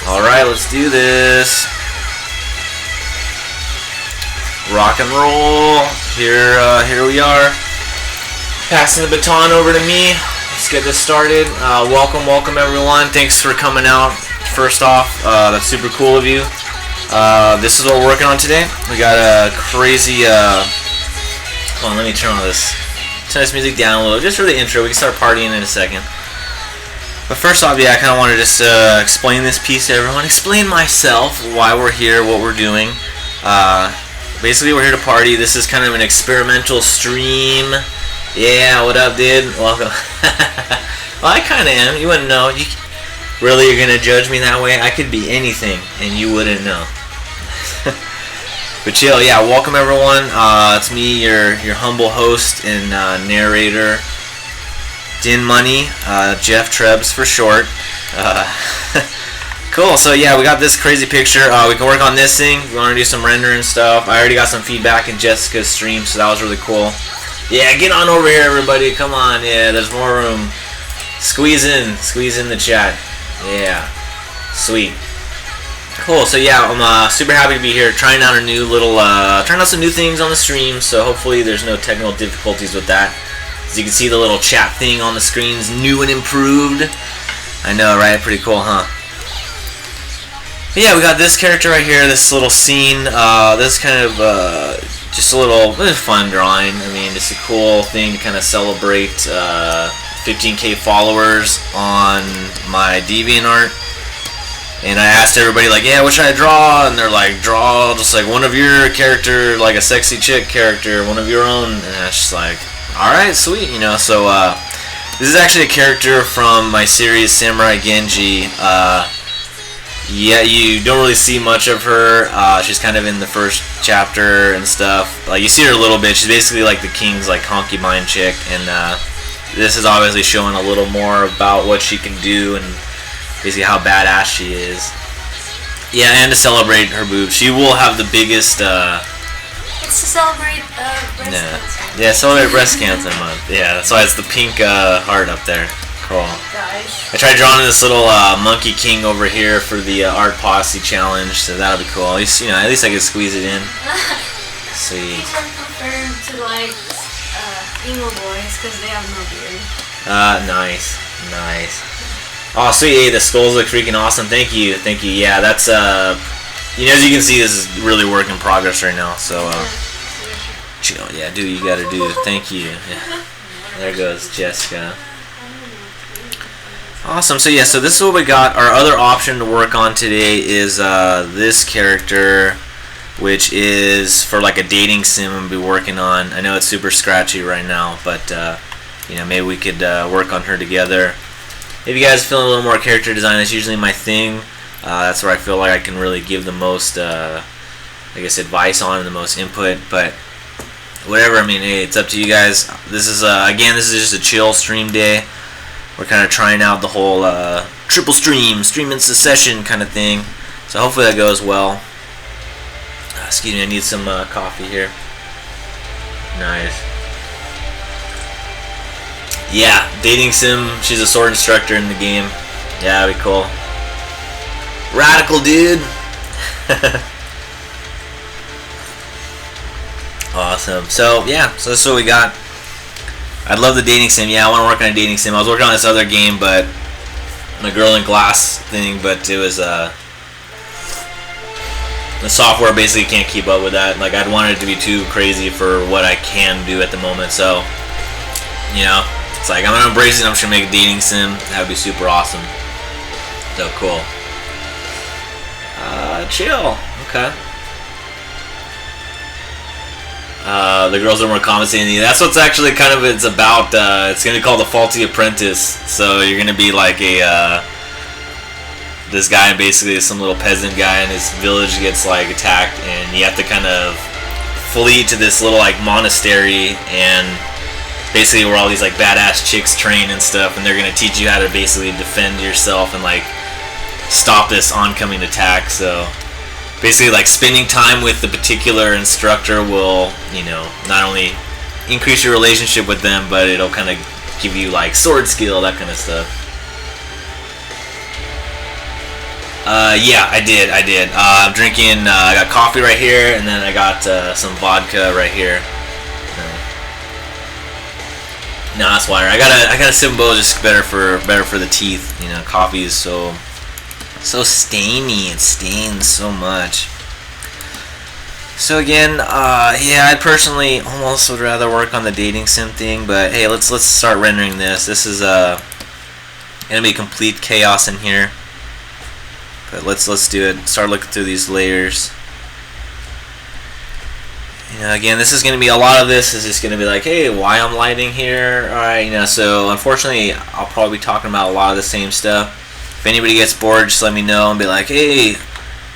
Alright, let's do this. Rock and roll. Here we are. Passing the baton over to me. Let's get this started. Welcome everyone. Thanks for coming out. First off, that's super cool of you. This is what we're working on today. We got a crazy. Hold on, let me turn this music down a little, just for the intro. We can start partying in a second. But first off, I kind of want to just explain this piece to everyone. Explain myself, why we're here, what we're doing. Basically, we're here to party. This is kind of an experimental stream. Yeah, what up, dude? Welcome. Well, I kind of am. You wouldn't know. Really, you're going to judge me that way? I could be anything, and you wouldn't know. But chill, yeah, welcome everyone. It's me, your humble host and narrator, Din Money, Jeff Trebs for short. Cool, so yeah, we got this crazy picture. We can work on this thing. We want to do some rendering stuff. I already got some feedback in Jessica's stream, so that was really cool. Yeah, get on over here, everybody. Come on, yeah, there's more room. Squeeze in the chat. Yeah, sweet. Cool, so yeah, I'm super happy to be here, trying out some new things on the stream, so hopefully there's no technical difficulties with that. As you can see, the little chat thing on the screen's new and improved. I know, right? Pretty cool, huh? But yeah, we got this character right here, this little scene. This kind of just a little fun drawing. I mean, just a cool thing to kind of celebrate 15K followers on my DeviantArt. And I asked everybody, like, yeah, what should I draw? And they're like, draw just like one of your character, like a sexy chick character, one of your own. And I was just like, alright, sweet, you know. So this is actually a character from my series Samurai Genji. Yeah, you don't really see much of her. She's kind of in the first chapter and stuff. You see her a little bit. She's basically like the king's like concubine chick, and this is obviously showing a little more about what she can do and basically how badass she is. Yeah, and to celebrate her boobs, she will have the biggest. It's to celebrate breast cancer. Yeah, celebrate breast cancer month. Yeah, that's why it's the pink heart up there. Cool. Gosh. I tried drawing this little Monkey King over here for the Art Posse challenge, so that'll be cool. At least I can squeeze it in. Sweet. These are preferred to like emo boys because they have no beard. Nice. Oh, sweet. Hey, the skulls look freaking awesome. Thank you. Yeah, that's as you can see, this is really work in progress right now. So chill. Yeah, do what you gotta do. Thank you. Yeah. There goes Jessica. Awesome. So yeah, so this is what we got. Our other option to work on today is this character, which is for like a dating sim I'm be working on. I know it's super scratchy right now, but maybe we could work on her together. If you guys feel a little more character design, that's usually my thing. That's where I feel like I can really give the most, advice on and the most input. But whatever. I mean, hey, it's up to you guys. This is this is just a chill stream day. We're kind of trying out the whole triple stream in succession kind of thing. So hopefully that goes well. Excuse me, I need some coffee here. Nice. Yeah, dating sim. She's a sword instructor in the game. Yeah, that'd be cool. Radical, dude. Awesome. So yeah, so that's what we got. I'd love the dating sim. Yeah, I want to work on a dating sim. I was working on this other game, but the Girl in Glass thing, but it was the software basically can't keep up with that. Like, I'd want it to be too crazy for what I can do at the moment. So, it's like I'm gonna embrace it. I'm just gonna make a dating sim. That would be super awesome. So cool. Chill. Okay. The girls are more compensating. That's what's actually kind of it's about. It's gonna be called The Faulty Apprentice. So you're gonna be like this guy, basically some little peasant guy, and his village gets like attacked, and you have to kind of flee to this little like monastery, and basically where all these like badass chicks train and stuff, and they're gonna teach you how to basically defend yourself and like stop this oncoming attack. So basically, like, spending time with the particular instructor will, not only increase your relationship with them, but it'll kind of give you, like, sword skill, that kind of stuff. Yeah, I did. I'm drinking. I got coffee right here, and then I got some vodka right here. No, that's water. I got a sip bowl, just better for the teeth. You know, coffee is so stainy. It stains so much. So again, yeah, I personally almost would rather work on the dating sim thing, but hey, let's start rendering this. This is gonna be complete chaos in here. But let's do it. Start looking through these layers. You know, again, this is going to be a lot of this is just going to be like, hey, why I'm lighting here? All right, you know. So unfortunately, I'll probably be talking about a lot of the same stuff. If anybody gets bored, just let me know and be like, hey,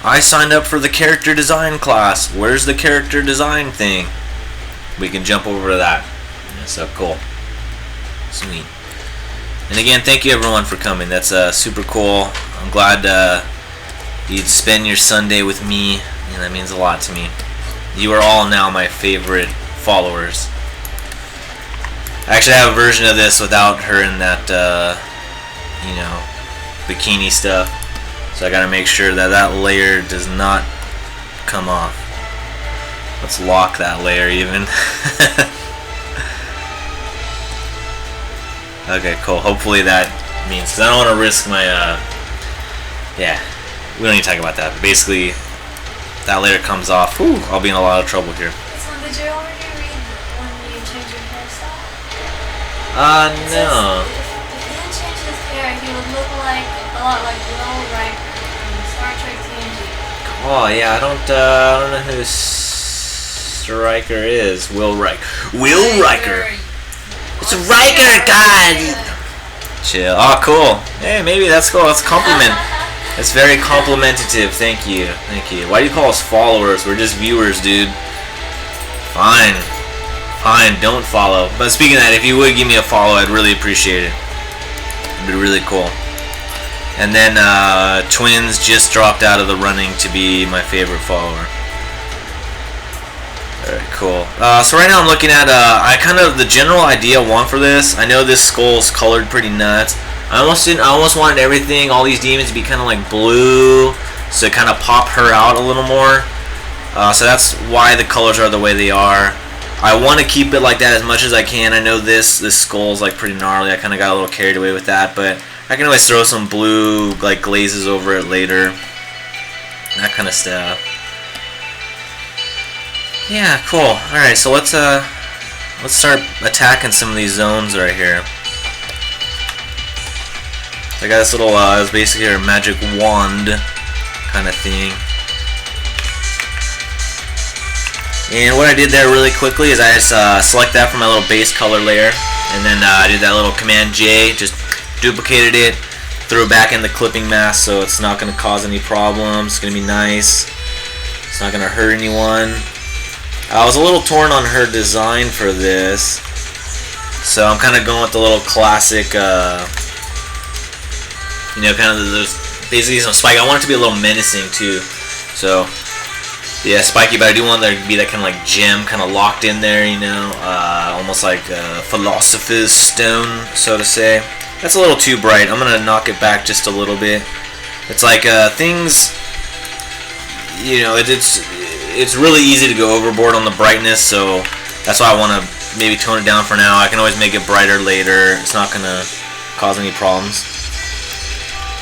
I signed up for the character design class. Where's the character design thing? We can jump over to that. Yeah, so cool, sweet. And again, thank you everyone for coming. That's super cool. I'm glad you'd spend your Sunday with me, and that means a lot to me. You are all now my favorite followers. I actually have a version of this without her in that, you know, bikini stuff. So I gotta make sure that that layer does not come off. Let's lock that layer even. Okay, cool. Hopefully that means, because I don't want to risk my, yeah, we don't need to talk about that. But basically, that later comes off. Whew, I'll be in a lot of trouble here. So did you already read when you changed your hairstyle? No. If he didn't change his hair, he would look like a lot like Will Riker from Star Trek TNG. Oh yeah, I don't know who Stryker is. Will Riker. Will Riker. It's Riker, God. Chill. Oh, cool. Hey, maybe that's cool. That's a compliment. It's very complimentative. Thank you. Thank you. Why do you call us followers? We're just viewers, dude. Fine. Fine. Don't follow. But speaking of that, if you would give me a follow, I'd really appreciate it. It'd be really cool. And then Twins just dropped out of the running to be my favorite follower. Alright, cool. So right now I'm looking at I kind of the general idea I want for this. I know this skull's colored pretty nuts. I almost wanted everything, all these demons, to be kind of like blue, so kind of pop her out a little more. So that's why the colors are the way they are. I want to keep it like that as much as I can. I know this skull's like pretty gnarly. I kind of got a little carried away with that, but I can always throw some blue like glazes over it later. That kind of stuff. Yeah, cool. All right, so let's start attacking some of these zones right here. I got this little, it's basically a magic wand kind of thing. And what I did there really quickly is I just select that from my little base color layer, and then I did that little Command J, just duplicated it, threw it back in the clipping mask, so it's not going to cause any problems. It's going to be nice. It's not going to hurt anyone. I was a little torn on her design for this, so I'm kind of going with the little classic, you know, kind of those, basically some spike. I want it to be a little menacing too, so yeah, spiky, but I do want there to be that kind of like gem kind of locked in there, you know, almost like a philosopher's stone, so to say. That's a little too bright. I'm gonna knock it back just a little bit. It's like things, you know, it's really easy to go overboard on the brightness, so that's why I want to maybe tone it down for now. I can always make it brighter later. It's not gonna cause any problems.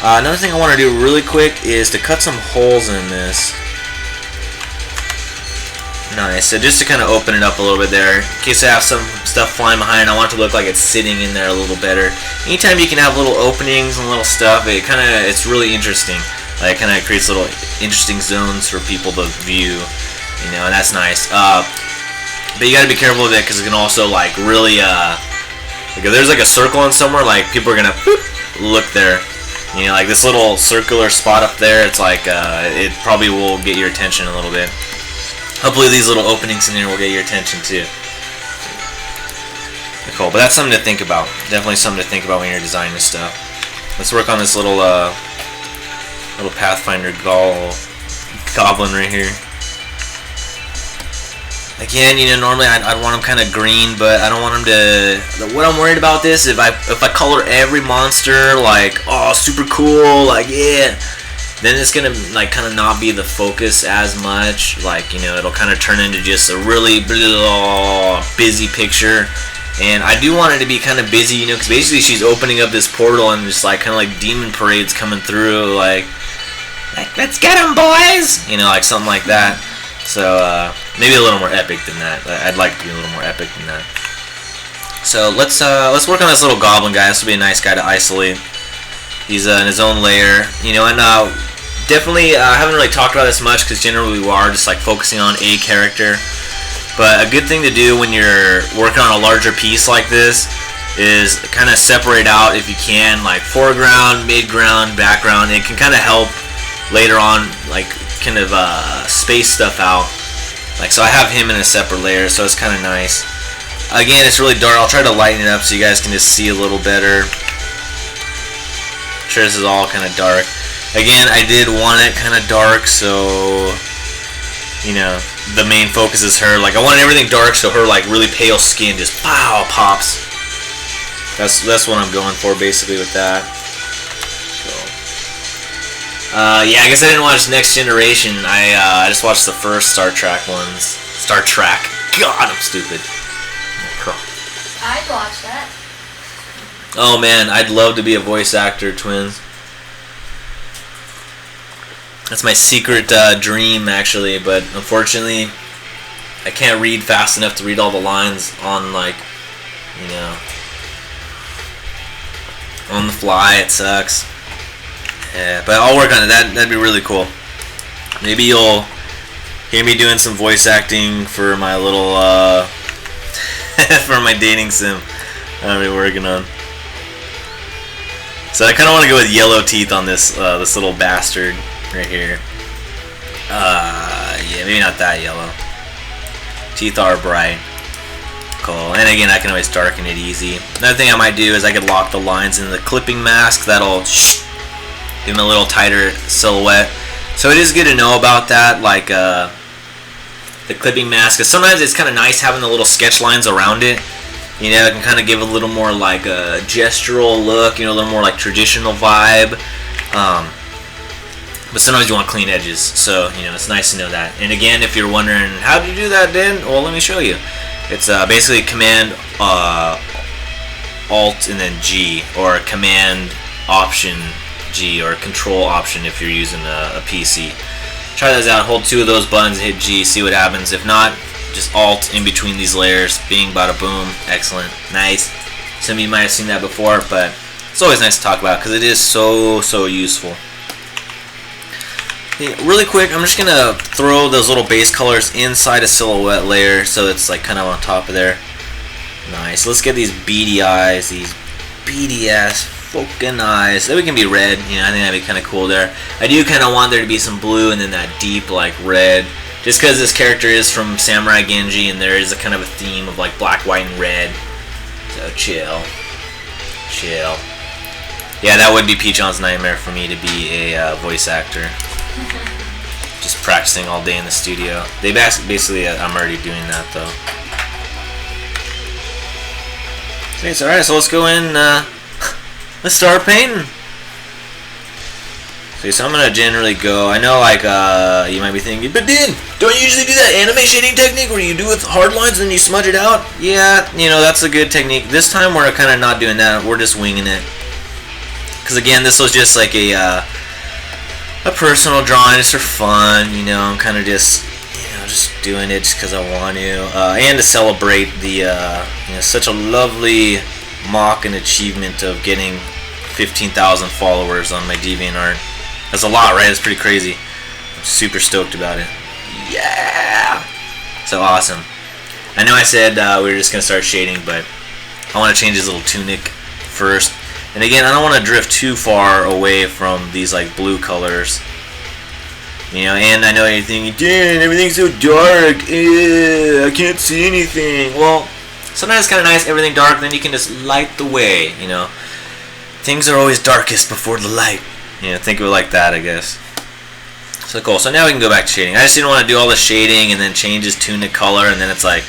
Another thing I want to do really quick is to cut some holes in this. Nice. So just to kind of open it up a little bit there, in case I have some stuff flying behind, I want it to look like it's sitting in there a little better. Anytime you can have little openings and little stuff, it's really interesting. Like, it kind of creates little interesting zones for people to view, you know, and that's nice. But you got to be careful with it because it can also like really, like if there's like a circle in somewhere, like people are gonna look there. You know, like this little circular spot up there, it's like, it probably will get your attention a little bit. Hopefully these little openings in here will get your attention too. Cool, but that's something to think about. Definitely something to think about when you're designing this stuff. Let's work on this little, little Pathfinder goblin right here. Again, you know, normally I'd want him kind of green, but I don't want him to. What I'm worried about this, if I color every monster like, oh, super cool, like, yeah, then it's gonna like kind of not be the focus as much. Like, you know, it'll kind of turn into just a really busy picture. And I do want it to be kind of busy, you know, because basically she's opening up this portal and just like kind of like demon parades coming through, like let's get them, boys, you know, like something like that. So maybe a little more epic than that. I'd like to be a little more epic than that. So let's work on this little goblin guy. This will be a nice guy to isolate. He's in his own layer, you know, and definitely I haven't really talked about this much because generally we are just like focusing on a character. But a good thing to do when you're working on a larger piece like this is kind of separate out, if you can, like foreground, midground, background. It can kind of help later on, like kind of space stuff out. Like, so I have him in a separate layer, so it's kind of nice. Again, it's really dark. I'll try to lighten it up so you guys can just see a little better. I'm sure this is all kind of dark. Again, I did want it kind of dark, so you know, the main focus is her. Like, I wanted everything dark, so her like really pale skin just pops. That's what I'm going for basically with that. So, yeah, I guess I didn't watch Next Generation. I just watched the first Star Trek ones. Star Trek. God, I'm stupid. I'd watch that. Oh man, I'd love to be a voice actor, twins. That's my secret dream, actually, but unfortunately, I can't read fast enough to read all the lines on, like, you know, on the fly. It sucks. Yeah, but I'll work on it. That'd be really cool. Maybe you'll hear me doing some voice acting for my little, for my dating sim I'll be working on. So I kind of want to go with yellow teeth on this this little bastard right here. Yeah, maybe not that yellow. Teeth are bright. Cool. And again, I can always darken it easy. Another thing I might do is I could lock the lines in the clipping mask. That'll give them a little tighter silhouette. So it is good to know about that, like the clipping mask. Cause sometimes it's kind of nice having the little sketch lines around it. You know, it can kind of give a little more like a gestural look. You know, a little more like traditional vibe. But sometimes you want clean edges, so you know it's nice to know that. And again, if you're wondering how do you do that, Dan? Well, let me show you. It's basically Command Alt and then G, or Command Option G, or Control Option if you're using a PC. Try those out. Hold two of those buttons, hit G, see what happens. If not, just Alt in between these layers. Bing, bada, boom. Excellent, nice. Some of you might have seen that before, but it's always nice to talk about because it is so useful. Really quick, I'm just gonna throw those little base colors inside a silhouette layer so it's like kind of on top of there. Nice. Let's get these beady eyes, these beady ass fucking eyes. Then we can be red. You know, I think that'd be kind of cool there. I do kind of want there to be some blue and then that deep like red, just because this character is from Samurai Genji and there is a kind of a theme of like black, white, and red. So chill. Yeah, that would be Pichon's nightmare for me to be a voice actor. Just practicing all day in the studio. They basically, I'm already doing that though. Okay, so alright, so let's go in. Let's start painting. Okay, so I'm gonna generally go. I know, like, you might be thinking, but Dan, don't you usually do that anime shading technique where you do it with hard lines and then you smudge it out? Yeah, you know, that's a good technique. This time we're kind of not doing that. We're just winging it. Because again, this was just like a personal drawing, just for fun, you know. I'm kind of just, you know, just doing it just because I want to, and to celebrate the, you know, such a lovely mock and achievement of getting 15,000 followers on my DeviantArt. That's a lot, right? It's pretty crazy. I'm super stoked about it. Yeah! So awesome. I know I said we were just gonna start shading, but I want to change his little tunic first. And again, I don't want to drift too far away from these like blue colors. You know, and I know you're thinking, Dan, everything's so dark. I can't see anything. Well, sometimes it's kind of nice, everything dark, then you can just light the way, you know. Things are always darkest before the light. You know, think of it like that, I guess. So cool. So now we can go back to shading. I just didn't want to do all the shading and then change his tunic color, and then it's like,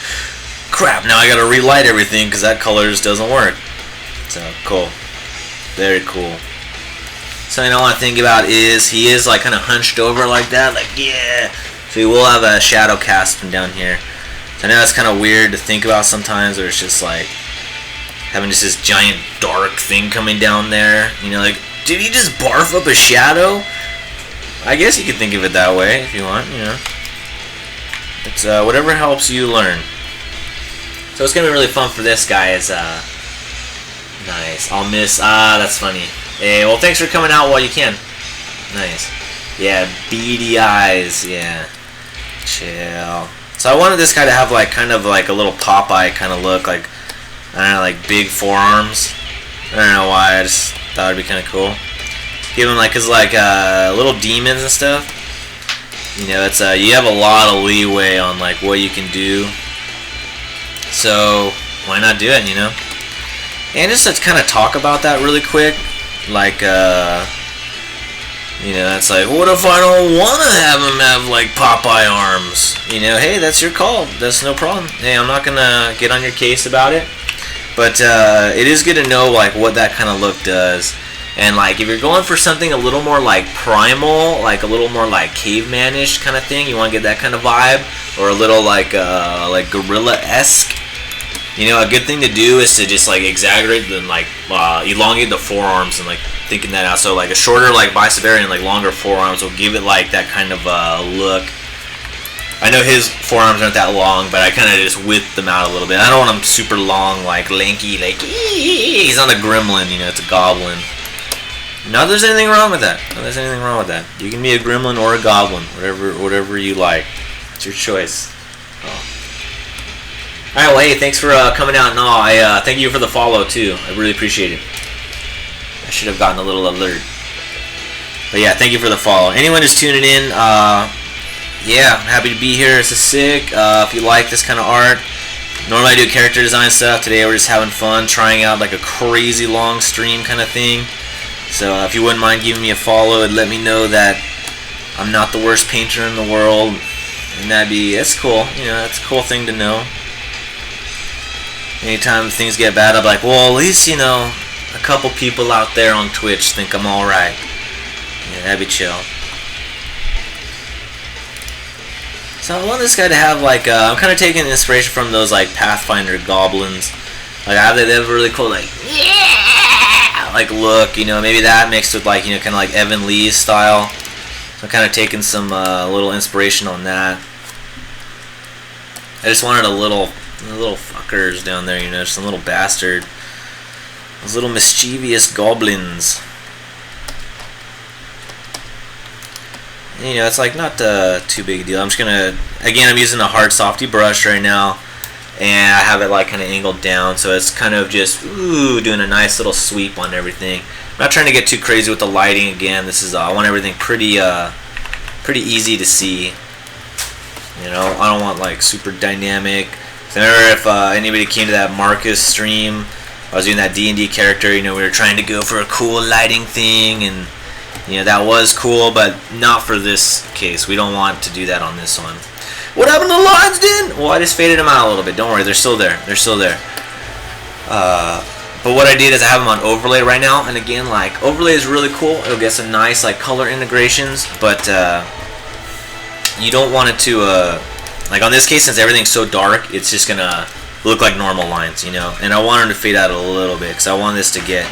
crap, now I gotta relight everything because that color just doesn't work. So, cool. Very cool. something I want to think about is he is like kind of hunched over like that, like yeah. So we will have a shadow cast from down here. So I know that's kind of weird to think about sometimes, where it's just like having just this giant dark thing coming down there. You know, like did he just barf up a shadow? I guess you could think of it that way if you want. You know, it's whatever helps you learn. So it's gonna be really fun for this guy. Is nice. I'll miss. That's funny. Hey, well, thanks for coming out while you can. Nice. Yeah, beady eyes. Yeah. Chill. So I wanted this guy to have like kind of like a little Popeye kind of look, like I don't know, like big forearms. I don't know why. I just thought it'd be kind of cool. Give him like his like little demons and stuff. You know, it's you have a lot of leeway on like what you can do. So why not do it? You know. And just to kind of talk about that really quick, like, you know, it's like, what if I don't want to have him have, like, Popeye arms? You know, hey, that's your call. That's no problem. Hey, I'm not going to get on your case about it. But it is good to know, like, what that kind of look does. And, like, if you're going for something a little more, like, primal, like, a little more, like, caveman-ish kind of thing, you want to get that kind of vibe, or a little, like gorilla-esque. You know, a good thing to do is to just like exaggerate and like elongate the forearms and like thinking that out. So like a shorter like bicep and like longer forearms will give it like that kind of look. I know his forearms aren't that long, but I kind of just width them out a little bit. I don't want him super long, like lanky, like he's not a gremlin. You know, it's a goblin. Not that there's anything wrong with that. Not that there's anything wrong with that. You can be a gremlin or a goblin, whatever you like. It's your choice. Oh. Alright, well, hey, thanks for coming out and all. I thank you for the follow, too. I really appreciate it. I should have gotten a little alert. But yeah, thank you for the follow. Anyone just tuning in, yeah, I'm happy to be here. This is sick. If you like this kind of art, normally I do character design stuff. Today we're just having fun, trying out like a crazy long stream kind of thing. So if you wouldn't mind giving me a follow and let me know that I'm not the worst painter in the world, and that's cool. You know, that's a cool thing to know. Anytime things get bad, I'm like, well, at least, you know, a couple people out there on Twitch think I'm alright. Yeah, that'd be chill. So I want this guy to have, like, I'm kind of taking inspiration from those, like, Pathfinder goblins. Like, they have a really cool, like, yeah, like, look, you know, maybe that mixed with, like, you know, kind of like Evan Lee's style. So I'm kind of taking some little inspiration on that. I just wanted a little fuckers down there, you know, just a little bastard. Those little mischievous goblins. And, you know, it's like not too big a deal. I'm just gonna, again, I'm using a hard softy brush right now, and I have it like kind of angled down, so it's kind of just doing a nice little sweep on everything. I'm not trying to get too crazy with the lighting. Again, this is I want everything pretty easy to see. You know, I don't want like super dynamic. So I remember if anybody came to that Marcus stream, I was doing that D&D character, you know, we were trying to go for a cool lighting thing, and, you know, that was cool, but not for this case. We don't want to do that on this one. What happened to the lines, dude? Well, I just faded them out a little bit. Don't worry, they're still there. They're still there. But what I did is I have them on overlay right now, and again, like, overlay is really cool. It'll get some nice, like, color integrations, but you don't want it to... like on this case, since everything's so dark, it's just gonna look like normal lines, you know. And I want them to fade out a little bit because I want this to get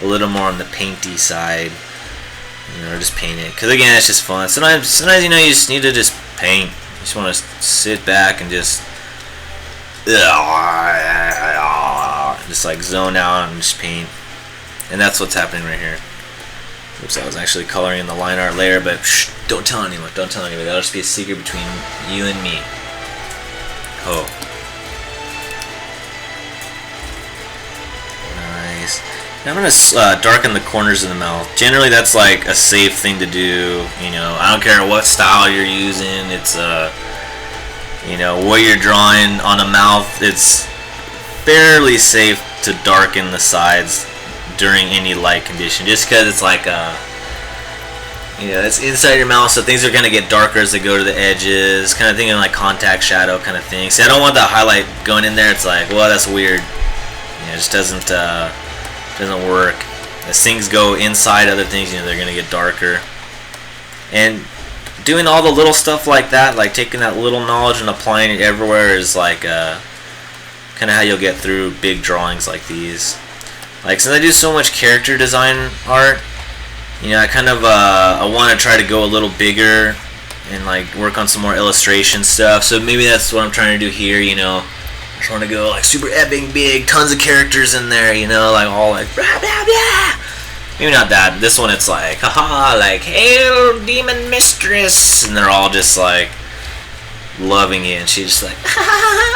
a little more on the painty side, you know, or just paint it. Because again, it's just fun. Sometimes you know, you just need to just paint. You just want to sit back and just like zone out and just paint. And that's what's happening right here. Oops, I was actually coloring in the line art layer, but shh, don't tell anyone. Don't tell anybody. That'll just be a secret between you and me. Oh. Nice. Now I'm going to darken the corners of the mouth. Generally, that's like a safe thing to do. You know, I don't care what style you're using. It's, you know, what you're drawing on a mouth. It's fairly safe to darken the sides during any light condition, just because it's like you know, it's inside your mouth, so things are gonna get darker as they go to the edges, kind of thinking like contact shadow kind of thing. See, I don't want the highlight going in there. It's like, well, that's weird. You know, it just doesn't work. As things go inside other things, they're gonna get darker. And doing all the little stuff like that, like taking that little knowledge and applying it everywhere, is like kind of how you'll get through big drawings like these. Like, since I do so much character design art, I kind of I want to try to go a little bigger and like work on some more illustration stuff. So maybe that's what I'm trying to do here. I just want to go like super epic big, tons of characters in there. Like all like blah blah blah. Maybe not that. This one, it's like, haha, like, hail demon mistress, and they're all just like loving it, and she's just like,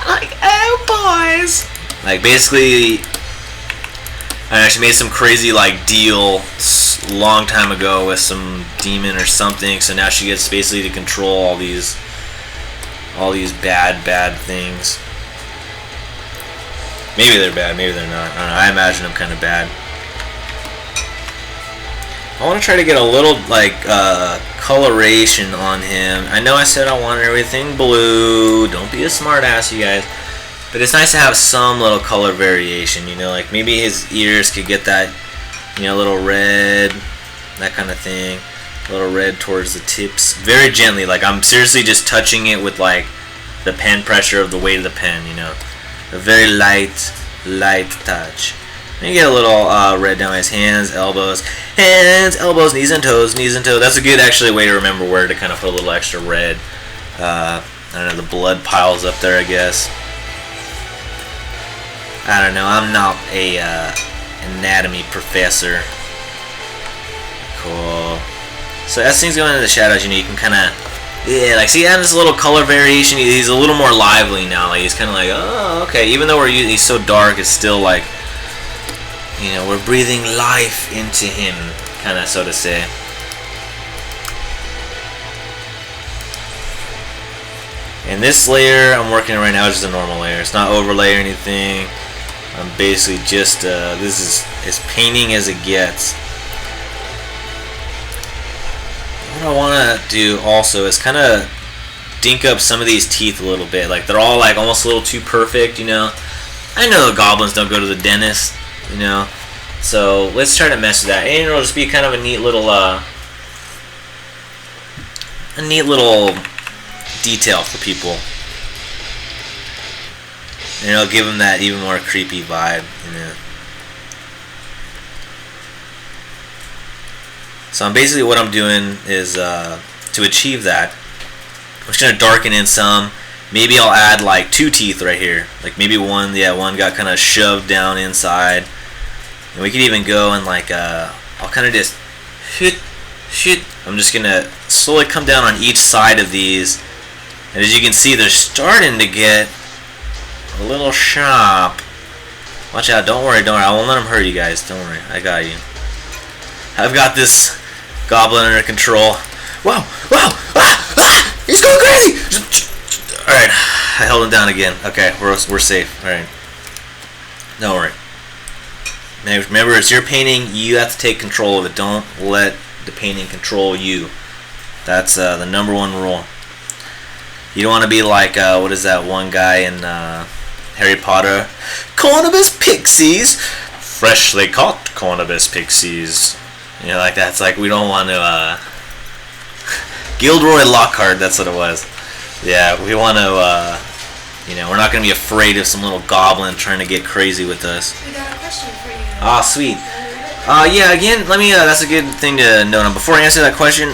like, oh boys. Like, basically, I actually made some crazy like deal long time ago with some demon or something, so now she gets basically to control all these bad things. Maybe they're bad, maybe they're not. I don't know. I imagine them kind of bad. I want to try to get a little like coloration on him. I know I said I wanted everything blue. Don't be a smart ass, you guys. But it's nice to have some little color variation, like maybe his ears could get that, little red, that kind of thing. A little red towards the tips. Very gently, like I'm seriously just touching it with like the pen pressure of the weight of the pen, A very light touch. And you get a little red down his hands, elbows, knees and toes. That's a good actually way to remember where to kind of put a little extra red. I don't know, the blood piles up there, I guess. I don't know, I'm not a anatomy professor. Cool. So as things go into the shadows, you can kind of, like see, this little color variation. He's a little more lively now. Like he's kind of like, oh, okay. Even though he's so dark, it's still like, we're breathing life into him, kind of, so to say. And this layer I'm working on right now is just a normal layer. It's not overlay or anything. I'm basically just, this is as painting as it gets. What I want to do also is kind of dink up some of these teeth a little bit. Like, they're all like almost a little too perfect, I know the goblins don't go to the dentist, so let's try to mess with that. And it'll just be kind of a neat little detail for people. And it'll give them that even more creepy vibe, So basically what I'm doing is, to achieve that, I'm just going to darken in some. Maybe I'll add like 2 teeth right here. Like maybe one got kind of shoved down inside. And we could even go and like, I'll kind of just, I'm just going to slowly come down on each side of these. And as you can see, they're starting to get a little sharp. Watch out, don't worry, I won't let them hurt you guys, don't worry, I got you. I've got this goblin under control. Wow, he's going crazy! Alright, I held him down again. Okay, we're safe, alright. Don't worry. Now, remember, it's your painting, you have to take control of it. Don't let the painting control you. That's the #1 rule. You don't want to be like, what is that one guy in Harry Potter? Cornubus Pixies! Freshly caught Cornubus Pixies. Like that. It's like we don't want to, Gilderoy Lockhart, that's what it was. Yeah, we want to, we're not going to be afraid of some little goblin trying to get crazy with us. We got a question for you. Ah, sweet. Yeah, again, let me, that's a good thing to note on. Before I answer that question,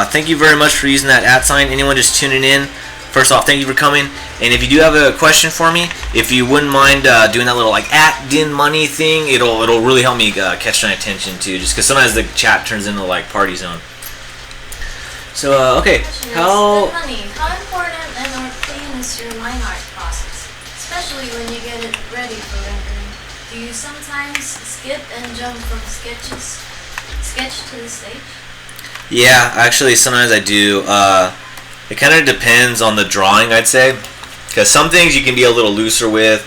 thank you very much for using that @ sign. Anyone just tuning in, first off, thank you for coming. And if you do have a question for me, if you wouldn't mind doing that little like @dinmoney thing, it'll really help me catch my attention too. Just because sometimes the chat turns into like party zone. So okay, how important and clean is your line art process, especially when you get it ready for rendering? Do you sometimes skip and jump from sketch to the stage? Yeah, actually, sometimes I do. It kind of depends on the drawing, I'd say. Because some things you can be a little looser with.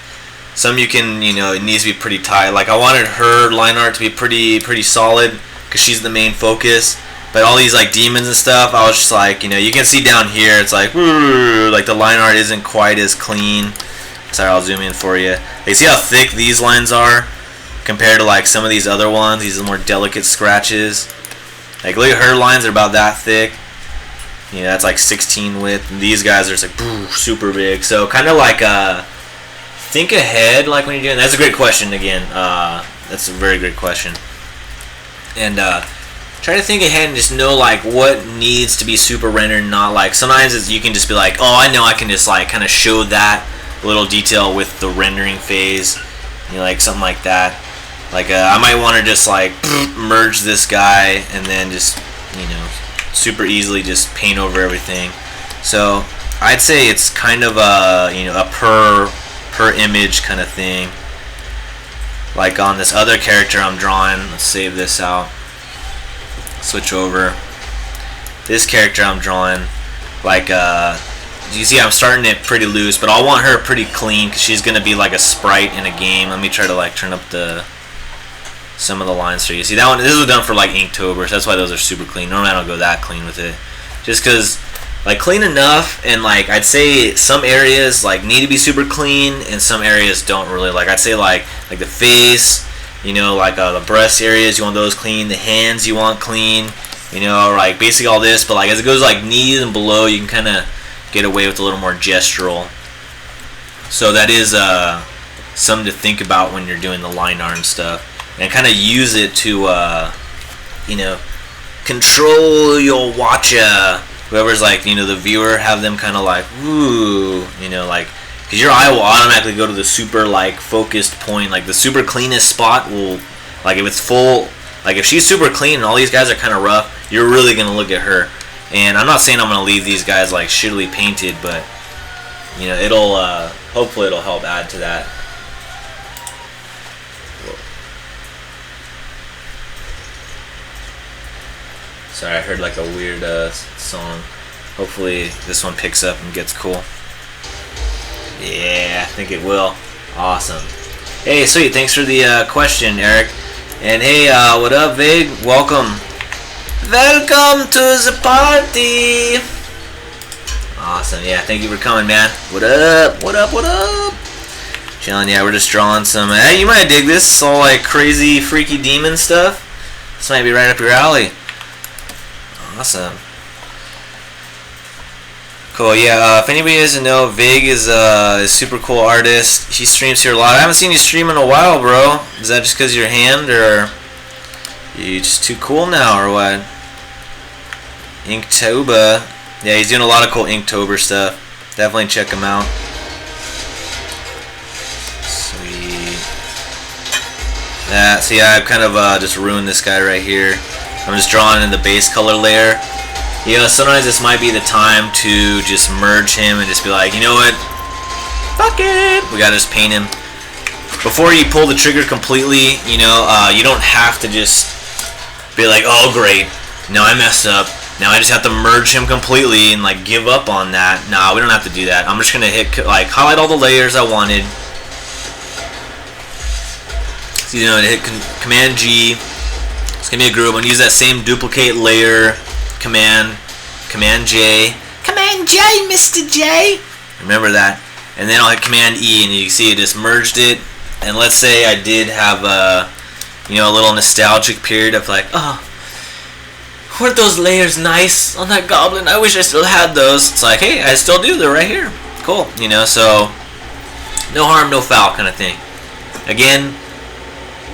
Some you can, it needs to be pretty tight. Like, I wanted her line art to be pretty solid, because she's the main focus. But all these, like, demons and stuff, I was just like, you can see down here, it's like the line art isn't quite as clean. Sorry, I'll zoom in for you. You see how thick these lines are? compared to like some of these other ones, these more delicate scratches. Like look at her lines are about that thick. You know, that's like 16 width. And these guys are just like super big. So kind of like think ahead, like when you're doing. That's a great question again. That's a very great question. And try to think ahead and just know like what needs to be super rendered. Not like sometimes you can just be like, oh, I know I can just like kind of show that little detail with the rendering phase. You know, like something like that. Like I might want to just like merge this guy and then just, you know, super easily just paint over everything. So I'd say it's kind of a, you know, a per image kind of thing. Like on this other character I'm drawing, let's save this out. Switch over. This character I'm drawing, like you see I'm starting it pretty loose, but I want her pretty clean because she's gonna be like a sprite in a game. Let me try to like turn up some of the lines for you. See that one, this was done for like Inktober, so that's why those are super clean. Normally I don't go that clean with it, just because like clean enough, and like I'd say some areas like need to be super clean and some areas don't really. Like I'd say like the face, you know, like the breast areas you want those clean, the hands you want clean, you know, like basically all this. But like as it goes like knees and below, you can kind of get away with a little more gestural. So that is something to think about when you're doing the line art and stuff, and kind of use it to you know, control your watcher. Whoever's like, you know, the viewer, have them kind of like, ooh, you know, like, because your eye will automatically go to the super like focused point, like the super cleanest spot will, like if it's full, like if she's super clean and all these guys are kind of rough, you're really gonna look at her. And I'm not saying I'm gonna leave these guys like shittily painted, but you know, it'll hopefully it'll help add to that. Sorry, I heard like a weird song. Hopefully this one picks up and gets cool. Yeah, I think it will. Awesome. Hey, sweet. Thanks for the question, Eric. And hey, what up, Vig? Welcome. Welcome to the party. Awesome. Yeah, thank you for coming, man. What up? What up? What up? Chilling. Yeah, we're just drawing some. Hey, you might dig this. It's all like crazy, freaky demon stuff. This might be right up your alley. Awesome. Cool. Yeah. If anybody doesn't know, Vig is a super cool artist. He streams here a lot. I haven't seen you stream in a while, bro. Is that just because of your hand, or you just too cool now, or what? Inktober. Yeah, he's doing a lot of cool Inktober stuff. Definitely check him out. Sweet. See, I've kind of just ruined this guy right here. I'm just drawing in the base color layer. You know, sometimes this might be the time to just merge him and just be like, you know what? Fuck it. We gotta just paint him. Before you pull the trigger completely, you know, you don't have to just be like, oh great, now I messed up. Now I just have to merge him completely and like give up on that. Nah, we don't have to do that. I'm just gonna hit like highlight all the layers I wanted. So, you know, hit Command G. It's gonna be a group. I'm gonna use that same duplicate layer command J. Command J, Mr. J. Remember that. And then I'll hit Command E, and you see it just merged it. And let's say I did have a, you know, a little nostalgic period of like, oh, weren't those layers nice on that goblin? I wish I still had those. It's like, hey, I still do. They're right here. Cool. You know, so no harm, no foul kind of thing. Again,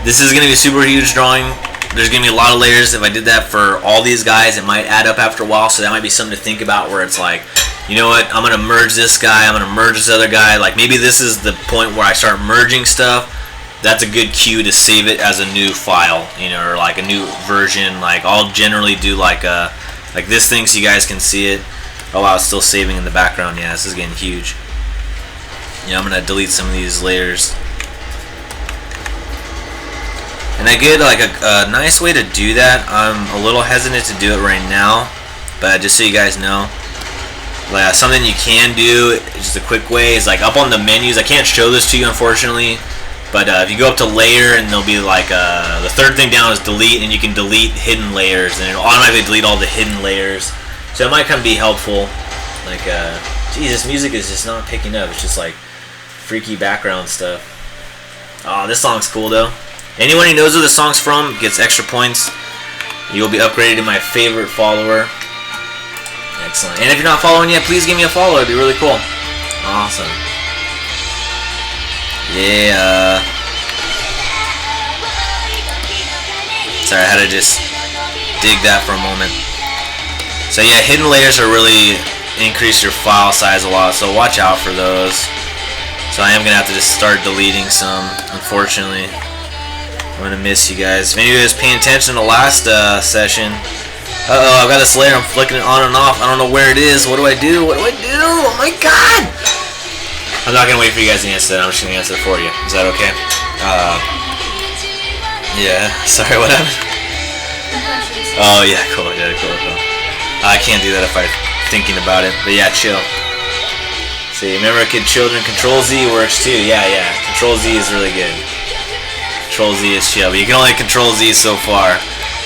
this is gonna be a super huge drawing. There's going to be a lot of layers. If I did that for all these guys, it might add up after a while, so that might be something to think about where it's like, you know what, I'm going to merge this guy, I'm going to merge this other guy. Like maybe this is the point where I start merging stuff. That's a good cue to save it as a new file, you know, or like a new version. Like I'll generally do like this thing so you guys can see it. Oh wow, it's still saving in the background. Yeah, this is getting huge. You know, I'm going to delete some of these layers. And I get like a nice way to do that. I'm a little hesitant to do it right now, but just so you guys know, like something you can do, just a quick way, is like up on the menus. I can't show this to you unfortunately, but if you go up to layer and there'll be like the third thing down is delete, and you can delete hidden layers, and it'll automatically delete all the hidden layers. So it might kind of be helpful. Like, geez, this music is just not picking up. It's just like freaky background stuff. Oh, this song's cool though. Anyone who knows who the song's from gets extra points. You'll be upgraded to my favorite follower. Excellent. And if you're not following yet, please give me a follow. It'd be really cool. Awesome. Yeah. Sorry, I had to just dig that for a moment. So yeah, hidden layers are really increase your file size a lot, so watch out for those. So I am gonna have to just start deleting some, unfortunately. I'm gonna miss you guys. If any of you guys paying attention to the last session, I've got this layer, I'm flicking it on and off. I don't know where it is. What do I do? What do I do? Oh my god! I'm not gonna wait for you guys to answer that. I'm just gonna answer it for you. Is that okay? Yeah. Sorry, what happened? Oh yeah, cool. Yeah, cool. I can't do that if I'm thinking about it. But yeah, chill. See, remember, children, Control Z works too. Yeah. Control Z is really good. Control Z is chill. But you can only Control Z so far.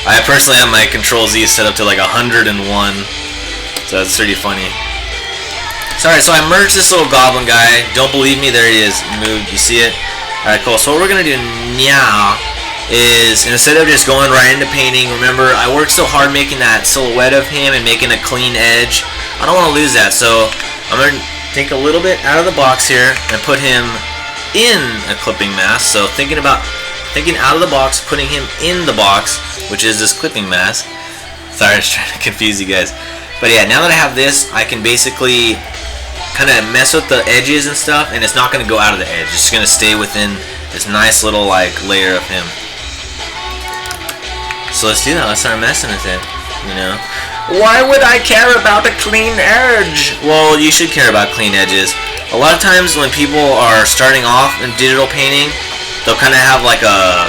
I personally have my Control Z set up to like 101. So that's pretty funny. Sorry, so I merged this little goblin guy. Don't believe me? There he is. Moved. You see it? Alright, cool. So what we're going to do now is, instead of just going right into painting, remember, I worked so hard making that silhouette of him and making a clean edge. I don't want to lose that, so I'm going to think a little bit out of the box here and put him in a clipping mask. So thinking out of the box, putting him in the box, which is this clipping mask. Sorry, I was trying to confuse you guys. But yeah, now that I have this, I can basically kind of mess with the edges and stuff, and it's not going to go out of the edge. It's just going to stay within this nice little like layer of him. So let's do that. Let's start messing with it. You know, why would I care about a clean edge? Well, you should care about clean edges. A lot of times when people are starting off in digital painting, they'll kind of have like a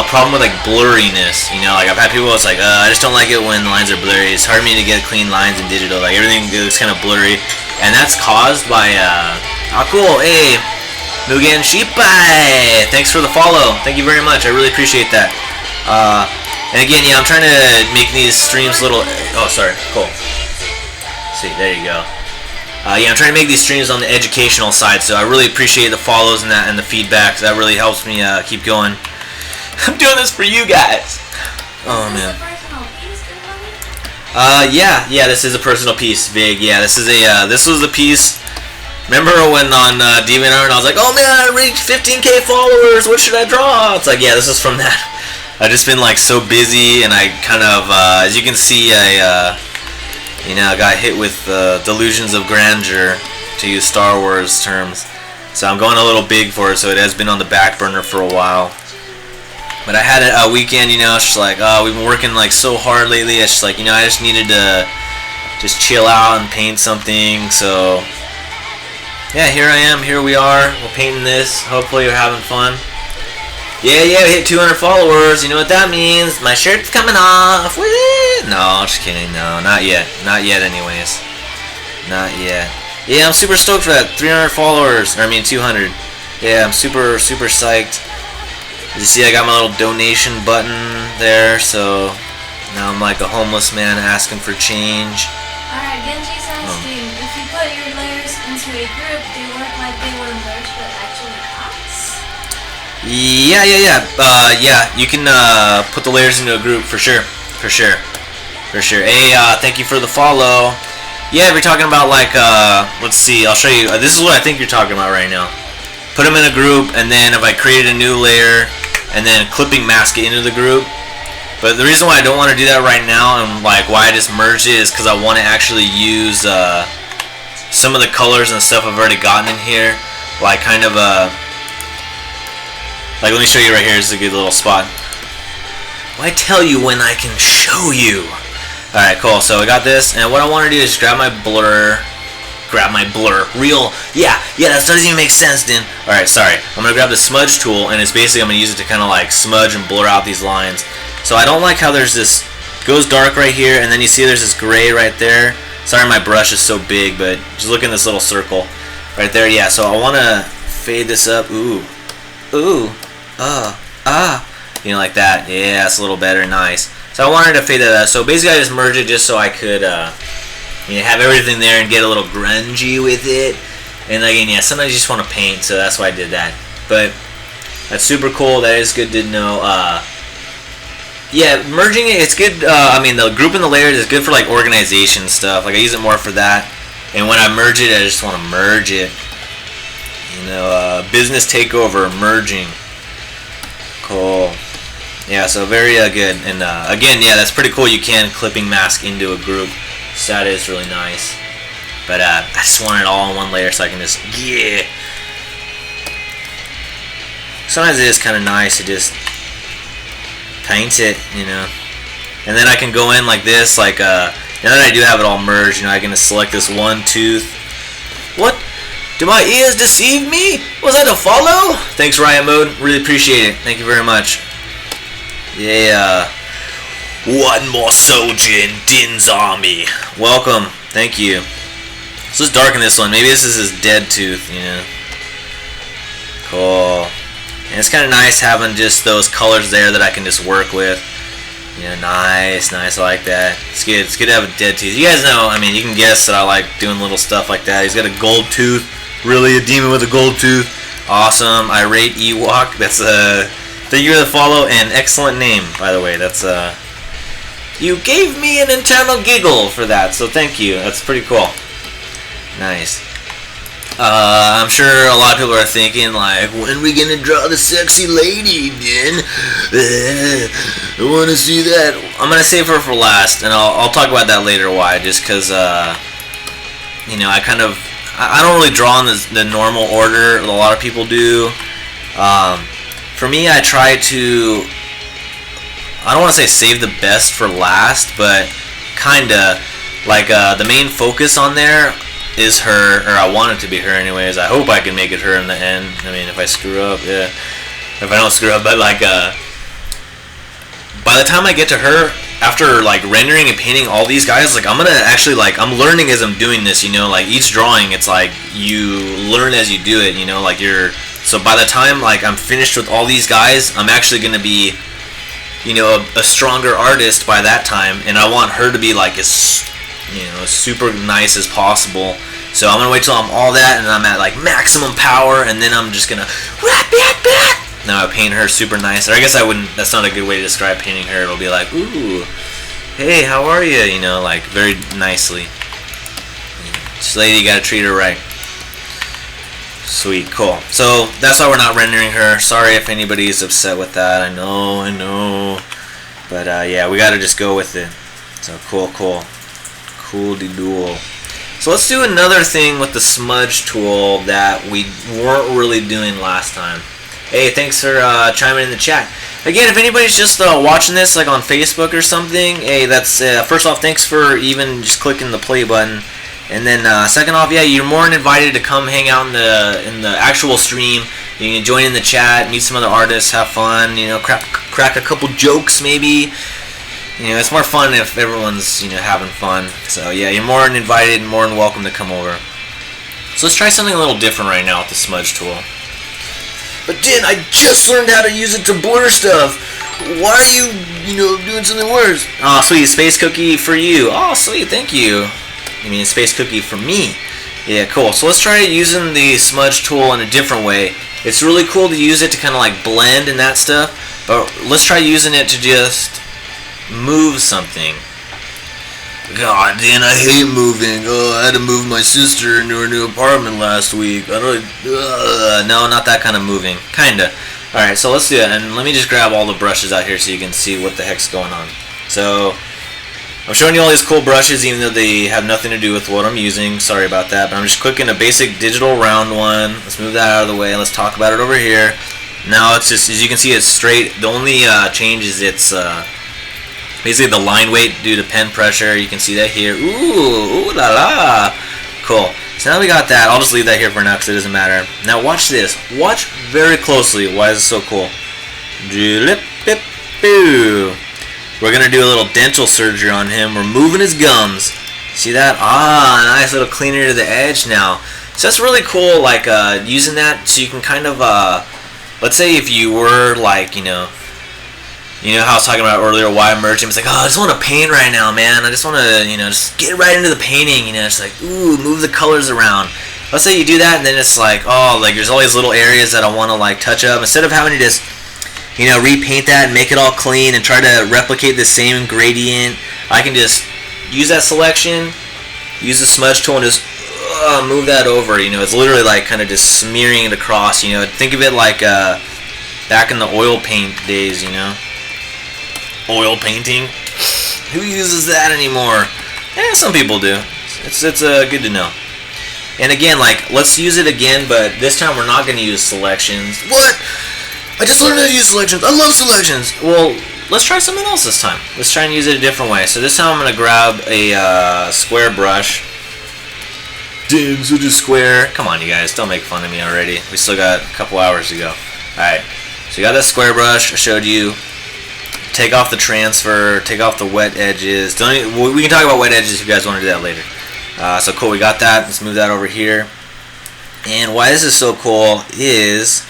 problem with like blurriness. You know, like I've had people it's like, I just don't like it when lines are blurry. It's hard for me to get clean lines in digital. Like everything looks kind of blurry, and that's caused by cool. Hey, Mugen Shipai, thanks for the follow. Thank you very much. I really appreciate that. And again, yeah, I'm trying to make these streams little. Oh, sorry. Cool. See, there you go. Yeah, I'm trying to make these streams on the educational side, so I really appreciate the follows and that and the feedback. That really helps me keep going. I'm doing this for you guys. Oh man. Yeah, this is a personal piece, Big. Yeah, this is a this was the piece. Remember when on DeviantArt I was like, oh man, I reached 15K followers. What should I draw? It's like, yeah, this is from that. I've just been like so busy, and I kind of, as you can see, I got hit with delusions of grandeur, to use Star Wars terms. So I'm going a little big for it, so it has been on the back burner for a while. But I had a weekend, you know, it's just like, we've been working like so hard lately. It's just like, you know, I just needed to just chill out and paint something. So yeah, here I am. Here we are. We're painting this. Hopefully you're having fun. Yeah, we hit 200 followers. You know what that means? My shirt's coming off. Woo! No, just kidding. No, not yet. Not yet, anyways. Not yet. Yeah, I'm super stoked for that. 300 followers. Or, I mean, 200. Yeah, I'm super psyched. As you see, I got my little donation button there. So now I'm like a homeless man asking for change. Alright, Genji says, if you put your layers into a group, they work like they were merged, but actually not? Yeah, you can put the layers into a group for sure. Hey, thank you for the follow. Yeah, we're talking about like, let's see, I'll show you. This is what I think you're talking about right now. Put them in a group, and then if I created a new layer, and then clipping mask it into the group. But the reason why I don't want to do that right now, and like why I just merged it, is because I want to actually use some of the colors and stuff I've already gotten in here, like kind of like, let me show you right here. This is a good little spot. Why tell you when I can show you? Alright, cool. So I got this, and what I want to do is grab my blur. Yeah, that doesn't even make sense, then. Alright, sorry. I'm going to grab the smudge tool, and it's basically, I'm going to use it to kind of like smudge and blur out these lines. So I don't like how there's this, goes dark right here, and then you see there's this gray right there. Sorry my brush is so big, but just look in this little circle right there. Yeah, so I want to fade this up. Ooh. You know, like that. Yeah, it's a little better. Nice. So I wanted to fade that up. So basically I just merged it just so I could have everything there and get a little grungy with it. And again, yeah, sometimes you just want to paint, so that's why I did that. But That's super cool. That is good to know. Yeah, merging it, it's good. I mean, the grouping the layers is good for like organization stuff. Like I use it more for that. And when I merge it, I just want to merge it. You know, business takeover, merging. Cool. Yeah, so very good. And again, yeah, that's pretty cool. You can clipping mask into a group. So that is really nice. But I just want it all in one layer so I can just, yeah. Sometimes it is kind of nice to just paint it, you know. And then I can go in like this, like, now that I do have it all merged, you know, I can just select this one tooth. What? Do my ears deceive me? Was that a follow? Thanks, Riot Mode. Really appreciate it. Thank you very much. Yeah. One more soldier in Din's army. Welcome. Thank you. So let's darken this one. Maybe this is his dead tooth, you know. Cool. And it's kind of nice having just those colors there that I can just work with. Yeah, nice, nice. I like that. It's good. It's good to have a dead tooth. You guys know, I mean, you can guess that I like doing little stuff like that. He's got a gold tooth. Really, a demon with a gold tooth. Awesome. Irate Ewok. That's thank you for the follow and excellent name, by the way. That's you gave me an internal giggle for that, so thank you. That's pretty cool. Nice. I'm sure a lot of people are thinking, like, when are we gonna draw the sexy lady, Din? I want to see that. I'm gonna save her for last, and I'll talk about that later. Why? Just because, you know, I don't really draw in the normal order that a lot of people do. For me, I try to, I don't want to say save the best for last, but kinda, like, the main focus on there is her, or I want it to be her anyways. I hope I can make it her in the end. I mean, if I screw up, yeah. If I don't screw up, but like, by the time I get to her, after like rendering and painting all these guys, like I'm gonna actually, like, I'm learning as I'm doing this, you know, like each drawing, it's like you learn as you do it, you know, like so by the time like I'm finished with all these guys, I'm actually gonna be, you know, a stronger artist by that time, and I want her to be like as, you know, as super nice as possible. So I'm gonna wait till I'm all that and I'm at like maximum power, and then I'm just gonna now I paint her super nice. Or I guess I wouldn't, that's not a good way to describe painting her. It'll be like, ooh, hey, how are you? You know, like very nicely. This lady, you gotta treat her right. Sweet, cool. So that's why we're not rendering her. Sorry if anybody's upset with that. I know. But yeah, we gotta just go with it. So cool. Cool-de-dool. So let's do another thing with the smudge tool that we weren't really doing last time. Hey, thanks for chiming in the chat. Again, if anybody's just watching this like on Facebook or something, hey, that's first off, thanks for even just clicking the play button. And then second off, yeah, you're more than invited to come hang out in the actual stream. You can join in the chat, meet some other artists, have fun, you know, crack a couple jokes maybe. You know, it's more fun if everyone's, you know, having fun. So yeah, you're more than invited and more than welcome to come over. So let's try something a little different right now with the smudge tool. But Din, I just learned how to use it to blur stuff. Why are you know, doing something worse? Oh, sweet, Space Cookie for you. Oh, sweet, thank you. You mean Space Cookie for me? Yeah, cool. So let's try using the smudge tool in a different way. It's really cool to use it to kind of like blend and that stuff, but let's try using it to just move something. God, Din, I hate moving. Oh, I had to move my sister into her new apartment last week. No, not that kind of moving. Kinda. Alright, so let's do it. And let me just grab all the brushes out here so you can see what the heck's going on. So, I'm showing you all these cool brushes even though they have nothing to do with what I'm using. Sorry about that. But I'm just clicking a basic digital round one. Let's move that out of the way. Let's talk about it over here. Now it's just, as you can see, it's straight. The only change is it's basically the line weight due to pen pressure. You can see that here. Ooh la la. Cool. So now we got that. I'll just leave that here for now because it doesn't matter. Now watch this. Watch very closely. Why is it so cool? We're going to do a little dental surgery on him. We're moving his gums. See that? Ah, nice little cleaner to the edge now. So that's really cool, like using that so you can kind of, let's say if you were like, you know how I was talking about earlier, why I'm merging. It's like, oh, I just want to paint right now, man. I just want to, you know, just get right into the painting, you know, just like, ooh, move the colors around. let's say you do that, and then it's like, oh, like there's all these little areas that I want to like touch up. Instead of having to just, you know, repaint that and make it all clean and try to replicate the same gradient, I can just use that selection, use the smudge tool, and just move that over. You know, it's literally like kind of just smearing it across. You know, think of it like back in the oil paint days. You know, oil painting. Who uses that anymore? Some people do. It's good to know. And again, like, let's use it again, but this time we're not going to use selections. What? I just learned how to use selections. I love selections. Well, let's try something else this time. Let's try and use it a different way. So this time I'm going to grab a square brush. Damn, such a square. Come on, you guys. Don't make fun of me already. We still got a couple hours to go. Alright. So you got that square brush I showed you. Take off the transfer. Take off the wet edges. We can talk about wet edges if you guys want to do that later. So cool, we got that. Let's move that over here. And why this is so cool is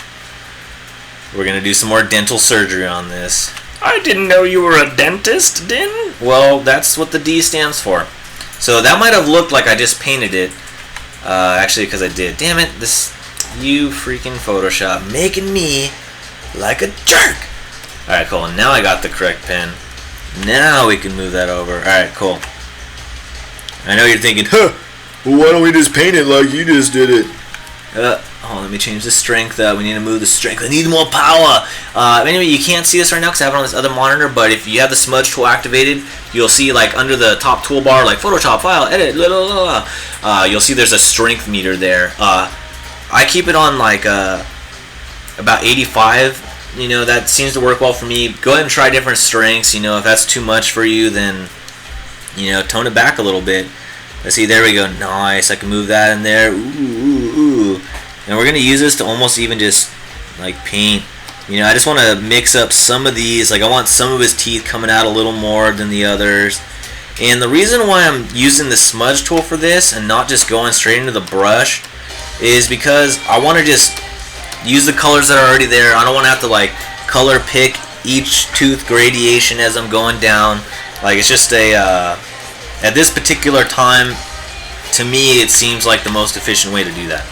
we're going to do some more dental surgery on this. I didn't know you were a dentist, Din. Well, that's what the D stands for. So that might have looked like I just painted it. Actually, because I did. Damn it, you freaking Photoshop making me like a jerk. Alright, cool. Now I got the correct pen. Now we can move that over. Alright, cool. I know you're thinking, well, why don't we just paint it like you just did it? Let me change the strength. We need to move the strength. I need more power. Anyway, you can't see this right now because I have it on this other monitor, but if you have the smudge tool activated, you'll see like under the top toolbar, like Photoshop, file, edit, you'll see there's a strength meter there. I keep it on like about 85. You know, that seems to work well for me. Go ahead and try different strengths. You know, if that's too much for you, then, you know, tone it back a little bit. Let's see, there we go. Nice. I can move that in there. Ooh. And we're going to use this to almost even just, like, paint. You know, I just want to mix up some of these. Like, I want some of his teeth coming out a little more than the others. And the reason why I'm using the smudge tool for this and not just going straight into the brush is because I want to just use the colors that are already there. I don't want to have to, like, color pick each tooth gradation as I'm going down. Like, it's just at this particular time, to me, it seems like the most efficient way to do that.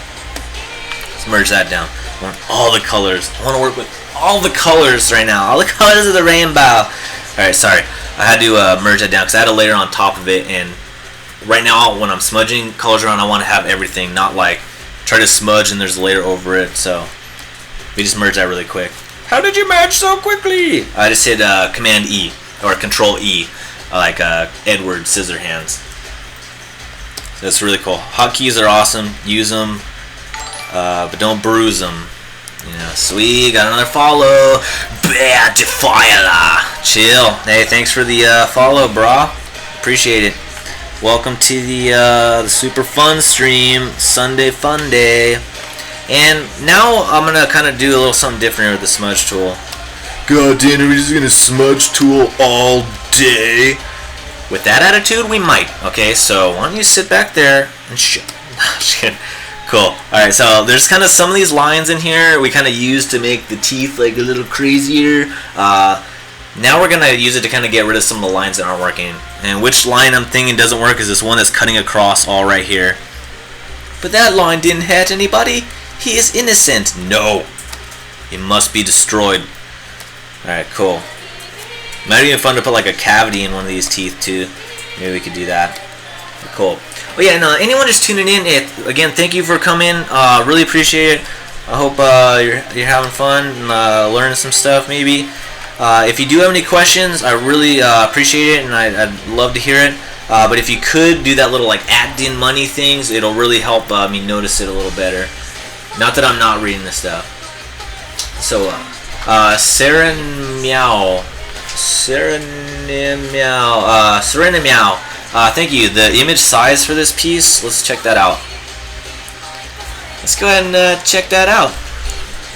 Let's merge that down. I want all the colors. I want to work with all the colors right now. All the colors of the rainbow. Alright, sorry. I had to merge that down because I had a layer on top of it. And right now, when I'm smudging colors around, I want to have everything. Not like try to smudge and there's a layer over it. So we just merged that really quick. How did you merge so quickly? I just hit Command E or Control E. Like Edward Scissorhands. So that's really cool. Hotkeys are awesome. Use them, but don't bruise them. You know, sweet. Got another follow. Bad Defiler. Chill. Hey, thanks for the follow, brah. Appreciate it. Welcome to the super fun stream. Sunday fun day. And now I'm gonna kind of do a little something different here with the smudge tool. God damn, are we just gonna smudge tool all day? With that attitude, we might. Okay, so why don't you sit back there and shit. Cool. Alright, so there's kind of some of these lines in here we kind of use to make the teeth like a little crazier. Now we're gonna use it to kind of get rid of some of the lines that aren't working. And which line I'm thinking doesn't work is this one that's cutting across all right here. But that line didn't hurt anybody. He is innocent. No. He must be destroyed. Alright, cool. Might be even fun to put like a cavity in one of these teeth too. Maybe we could do that. Cool. Oh yeah, and anyone just tuning in, again, thank you for coming. Really appreciate it. I hope you're having fun and learning some stuff maybe. If you do have any questions, I really appreciate it and I'd love to hear it. But if you could do that little like @din money things, it'll really help me notice it a little better. Not that I'm not reading this stuff. So, Serena Meow. Thank you. The image size for this piece, let's check that out. Let's go ahead and check that out.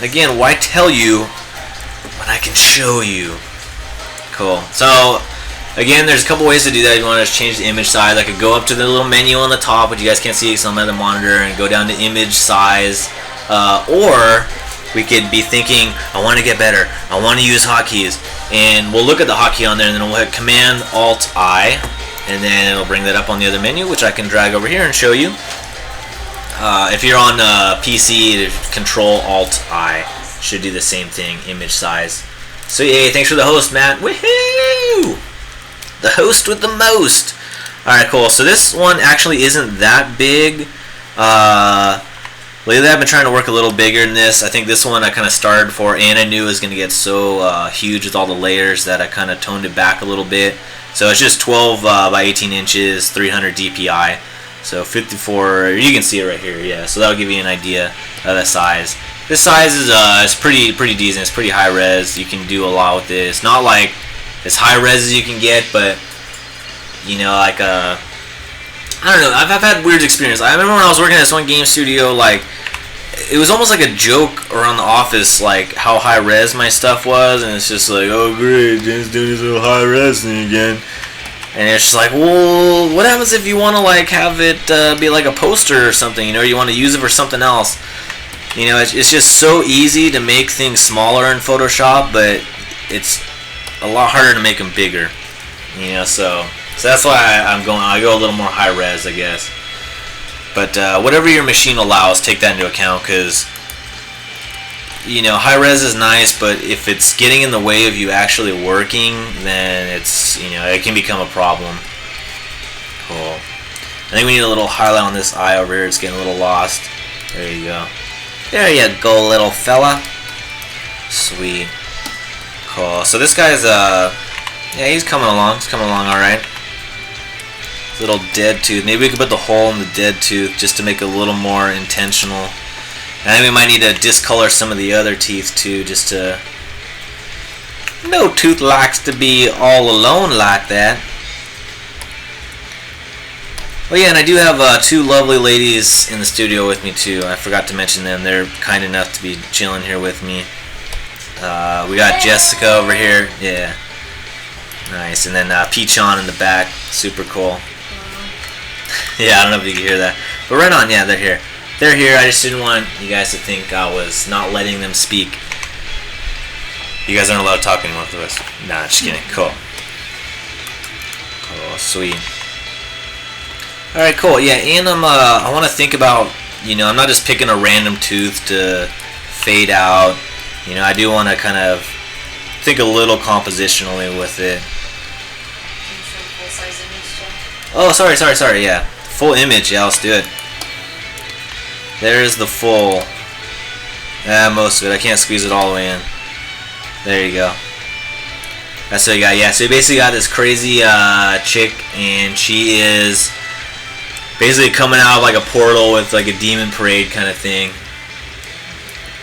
Again, why tell you when I can show you? Cool. So, again, there's a couple ways to do that. If you want to change the image size, I could go up to the little menu on the top, which you guys can't see because I'm at the monitor, and go down to image size. Or we could be thinking, I want to get better. I want to use hotkeys. And we'll look at the hotkey on there, and then we'll hit Command Alt I, and then it'll bring that up on the other menu, which I can drag over here and show you. If you're on PC, Control Alt I should do the same thing. Image size. So yeah, thanks for the host, Matt. Woohoo! The host with the most. All right, cool. So this one actually isn't that big. Lately, I've been trying to work a little bigger than this. I think this one I kind of started for, and I knew it was going to get so huge with all the layers that I kind of toned it back a little bit. So it's just 12 by 18 inches, 300 DPI. So 54, you can see it right here, yeah. So that'll give you an idea of the size. This size is pretty decent. It's pretty high res. You can do a lot with this. Not like as high res as you can get, but you know, like I don't know. I've had weird experience. I remember when I was working at this one game studio, like it was almost like a joke around the office, like how high res my stuff was, and it's just like, oh great, James doing his little high res thing again. And it's just like, well, what happens if you want to like have it be like a poster or something? You know, you want to use it for something else. You know, it's just so easy to make things smaller in Photoshop, but it's a lot harder to make them bigger. You know, so that's why I go a little more high res, I guess. But whatever your machine allows, take that into account, because you know, high res is nice, but if it's getting in the way of you actually working, then it's, you know, it can become a problem. Cool. I think we need a little highlight on this eye over here. It's getting a little lost. There you go. There you go, little fella. Sweet. Cool. So this guy's yeah, he's coming along. He's coming along all right. Little dead tooth. Maybe we could put the hole in the dead tooth just to make it a little more intentional. And I think we might need to discolor some of the other teeth too, just to... No tooth likes to be all alone like that. Well, yeah, and I do have two lovely ladies in the studio with me too. I forgot to mention them. They're kind enough to be chilling here with me. We got Jessica over here. Yeah. Nice. And then Peachon in the back. Super cool. Yeah, I don't know if you can hear that. But right on, yeah, they're here. They're here. I just didn't want you guys to think I was not letting them speak. You guys aren't allowed to talk anymore with us. Nah, just kidding. Cool. Oh, sweet. Alright, cool. Yeah, and I want to think about, you know, I'm not just picking a random tooth to fade out. You know, I do want to kind of think a little compositionally with it. Oh, sorry, yeah. Full image, yeah, let's do it. There's the full. Most of it. I can't squeeze it all the way in. There you go. That's what you got. Yeah, so you basically got this crazy chick, and she is basically coming out of like a portal with like a demon parade kind of thing.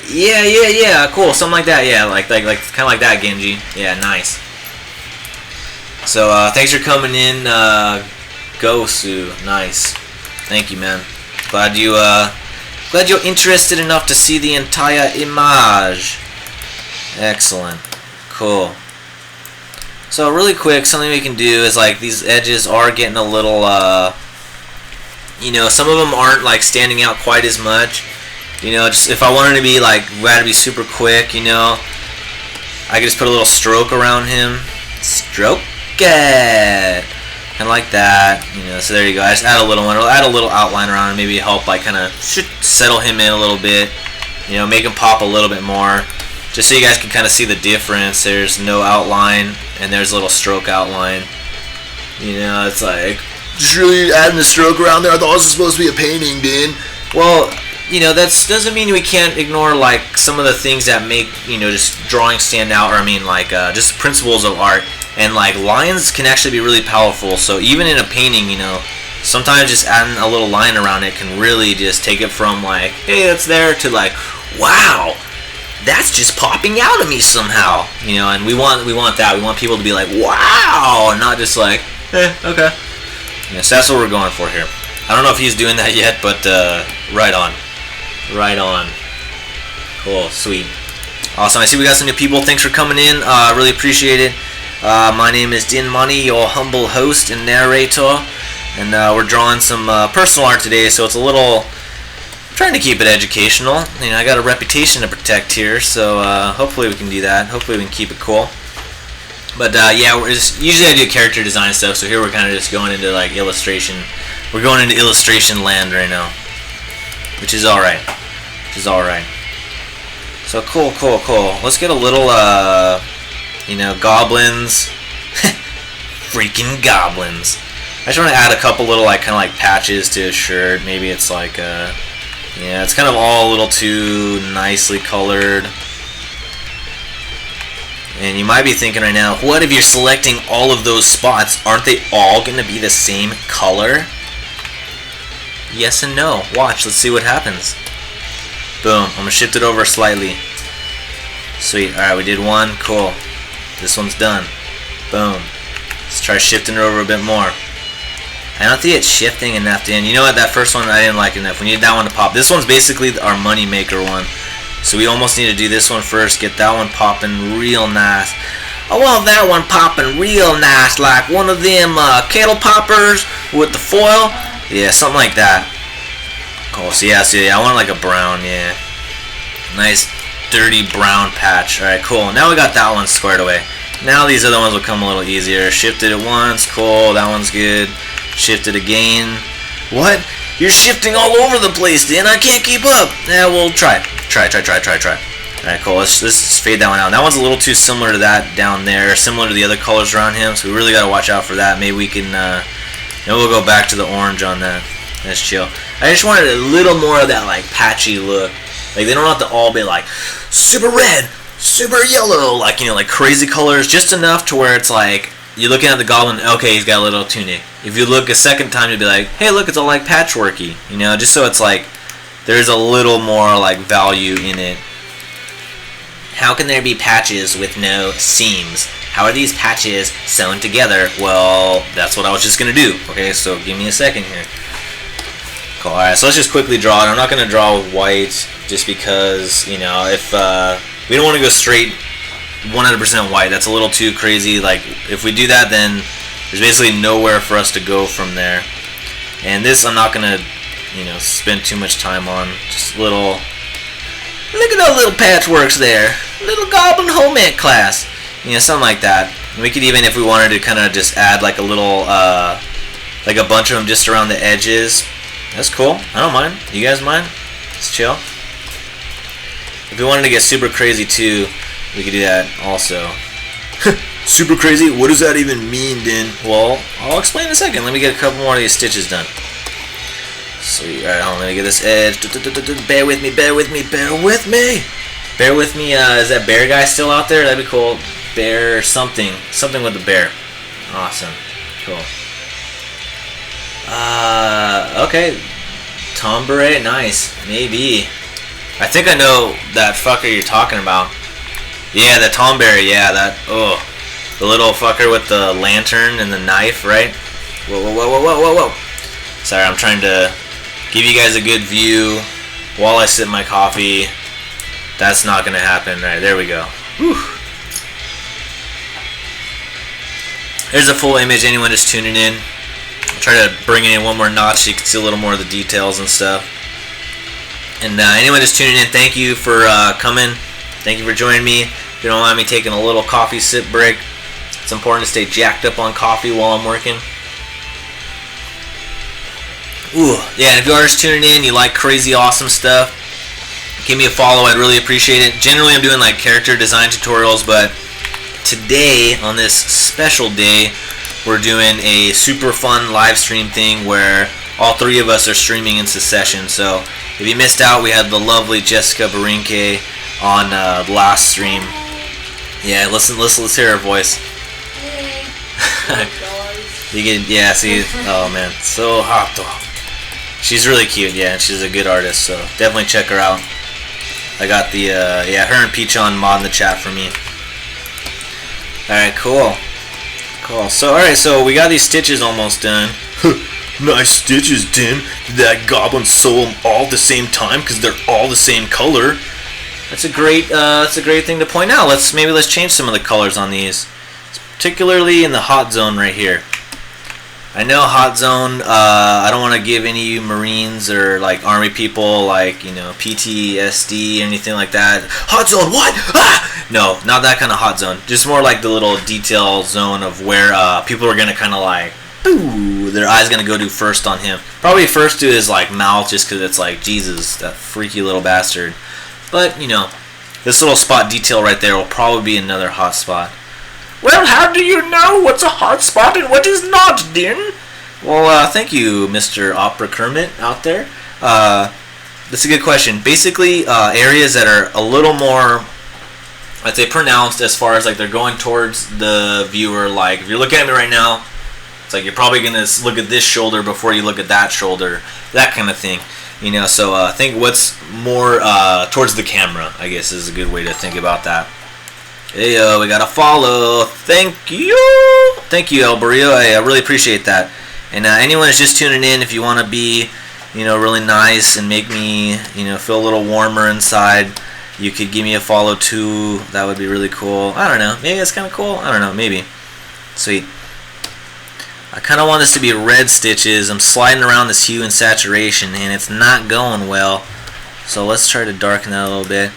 Yeah, cool, something like that. Yeah, like kind of like that, Genji. Yeah, nice. So thanks for coming in, Gosu. Nice. Thank you, man. Glad you're interested enough to see the entire image. Excellent. Cool. So really quick, something we can do is like these edges are getting a little, you know, some of them aren't like standing out quite as much. You know, just if I wanted to be like, rather be super quick, you know, I could just put a little stroke around him. Stroke it. Kind of like that, you know, so there you go. I just add a little one. I'll add a little outline around him, maybe help like kind of settle him in a little bit, you know, make him pop a little bit more, just so you guys can kind of see the difference. There's no outline, and there's a little stroke outline. You know, it's like, just really adding the stroke around there. I thought it was supposed to be a painting, dude. Well, you know, that doesn't mean we can't ignore like some of the things that make, you know, just drawing stand out, or I mean like just principles of art. And like lines can actually be really powerful. So even in a painting, you know, sometimes just adding a little line around it can really just take it from like, hey, it's there, to like, wow, that's just popping out of me somehow. You know, and we want that. We want people to be like, wow, not just like, okay. Yes, that's what we're going for here. I don't know if he's doing that yet, but right on. Right on. Cool, sweet. Awesome. I see we got some new people. Thanks for coming in. Really appreciate it. My name is Din Money, your humble host and narrator, and we're drawing some personal art today, so it's a little, I'm trying to keep it educational. You know, I got a reputation to protect here, so hopefully we can do that. Hopefully we can keep it cool. But yeah, usually I do character design stuff, so here we're kind of just going into like illustration. We're going into illustration land right now. which is alright. So cool. Let's get a little, goblins. Freaking goblins. I just want to add a couple little, kind of patches to his shirt. Maybe it's it's kind of all a little too nicely colored. And you might be thinking right now, what if you're selecting all of those spots? Aren't they all going to be the same color? Yes and no. Watch, let's see what happens. Boom, I'm going to shift it over slightly. Sweet, alright, we did one, cool. This one's done. Boom. Let's try shifting it over a bit more. I don't think it's shifting enough to end. You know what, that first one I didn't like enough. We need that one to pop. This one's basically our money maker one. So we almost need to do this one first, get that one popping real nice. I want that one popping real nice, like one of them kettle poppers with the foil. Yeah, something like that. Cool, so yeah, I want like a brown, yeah. Nice, dirty brown patch. Alright, cool. Now we got that one squared away. Now these other ones will come a little easier. Shifted it once, cool, that one's good. Shifted again. What? You're shifting all over the place, Dan. I can't keep up. Yeah, we'll try. Alright, cool. Let's fade that one out. That one's a little too similar to that down there. Similar to the other colors around him, so we really got to watch out for that. Maybe we can, maybe we'll go back to the orange on that. That's chill. I just wanted a little more of that, patchy look. They don't have to all be, super red, super yellow, like crazy colors. Just enough to where it's you're looking at the goblin, okay, he's got a little tunic. If you look a second time, you'll be like, hey, look, it's all patchworky. Just so it's there's a little more value in it. How can there be patches with no seams? How are these patches sewn together? Well, that's what I was just going to do. Okay, so give me a second here. Cool, alright, so let's just quickly draw it. I'm not going to draw with white just because, if we don't want to go straight 100% white. That's a little too crazy. If we do that, then there's basically nowhere for us to go from there. And this I'm not going to spend too much time on. Just little, look at those little patchworks there, little goblin home ec class, something like that. And we could even, if we wanted to, kind of just add a little a bunch of them just around the edges. That's cool. I don't mind. You guys mind? It's chill. If we wanted to get super crazy too, we could do that also. Super crazy? What does that even mean, Dan? Well, I'll explain in a second. Let me get a couple more of these stitches done. Sweet. Alright, hold on. Let me get this edge. Bear with me. Is that bear guy still out there? That'd be cool. Bear something. Something with the bear. Awesome. Cool. Okay. Tombre. Nice. Maybe. I think I know that fucker you're talking about. Yeah, the Tomberry. Yeah, that. Oh. The little fucker with the lantern and the knife, right? Whoa. Sorry, I'm trying to give you guys a good view while I sip my coffee. That's not going to happen. Right, there we go. Whew. There's a full image, anyone just tuning in. I'll try to bring it in one more notch so you can see a little more of the details and stuff. And anyone just tuning in, thank you for coming. Thank you for joining me. If you don't mind me taking a little coffee sip break, it's important to stay jacked up on coffee while I'm working. Ooh, yeah, and if you are just tuning in, you like crazy awesome stuff, give me a follow, I'd really appreciate it. Generally I'm doing character design tutorials, but today, on this special day, we're doing a super fun live stream thing where all three of us are streaming in succession. So if you missed out, we had the lovely Jessica Barinke on the last stream. Yeah, let's hear her voice. Hey. You can, yeah, see, oh man, so hot though. She's really cute, yeah, and she's a good artist, so definitely check her out. I got the, yeah, her and Peachon mod in the chat for me. Alright, cool. Cool. So, alright, so we got these stitches almost done. Nice stitches, Tim. Did that goblin sew them all at the same time because they're all the same color? That's a great thing to point out. Let's change some of the colors on these, particularly in the hot zone right here. I know hot zone. I don't want to give any of you Marines or Army people PTSD or anything like that. Hot zone, what? Ah! No, not that kind of hot zone. Just more the little detail zone of where people are gonna kind of boo, their eye's gonna go to first on him. Probably first to his like mouth, just because it's like, Jesus, that freaky little bastard. But you know, this little spot detail right there will probably be another hot spot. Well, how do you know what's a hot spot and what is not, Din? Well, thank you, Mr. Opera Kermit out there. That's a good question. Basically, areas that are a little more, I'd say, pronounced as far as like they're going towards the viewer. Like if you're looking at me right now, it's like you're probably gonna look at this shoulder before you look at that shoulder, that kind of thing. You know, so I think what's more towards the camera, I guess, is a good way to think about that. Hey, we got a follow. Thank you, El Barrio. I really appreciate that. And anyone who's just tuning in, if you want to be, you know, really nice and make me, you know, feel a little warmer inside, you could give me a follow too. That would be really cool. I don't know. Maybe that's kind of cool. I don't know. Maybe. Sweet. I kind of want this to be red stitches. I'm sliding around this hue and saturation, and it's not going well. So let's try to darken that a little bit.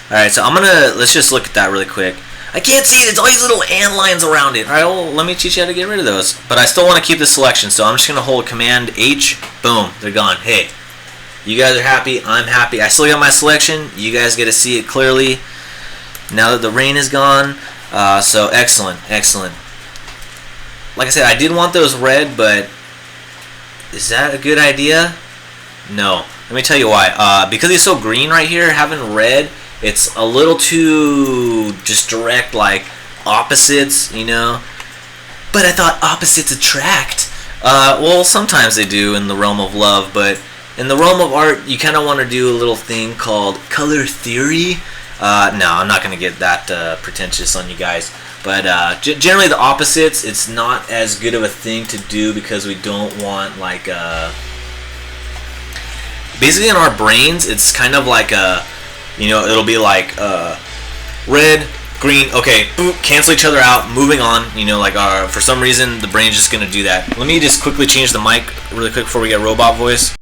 Alright, so let's just look at that really quick. I can't see it. It's all these little ant lines around it. Alright, well, let me teach you how to get rid of those. But I still want to keep the selection, so I'm just going to hold Command H. Boom. They're gone. Hey, you guys are happy. I'm happy. I still got my selection. You guys get to see it clearly now that the rain is gone. So excellent. Excellent. Like I said, I did want those red, but is that a good idea? No. Let me tell you why. Because he's so green right here, having red, it's a little too just direct, like opposites, you know. But I thought opposites attract. Well, sometimes they do in the realm of love, but in the realm of art, you kind of want to do a little thing called color theory. No, I'm not going to get that pretentious on you guys. But generally the opposites, it's not as good of a thing to do because we don't want like basically in our brains, it's kind of like a, you know, it'll be like red, green, okay, boop, cancel each other out, moving on, you know, like for some reason the brain's just going to do that. Let me just quickly change the mic really quick before we get robot voice.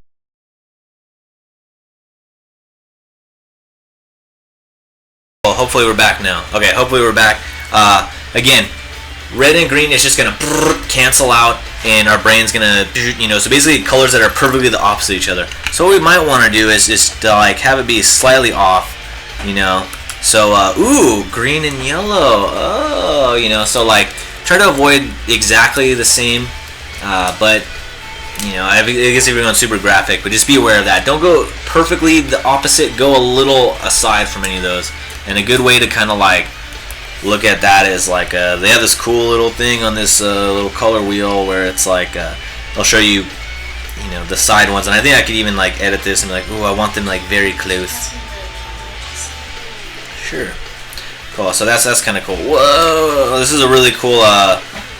Well, hopefully we're back now. Okay, hopefully we're back. Again, red and green is just going to cancel out, and our brain's going to, you know, so basically colors that are perfectly the opposite of each other. So what we might want to do is just like have it be slightly off, you know. So, ooh, green and yellow. Oh, you know, so like try to avoid exactly the same, but, you know, I guess if you're going super graphic, but just be aware of that. Don't go perfectly the opposite. Go a little aside from any of those. And a good way to kind of like look at that is like they have this cool little thing on this little color wheel where it's like they'll show you, you know, the side ones, and I think I could even like edit this and be like, ooh, I want them like very close. Sure. Cool. So that's kind of cool. Whoa, this is a really cool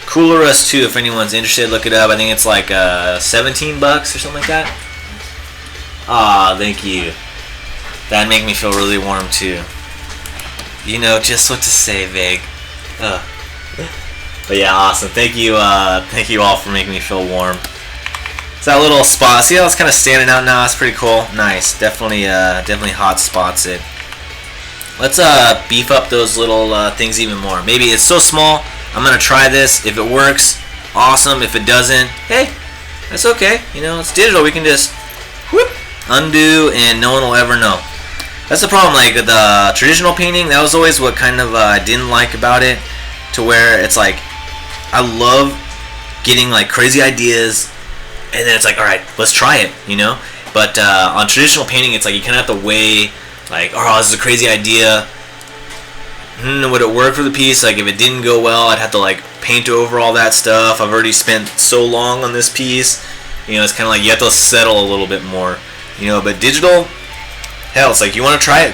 Coolerus too. If anyone's interested, look it up. I think it's like $17 or something like that. Ah, thank you. That'd make me feel really warm too. You know just what to say, Vig. But yeah, awesome. Thank you all for making me feel warm. It's that little spot. See how it's kind of standing out now? It's pretty cool. Nice. Definitely hot spots it. Let's beef up those little things even more. Maybe it's so small. I'm gonna try this. If it works, awesome. If it doesn't, hey, that's okay. You know, it's digital. We can just whoop, undo, and no one will ever know. That's the problem, like the traditional painting, that was always what kind of I didn't like about it, to where it's like, I love getting like crazy ideas, and then it's like, alright, let's try it, you know? But on traditional painting, it's like you kind of have to weigh, like, oh, this is a crazy idea, would it work for the piece? Like, if it didn't go well, I'd have to like paint over all that stuff. I've already spent so long on this piece, you know, it's kind of like you have to settle a little bit more, you know? But digital, hell, it's like, you want to try it,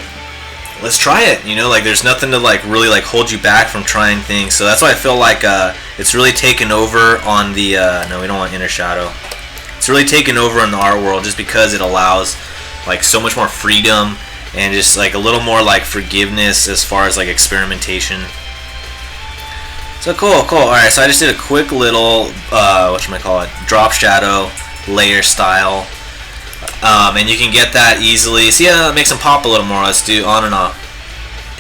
let's try it, you know, like there's nothing to like really like hold you back from trying things. So that's why I feel like it's really taken over on the no, we don't want inner shadow. It's really taken over in the art world just because it allows like so much more freedom and just like a little more like forgiveness as far as like experimentation. So cool. Alright, so I just did a quick little whatchamacallit, drop shadow layer style. And you can get that easily. See how that makes them pop a little more. Let's do on and off.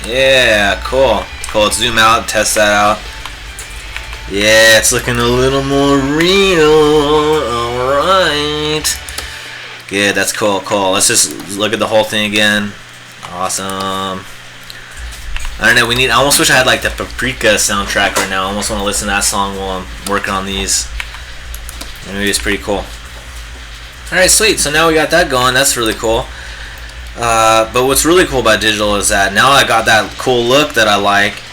Yeah, cool. Let's zoom out, test that out. Yeah, it's looking a little more real. Alright. Good, that's cool, cool. Let's just look at the whole thing again. Awesome. I don't know, I almost wish I had like the Paprika soundtrack right now. I almost want to listen to that song while I'm working on these. Maybe it's pretty cool. Alright, sweet. So now we got that going. That's really cool. But what's really cool about digital is that now I got that cool look that I like.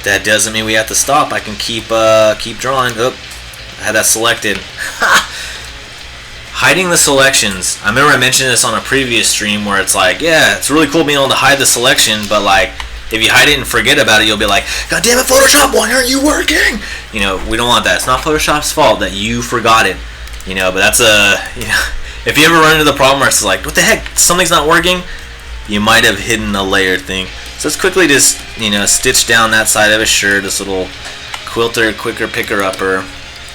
That doesn't mean we have to stop. I can keep drawing. Oh, I had that selected. Hiding the selections. I remember I mentioned this on a previous stream where it's like, yeah, it's really cool being able to hide the selection, but like, if you hide it and forget about it, you'll be like, God damn it, Photoshop, why aren't you working? You know, we don't want that. It's not Photoshop's fault that you forgot it. You know, but that's if you ever run into the problem where it's like, what the heck, something's not working, you might have hidden a layer thing. So let's quickly just, stitch down that side of his shirt, this little quilter, quicker picker-upper.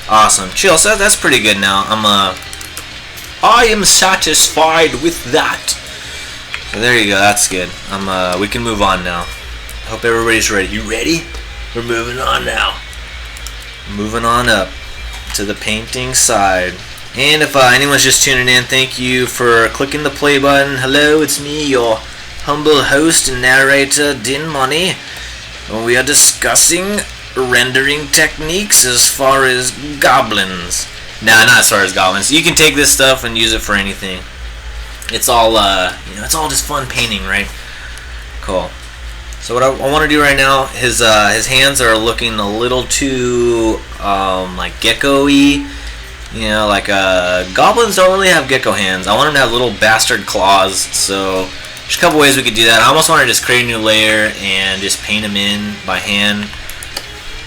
Awesome. Chill, so that's pretty good now. I am satisfied with that. So there you go, that's good. We can move on now. Hope everybody's ready. You ready? We're moving on now. Moving on up to the painting side. And if anyone's just tuning in, thank you for clicking the play button. Hello, it's me, your humble host and narrator, Din Money. We are discussing rendering techniques as far as goblins. Nah, not as far as goblins. You can take this stuff and use it for anything. It's all, it's all just fun painting, right? Cool. So what I want to do right now, his hands are looking a little too, like gecko-y. Like goblins don't really have gecko hands. I want them to have little bastard claws. So there's a couple ways we could do that. I almost want to just create a new layer and just paint them in by hand.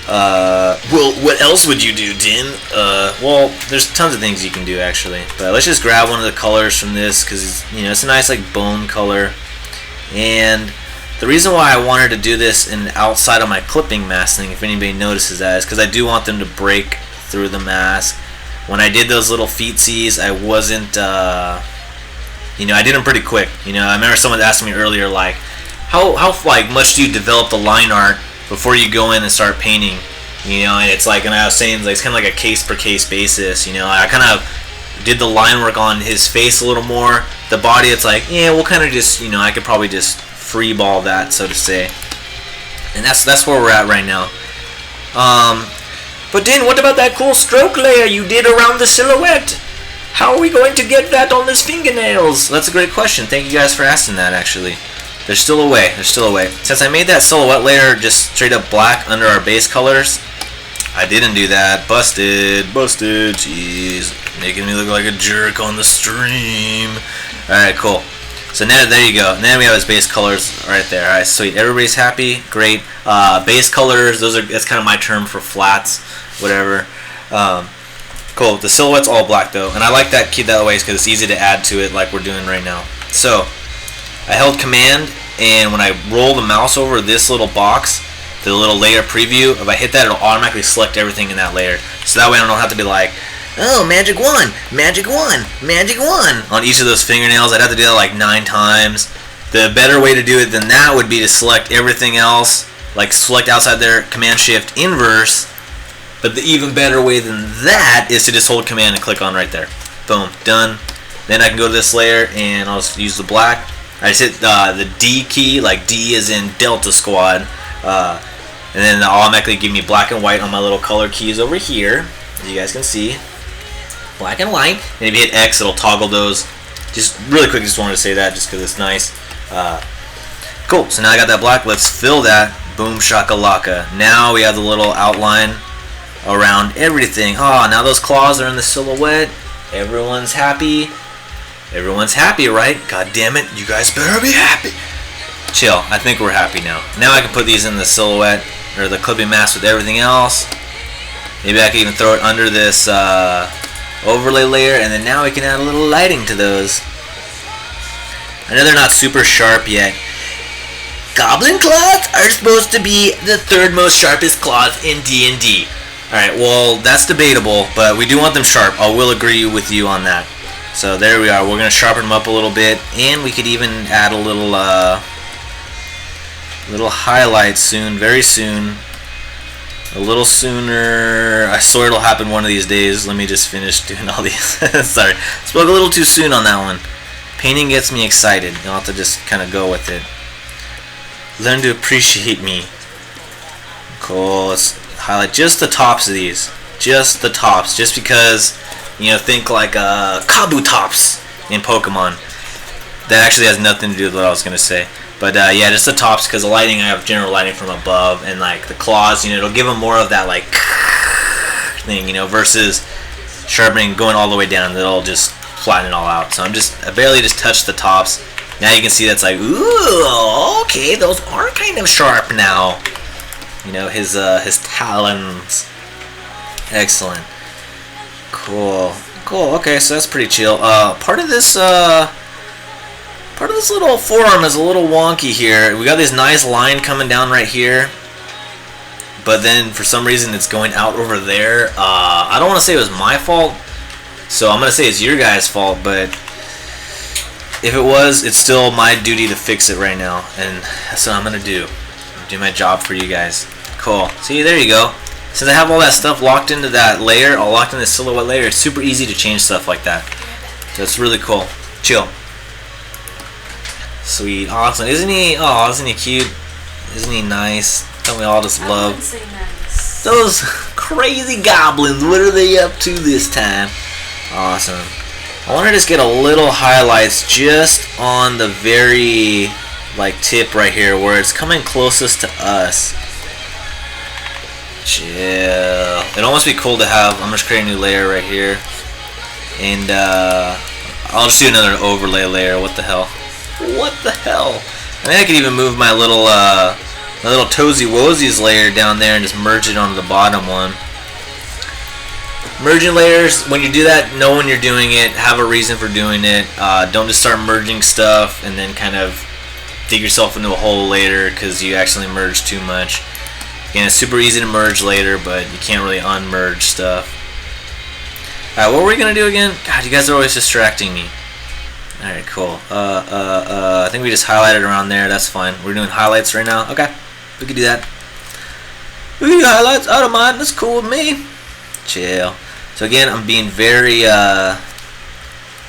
Well, what else would you do, Din? Well, there's tons of things you can do actually. But let's just grab one of the colors from this because it's a nice like bone color. And the reason why I wanted to do this outside of my clipping mask thing, if anybody notices that, is because I do want them to break through the mask. When I did those little feetsies, I wasn't, I did them pretty quick. I remember someone asked me earlier, like, how like much do you develop the line art before you go in and start painting? And it's like, and I was saying, like, it's kind of like a case per case basis. I kind of did the line work on his face a little more. The body, it's like, yeah, we'll kind of just, I could probably just free ball that, so to say. And that's where we're at right now. But Din, what about that cool stroke layer you did around the silhouette? How are we going to get that on his fingernails? That's a great question. Thank you guys for asking that, actually. They're still away. They're still away. Since I made that silhouette layer just straight up black under our base colors, I didn't do that. Busted. Busted. Jeez. Making me look like a jerk on the stream. Alright, cool. So now, there you go. And then we have his base colors right there. Alright, sweet. Everybody's happy. Great. Base colors, that's kind of my term for flats. Whatever. Cool. The silhouette's all black though, and I like that keep that way because it's easy to add to it like we're doing right now. So I held command, and when I roll the mouse over this little box, the little layer preview, if I hit that, it'll automatically select everything in that layer. So that way I don't have to be like, oh, magic one, magic one, magic one on each of those fingernails. I'd have to do that like 9 times. The better way to do it than that would be to select everything else, like select outside there, command shift inverse. But the even better way than that is to just hold command and click on right there. Boom, done. Then I can go to this layer and I'll just use the black. I just hit the D key, like D is in Delta Squad. And then it'll automatically give me black and white on my little color keys over here, as you guys can see. Black and white. And if you hit X, it'll toggle those. Just really quick, just wanted to say that just because it's nice. Cool, so now I got that black. Let's fill that. Boom shakalaka. Now we have the little outline around everything. Oh, now those claws are in the silhouette. Everyone's happy. Everyone's happy, right? God damn it, you guys better be happy. Chill, I think we're happy now. Now I can put these in the silhouette, or the clipping mask with everything else. Maybe I can even throw it under this overlay layer, and then now we can add a little lighting to those. I know they're not super sharp yet. Goblin claws are supposed to be the third most sharpest claws in D&D. Alright, well, that's debatable, but we do want them sharp. I will agree with you on that. So there we are. We're going to sharpen them up a little bit, and we could even add a little little highlight soon, very soon. a little sooner. I swear it'll happen one of these days. Let me just finish doing all these. Sorry, spoke a little too soon on that one. Painting gets me excited. You'll have to just kind of go with it. Learn to appreciate me. Cool. Let's highlight just the tops of these. Just the tops. Just because, you know, think like Kabutops in Pokemon. That actually has nothing to do with what I was going to say. But yeah, just the tops, because the lighting, I have general lighting from above, and like the claws, you know, it'll give them more of that like thing, you know, versus sharpening going all the way down. It'll just flatten it all out. So I barely just touched the tops. Now you can see that's like, ooh, okay, those are kind of sharp now. You know, his talons. Excellent. Cool. Okay, so that's pretty chill. Part of this little forearm is a little wonky here. We got this nice line coming down right here, but then for some reason it's going out over there. I don't want to say it was my fault, so I'm going to say it's your guys' fault, but if it was, it's still my duty to fix it right now, and that's what I'm going to do. Do my job for you guys. Cool. See, there you go. Since I have all that stuff locked into that layer, all locked in the silhouette layer, it's super easy to change stuff like that. So it's really cool. Chill. Sweet, awesome. Isn't he cute? Isn't he nice? Don't we all just love Nice. those crazy goblins? What are they up to this time? Awesome. I want to just get a little highlights just on the very like tip right here where it's coming closest to us. Chill. It'd almost be cool to have. I'm just creating a new layer right here, and I'll just do another overlay layer. What the hell? What the hell? I mean, I could even move my little Tozy Wozies layer down there and just merge it onto the bottom one. Merging layers, when you do that, know when you're doing it, have a reason for doing it. Don't just start merging stuff and then kind of dig yourself into a hole later because you accidentally merge too much. Again, it's super easy to merge later, but you can't really unmerge stuff. Alright, what were we going to do again? God, you guys are always distracting me. Alright, cool. I think we just highlighted around there. That's fine. We're doing highlights right now. Okay, we can do that. We can do highlights. I don't mind. That's cool with me. Chill. So again, I'm being very,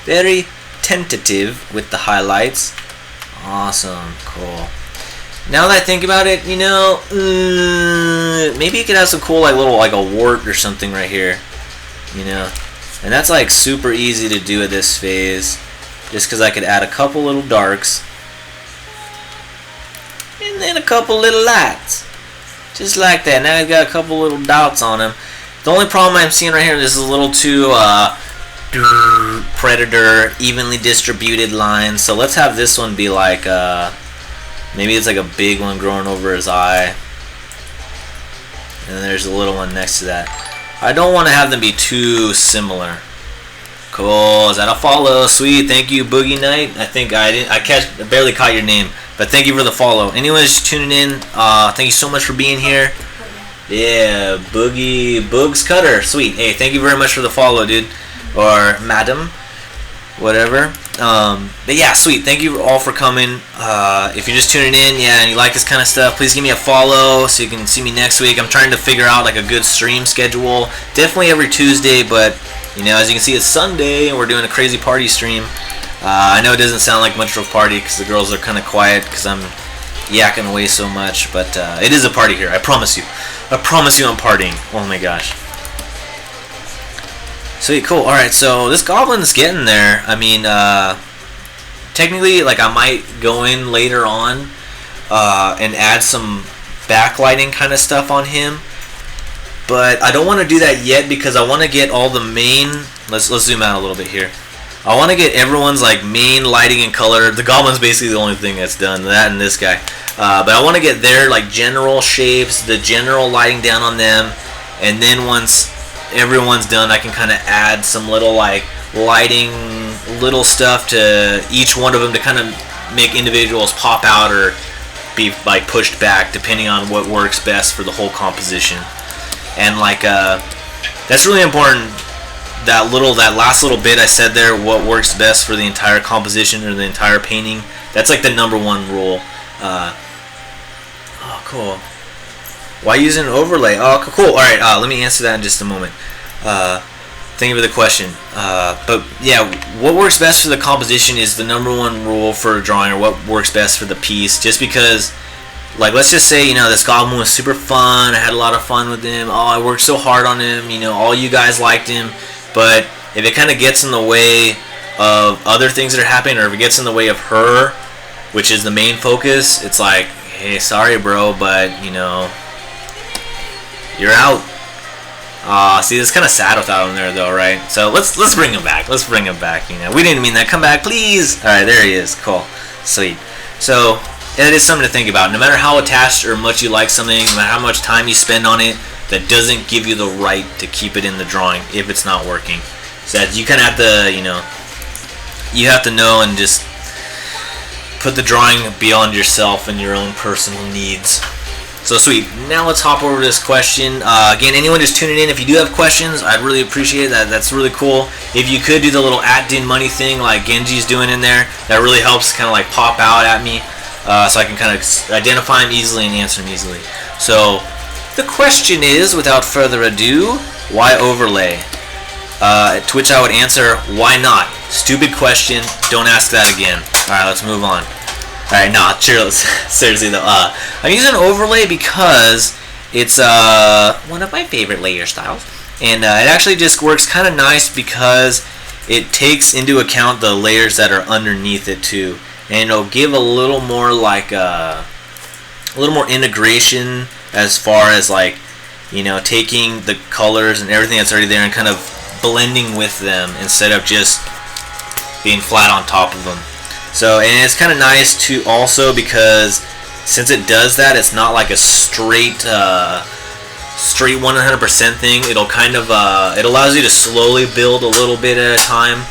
very tentative with the highlights. Awesome. Cool. Now that I think about it, you know, maybe you could have some cool, like, little, like a wart or something right here. You know, and that's like super easy to do at this phase. Just because I could add a couple little darks and then a couple little lights, just like that. Now I've got a couple little dots on him. The only problem I'm seeing right here, this is a little too predator, evenly distributed lines. So let's have this one be like maybe it's like a big one growing over his eye, and then there's a little one next to that. I don't want to have them be too similar. Cool. Is that a follow? Sweet. Thank you, Boogie Knight. I think I barely caught your name, but thank you for the follow. Anyone just tuning in, thank you so much for being here. Yeah, Boogs Cutter. Sweet. Hey, thank you very much for the follow, dude, or madam, whatever. But yeah, sweet. Thank you all for coming. If you're just tuning in, yeah, and you like this kind of stuff, please give me a follow so you can see me next week. I'm trying to figure out like a good stream schedule. Definitely every Tuesday, but you know, as you can see, it's Sunday and we're doing a crazy party stream. I know it doesn't sound like much of a party because the girls are kind of quiet because I'm yakking away so much, but it is a party here. I promise you. I promise you I'm partying. Oh my gosh. Sweet, cool. Alright, so this goblin's getting there. I mean, technically, like, I might go in later on and add some backlighting kind of stuff on him. But I don't want to do that yet because I want to get all the main... Let's zoom out a little bit here. I want to get everyone's like main lighting and color. The goblin's basically the only thing that's done. That and this guy. But I want to get their like general shapes, the general lighting down on them. And then once everyone's done, I can kind of add some little like lighting, little stuff to each one of them to kind of make individuals pop out or be like pushed back depending on what works best for the whole composition. And like that's really important. That last little bit I said there, what works best for the entire composition or the entire painting. That's like the #1 rule. Oh, cool. Why use an overlay? Oh, cool. All right, let me answer that in just a moment. Thank you for the question. But yeah, what works best for the composition is the number one rule for a drawing, or what works best for the piece. Just because, like, let's just say, this goblin was super fun. I had a lot of fun with him. Oh, I worked so hard on him. All you guys liked him. But if it kind of gets in the way of other things that are happening, or if it gets in the way of her, which is the main focus, it's like, hey, sorry, bro, but you're out. See, it's kind of sad without him there, though, right? So let's bring him back. Let's bring him back. We didn't mean that. Come back, please. All right, there he is. Cool, sweet. So it is something to think about. No matter how attached or much you like something, no matter how much time you spend on it, that doesn't give you the right to keep it in the drawing if it's not working. So that you kind of have to, you have to know and just put the drawing beyond yourself and your own personal needs. So sweet. Now let's hop over to this question. Again, anyone just tuning in, if you do have questions, I'd really appreciate that. That's really cool. If you could do the little @dinmoney thing like Genji's doing in there, that really helps kind of like pop out at me, so I can kind of identify them easily and answer them easily. So the question is, without further ado, why overlay? To which I would answer, why not? Stupid question. Don't ask that again. Alright, let's move on. Alright, nah, seriously though. I'm using overlay because it's one of my favorite layer styles. And it actually just works kind of nice because it takes into account the layers that are underneath it too. And it'll give a little more like a little more integration as far as like, taking the colors and everything that's already there and kind of blending with them instead of just being flat on top of them. So, and it's kind of nice too also because since it does that, it's not like a straight 100% thing. It'll kind of it allows you to slowly build a little bit at a time.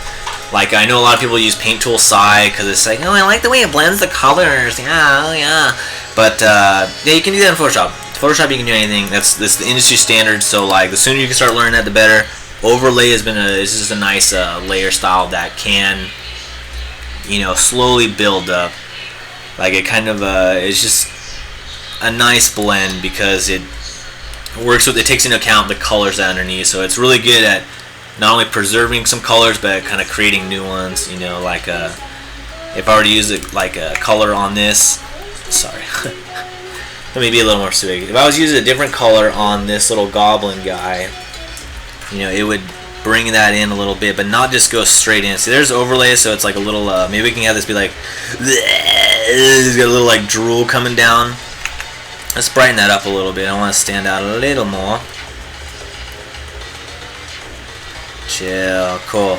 Like, I know a lot of people use Paint Tool Sai because it's like, oh, I like the way it blends the colors. Yeah, oh yeah. But yeah, you can do that in Photoshop. Photoshop, you can do anything. That's the industry standard. So like, the sooner you can start learning that, the better. Overlay is just a nice layer style that can, slowly build up. Like, it kind of it's just a nice blend because it works with, it takes into account the colors underneath. So it's really good at not only preserving some colors but kind of creating new ones. Like if I were to use like a color on this, sorry. Let me be a little more specific. If I was using a different color on this little goblin guy, it would bring that in a little bit, but not just go straight in. See, there's overlay, so it's like a little, maybe we can have this be like, it's got a little like drool coming down. Let's brighten that up a little bit. I want to stand out a little more. Chill, cool.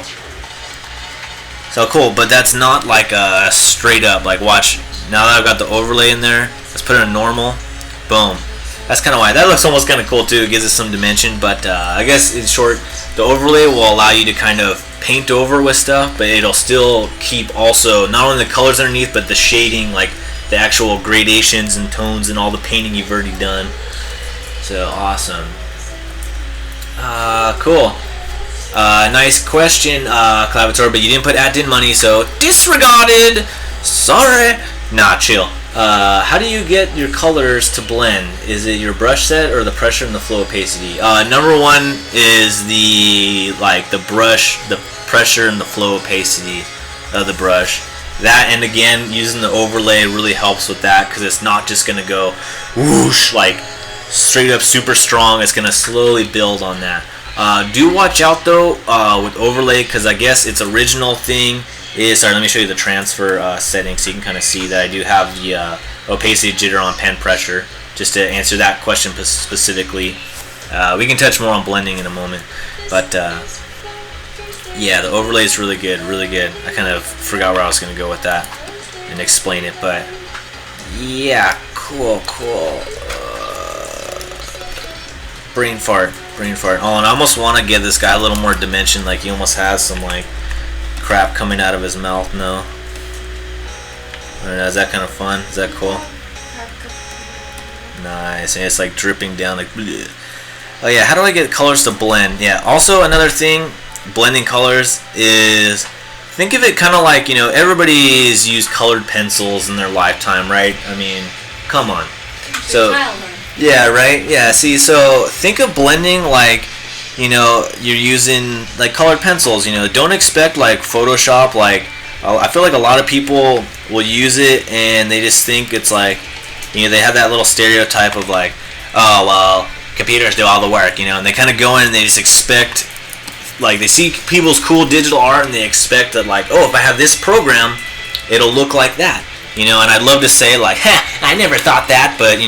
So cool, but that's not like a straight up, like watch, now that I've got the overlay in there, let's put it in normal, boom. That's kind of why. That looks almost kind of cool too. It gives it some dimension, but I guess in short, the overlay will allow you to kind of paint over with stuff, but it'll still keep also not only the colors underneath, but the shading, like the actual gradations and tones and all the painting you've already done. So awesome. Cool. Nice question, Clavitor, but you didn't put @dinmoney, so disregarded. Sorry. Nah, chill. How do you get your colors to blend? Is it your brush set or the pressure and the flow opacity? Number one is the pressure and the flow opacity of the brush. That, and again, using the overlay really helps with that because it's not just gonna go whoosh like straight up super strong. It's gonna slowly build on that. Do watch out though with overlay because I guess its original thing is, sorry, let me show you the transfer settings so you can kind of see that I do have the opacity jitter on pen pressure, just to answer that question specifically. We can touch more on blending in a moment, but yeah, the overlay is really good, really good. I kind of forgot where I was going to go with that and explain it, but yeah, cool. Brain fart. Oh, and I almost want to give this guy a little more dimension, like he almost has some like crap coming out of his mouth. No, I don't know, is that kind of fun? Is that cool? Nice, and it's like dripping down like bleh. Oh yeah, how do I get colors to blend? Yeah, also another thing, blending colors is, think of it kind of like, everybody's used colored pencils in their lifetime, right? I mean, come on. So Yeah, right. Yeah. See, so think of blending like, you're using like colored pencils. Don't expect like Photoshop. Like, I feel like a lot of people will use it and they just think it's like, they have that little stereotype of like, oh well, computers do all the work, and they kind of go in and they just expect, like, they see people's cool digital art and they expect that like, oh, if I have this program, it'll look like that, and I'd love to say like, I never thought that, but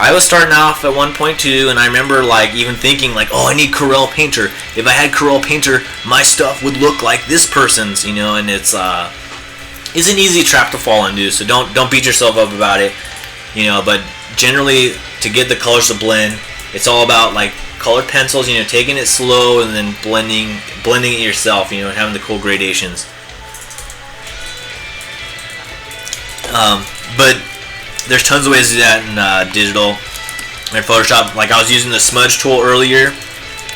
I was starting off at 1.2 and I remember like even thinking like, oh, I need Corel Painter. If I had Corel Painter, my stuff would look like this person's, and it's an easy trap to fall into, so don't beat yourself up about it, but generally to get the colors to blend, it's all about like colored pencils, taking it slow and then blending it yourself, and having the cool gradations. But there's tons of ways to do that in digital and Photoshop. Like I was using the smudge tool earlier.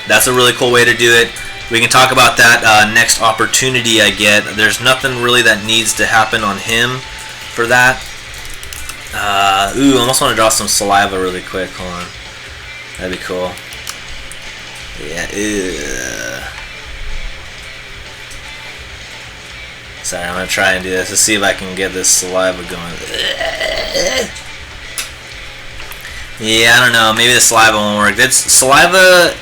That's a really cool way to do it. We can talk about that next opportunity I get. There's nothing really that needs to happen on him for that. I almost want to draw some saliva really quick. Hold on. That'd be cool. Yeah. Sorry, I'm going to try and do this. Let's see if I can get this saliva going. Yeah, I don't know. Maybe the saliva won't work. That's saliva.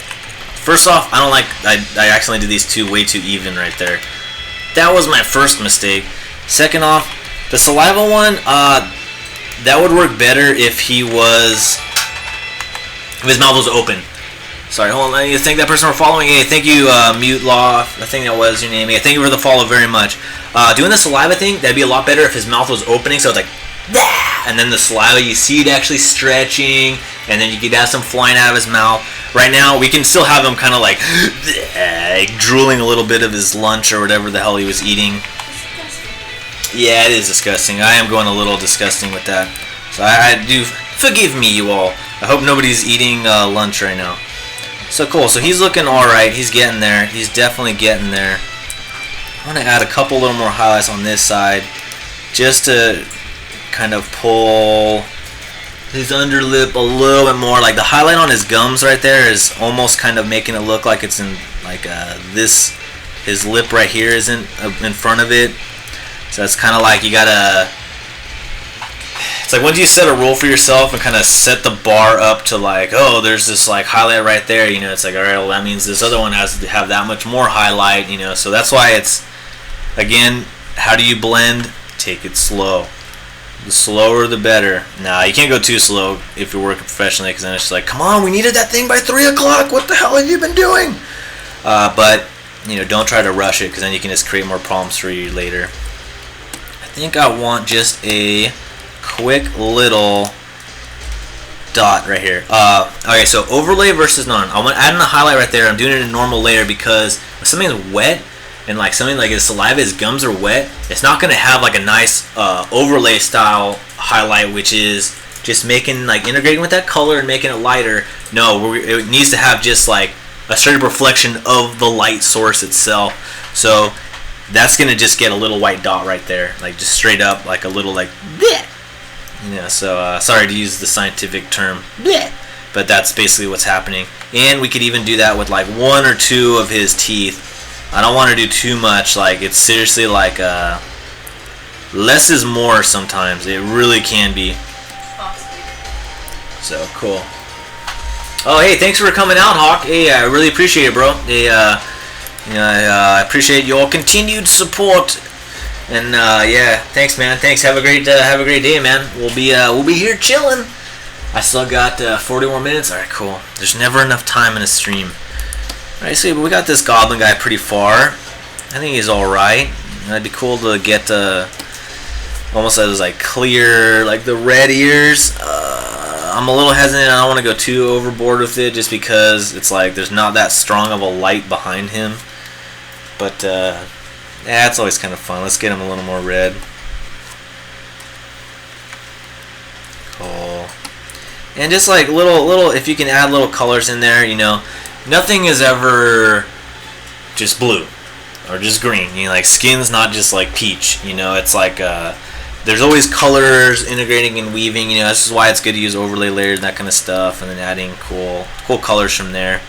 First off, I don't like. I accidentally did these two way too even right there. That was my first mistake. Second off, the saliva one. That would work better if his mouth was open. Sorry, hold on. I need to thank that person for following. Hey, thank you, Mute Law. I think that was your name. Hey, thank you for the follow very much. Doing the saliva thing, that'd be a lot better if his mouth was opening, so it's like, bah! And then the saliva, you see it actually stretching, and then you could have some flying out of his mouth. Right now, we can still have him kind of like drooling a little bit of his lunch or whatever the hell he was eating. Yeah, it is disgusting. I am going a little disgusting with that. So I do, forgive me, you all. I hope nobody's eating lunch right now. So cool. So he's looking alright. He's getting there. He's definitely getting there. I want to add a couple little more highlights on this side just to kind of pull his underlip a little bit more. Like the highlight on his gums right there is almost kind of making it look like it's in like this. His lip right here isn't in front of it. So it's kind of like you gotta. It's like once you set a rule for yourself and kind of set the bar up to like, oh, there's this like highlight right there, it's like, all right, well that means this other one has to have that much more highlight, so that's why it's, again, how do you blend? Take it slow. The slower the better. Nah, you can't go too slow if you're working professionally, because then it's just like, come on, we needed that thing by 3 o'clock, what the hell have you been doing? But don't try to rush it, because then you can just create more problems for you later. I think I want just a quick little dot right here. Okay, so overlay versus none. I'm adding a highlight right there. I'm doing it in a normal layer because if something's wet and like something like his saliva, his gums are wet, it's not gonna have like a nice overlay style highlight, which is just making like integrating with that color and making it lighter. No, it needs to have just like a straight up reflection of the light source itself. So that's gonna just get a little white dot right there, like just straight up like a little like bleh. So sorry to use the scientific term, bleh, but that's basically what's happening. And we could even do that with like 1 or 2 of his teeth. I don't want to do too much. Like it's seriously like less is more sometimes. It really can be. So cool. Oh hey, thanks for coming out, Hawk. Hey, I really appreciate it, bro. Hey, I appreciate your continued support. And yeah, thanks, man. Thanks. Have a great day, man. We'll be here chilling. I still got 40 more minutes. All right, cool. There's never enough time in a stream. All right, so we got this goblin guy pretty far. I think he's all right. It'd be cool to get almost as like clear, like the red ears. I'm a little hesitant. I don't want to go too overboard with it, just because it's like there's not that strong of a light behind him. But yeah, it's always kind of fun. Let's get him a little more red. Cool. And just like little, if you can add little colors in there, nothing is ever just blue or just green. Like skin's not just like peach. It's like there's always colors integrating and weaving. You know, this is why it's good to use overlay layers and that kind of stuff, and then adding cool colors from there.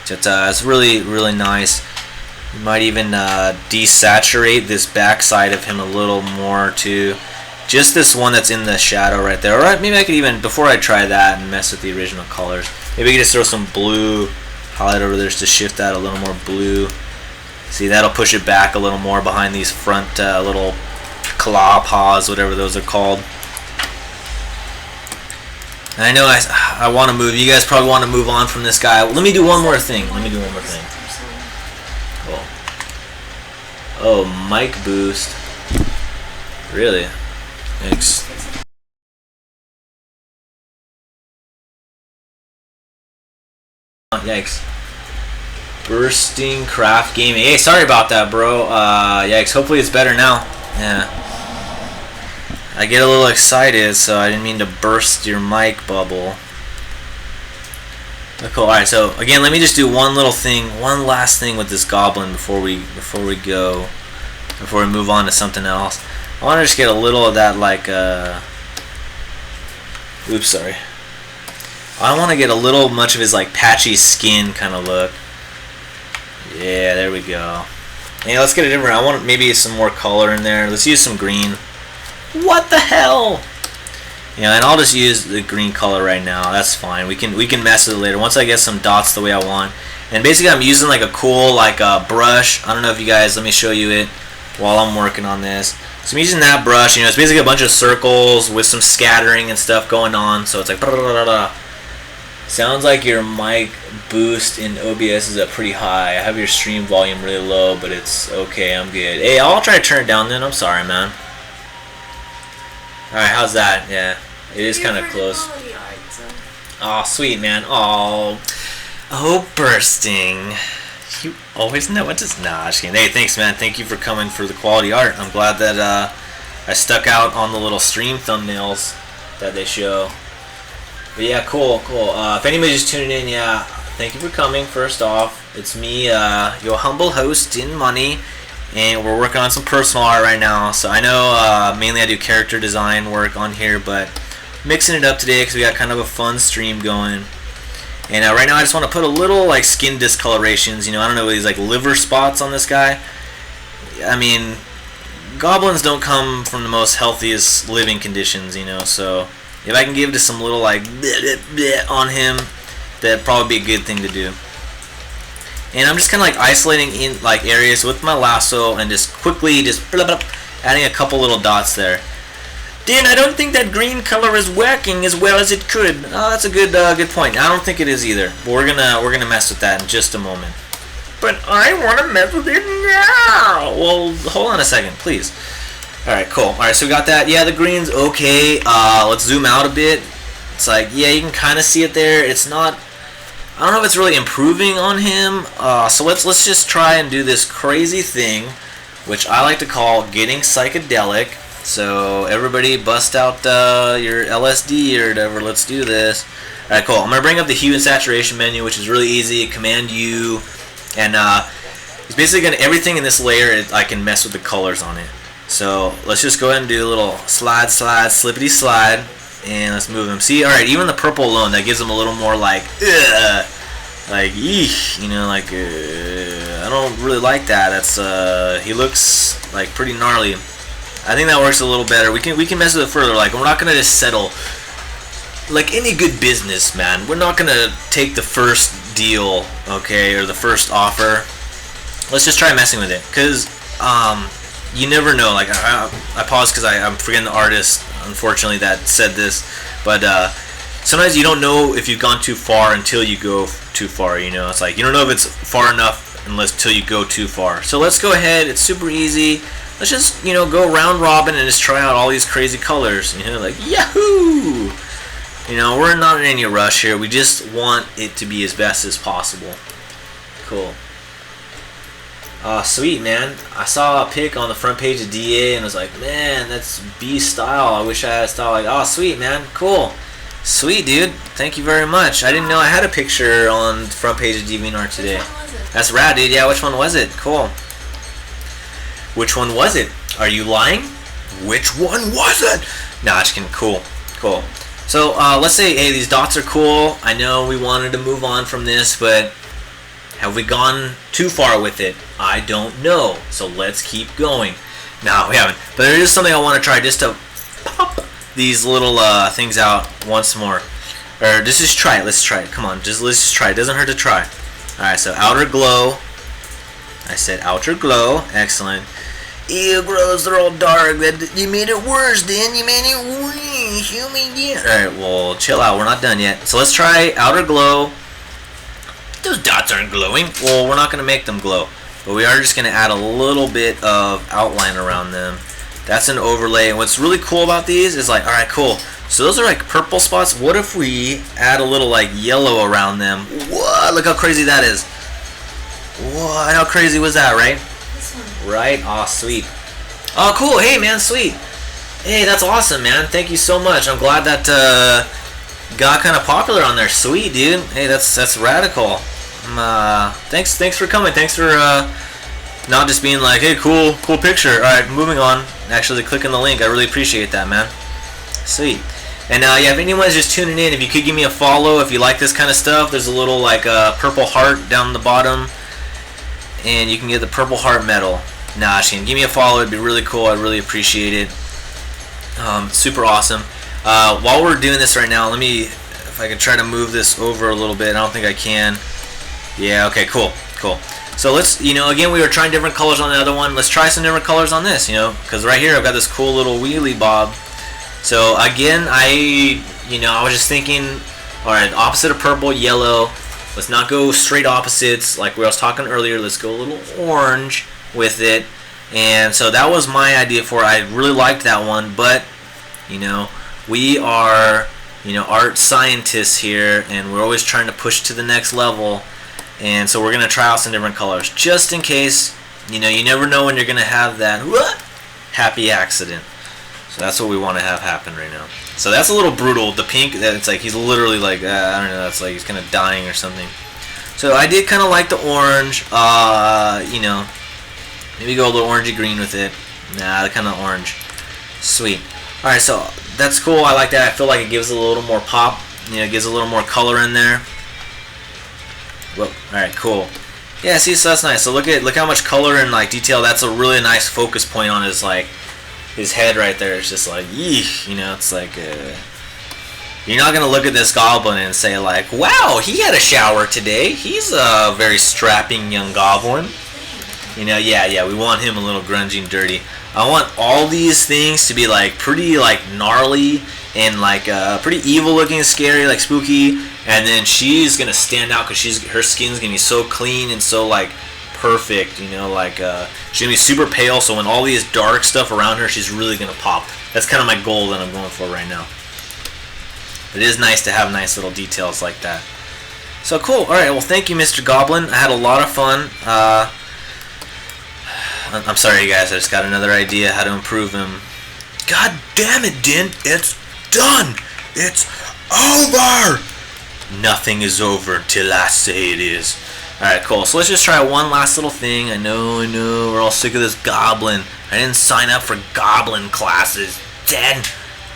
It's really nice. You might even desaturate this backside of him a little more too. Just this one that's in the shadow right there. Alright, maybe I could even, before I try that and mess with the original colors, maybe I could just throw some blue highlight over there just to shift that a little more blue. See, that'll push it back a little more behind these front little claw paws, whatever those are called. And I know I want to move. You guys probably want to move on from this guy. Let me do one more thing. Cool. Oh, mic boost. Really? Thanks. Yikes. Bursting Craft Gaming. Hey, sorry about that, bro. Yikes. Hopefully it's better now. Yeah. I get a little excited, so I didn't mean to burst your mic bubble. But cool. Alright, so again, let me just do one last thing with this goblin before we move on to something else. I want to just get a little of that, like, oops, sorry. I want to get a little much of his, like, patchy skin kind of look. Yeah, there we go. Hey, let's get it different. I want maybe some more color in there. Let's use some green. What the hell? Yeah, and I'll just use the green color right now. That's fine. We can mess with it later once I get some dots the way I want. And basically, I'm using like a cool brush. I don't know if you guys. Let me show you it while I'm working on this. So I'm using that brush. You know, it's basically a bunch of circles with some scattering and stuff going on. So it's like. Sounds like your mic boost in OBS is up pretty high. I have your stream volume really low, but it's okay. I'm good. Hey, I'll try to turn it down then. I'm sorry, man. Alright, how's that? Yeah, it is kind of close. Oh, sweet, man. Oh, bursting. You always know what to... Nah, just kidding. Hey, thanks, man. Thank you for coming for the quality art. I'm glad that I stuck out on the little stream thumbnails that they show. But yeah, cool. If anybody's just tuning in, yeah, thank you for coming, first off. It's me, your humble host, Din Money, and we're working on some personal art right now. So I know mainly I do character design work on here, but mixing it up today because we got kind of a fun stream going. And right now I just want to put a little like skin discolorations. You know, I don't know, these like liver spots on this guy. I mean, goblins don't come from the most healthiest living conditions, you know, so if I can give just some little like bleh, bleh, bleh on him, that'd probably be a good thing to do. And I'm just kind of like isolating in like areas with my lasso and just quickly blah, blah, adding a couple little dots there. Dan, I don't think that green color is working as well as it could. Oh, that's a good point. I don't think it is either. But we're gonna mess with that in just a moment. But I want to mess with it now. Well, hold on a second, please. Alright, cool. Alright, so we got that. Yeah, the green's okay. Let's zoom out a bit. It's like, yeah, you can kind of see it there. It's not... I don't know if it's really improving on him. So let's just try and do this crazy thing, which I like to call getting psychedelic. So everybody bust out your LSD or whatever. Let's do this. Alright, cool. I'm going to bring up the hue and saturation menu, which is really easy. Command U. And it's basically going to... Everything in this layer, I can mess with the colors on it. So let's just go ahead and do a little slide, slippity slide, and let's move him. See, alright, even the purple alone, that gives him a little more like, eesh, you know, like, I don't really like that. That's, he looks like pretty gnarly. I think that works a little better. We can mess with it further. Like, we're not gonna just settle. Like any good business, man, we're not gonna take the first deal, okay, or the first offer. Let's just try messing with it, cause you never know. Like I paused because I'm forgetting the artist, unfortunately, that said this. But sometimes you don't know if you've gone too far until you go too far. You know, it's like you don't know if it's far enough until you go too far. So let's go ahead. It's super easy. Let's just go round robin and just try out all these crazy colors. You know, like yahoo! You know, we're not in any rush here. We just want it to be as best as possible. Cool. Sweet, man. I saw a pic on the front page of DA and was like, man, that's B style. I wish I had a style like, oh, sweet, man. Cool. Sweet, dude. Thank you very much. I didn't know I had a picture on the front page of DeviantArt today. Which one was it? That's rad, dude. Yeah, which one was it? Cool. Which one was it? Are you lying? which one was it? Nah, just kidding. Cool. So let's say, hey, these dots are cool. I know we wanted to move on from this, but have we gone too far with it? I don't know. So let's keep going. No, we haven't. But there is something I want to try, just to pop these little things out once more. Or just try it. Let's try it. Come on, let's just try it. Doesn't hurt to try. Alright, so outer glow. I said outer glow. Excellent. Ew, gross, they're all dark. You made it worse, Dan. You made it worse. You made it. Alright, well, chill out. We're not done yet. So let's try outer glow. Those dots aren't glowing. Well, we're not going to make them glow. But we are just going to add a little bit of outline around them. That's an overlay. And what's really cool about these is like, alright, cool. So those are like purple spots. What if we add a little like yellow around them? What? Look how crazy that is. What? How crazy was that, right? Right? Aw, sweet. Oh, cool. Hey, man, sweet. Hey, that's awesome, man. Thank you so much. I'm glad that got kind of popular on there. Sweet, dude. Hey, that's radical. Thanks for coming. Thanks for not just being like, hey, cool picture. All right, moving on. Actually clicking the link. I really appreciate that, man. Sweet. And yeah, if anyone's just tuning in, if you could give me a follow if you like this kind of stuff. There's a little like purple heart down the bottom, and you can get the purple heart medal. Nah, Shane, give me a follow. It'd be really cool. I'd really appreciate it. Super awesome. While we're doing this right now, let me, if I could try to move this over a little bit. I don't think I can. Yeah, okay, cool. So let's, again, we were trying different colors on the other one. Let's try some different colors on this, because right here I've got this cool little wheelie bob. So again, I was just thinking, all right, opposite of purple, yellow. Let's not go straight opposites like we was talking earlier. Let's go a little orange with it. And so that was my idea for it. I really liked that one, but we are art scientists here, and we're always trying to push to the next level. And so we're gonna try out some different colors just in case. You never know when you're gonna have that happy accident. So that's what we want to have happen right now. So that's a little brutal. The pink, it's like he's literally like, I don't know, that's like he's kind of dying or something. So I did kind of like the orange. Maybe go a little orangey green with it. Nah, kind of orange. Sweet. All right, so that's cool. I like that. I feel like it gives it a little more pop. It gives a little more color in there. Whoa. All right, cool. Yeah, see, so that's nice. So look how much color and like detail. That's a really nice focus point on his head right there. It's just like, yeesh, it's like, you're not going to look at this goblin and say like, wow, he had a shower today. He's a very strapping young goblin. Yeah, we want him a little grungy and dirty. I want all these things to be like pretty like gnarly and like pretty evil looking, scary, like spooky. And then she's going to stand out because her skin's going to be so clean and so like perfect, she's gonna be super pale, so when all these dark stuff around her, she's really gonna pop. That's kind of my goal that I'm going for right now. It is nice to have nice little details like that. So cool. Alright, well thank you, Mr. Goblin. I had a lot of fun. I'm sorry, you guys, I just got another idea how to improve him. God damn it, Din! It's done! It's over! Nothing is over until I say it is. Alright, cool. So let's just try one last little thing. I know, we're all sick of this goblin. I didn't sign up for goblin classes. Dead.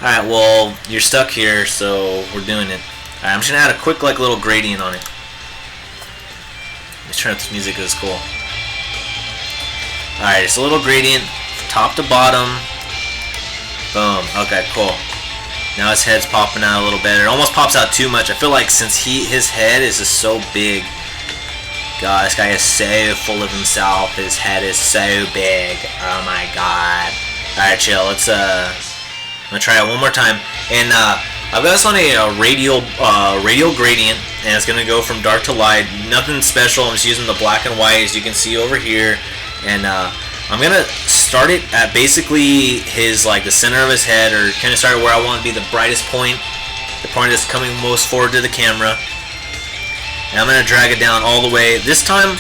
Alright, well, you're stuck here, so we're doing it. Alright, I'm just going to add a quick, like, little gradient on it. Let's turn up this music because it's cool. Alright, it's a little gradient, top to bottom. Boom. Okay, cool. Now his head's popping out a little better. It almost pops out too much. I feel like since his head is just so big. God, this guy is so full of himself. His head is so big. Oh my god. Alright, chill. I'm gonna try it one more time. And I've got this on a radial gradient, and it's gonna go from dark to light. Nothing special. I'm just using the black and white, as you can see over here. And I'm gonna start it at basically the center of his head, or kind of start where I want to be the brightest point, the point that's coming most forward to the camera. And I'm going to drag it down all the way. This time,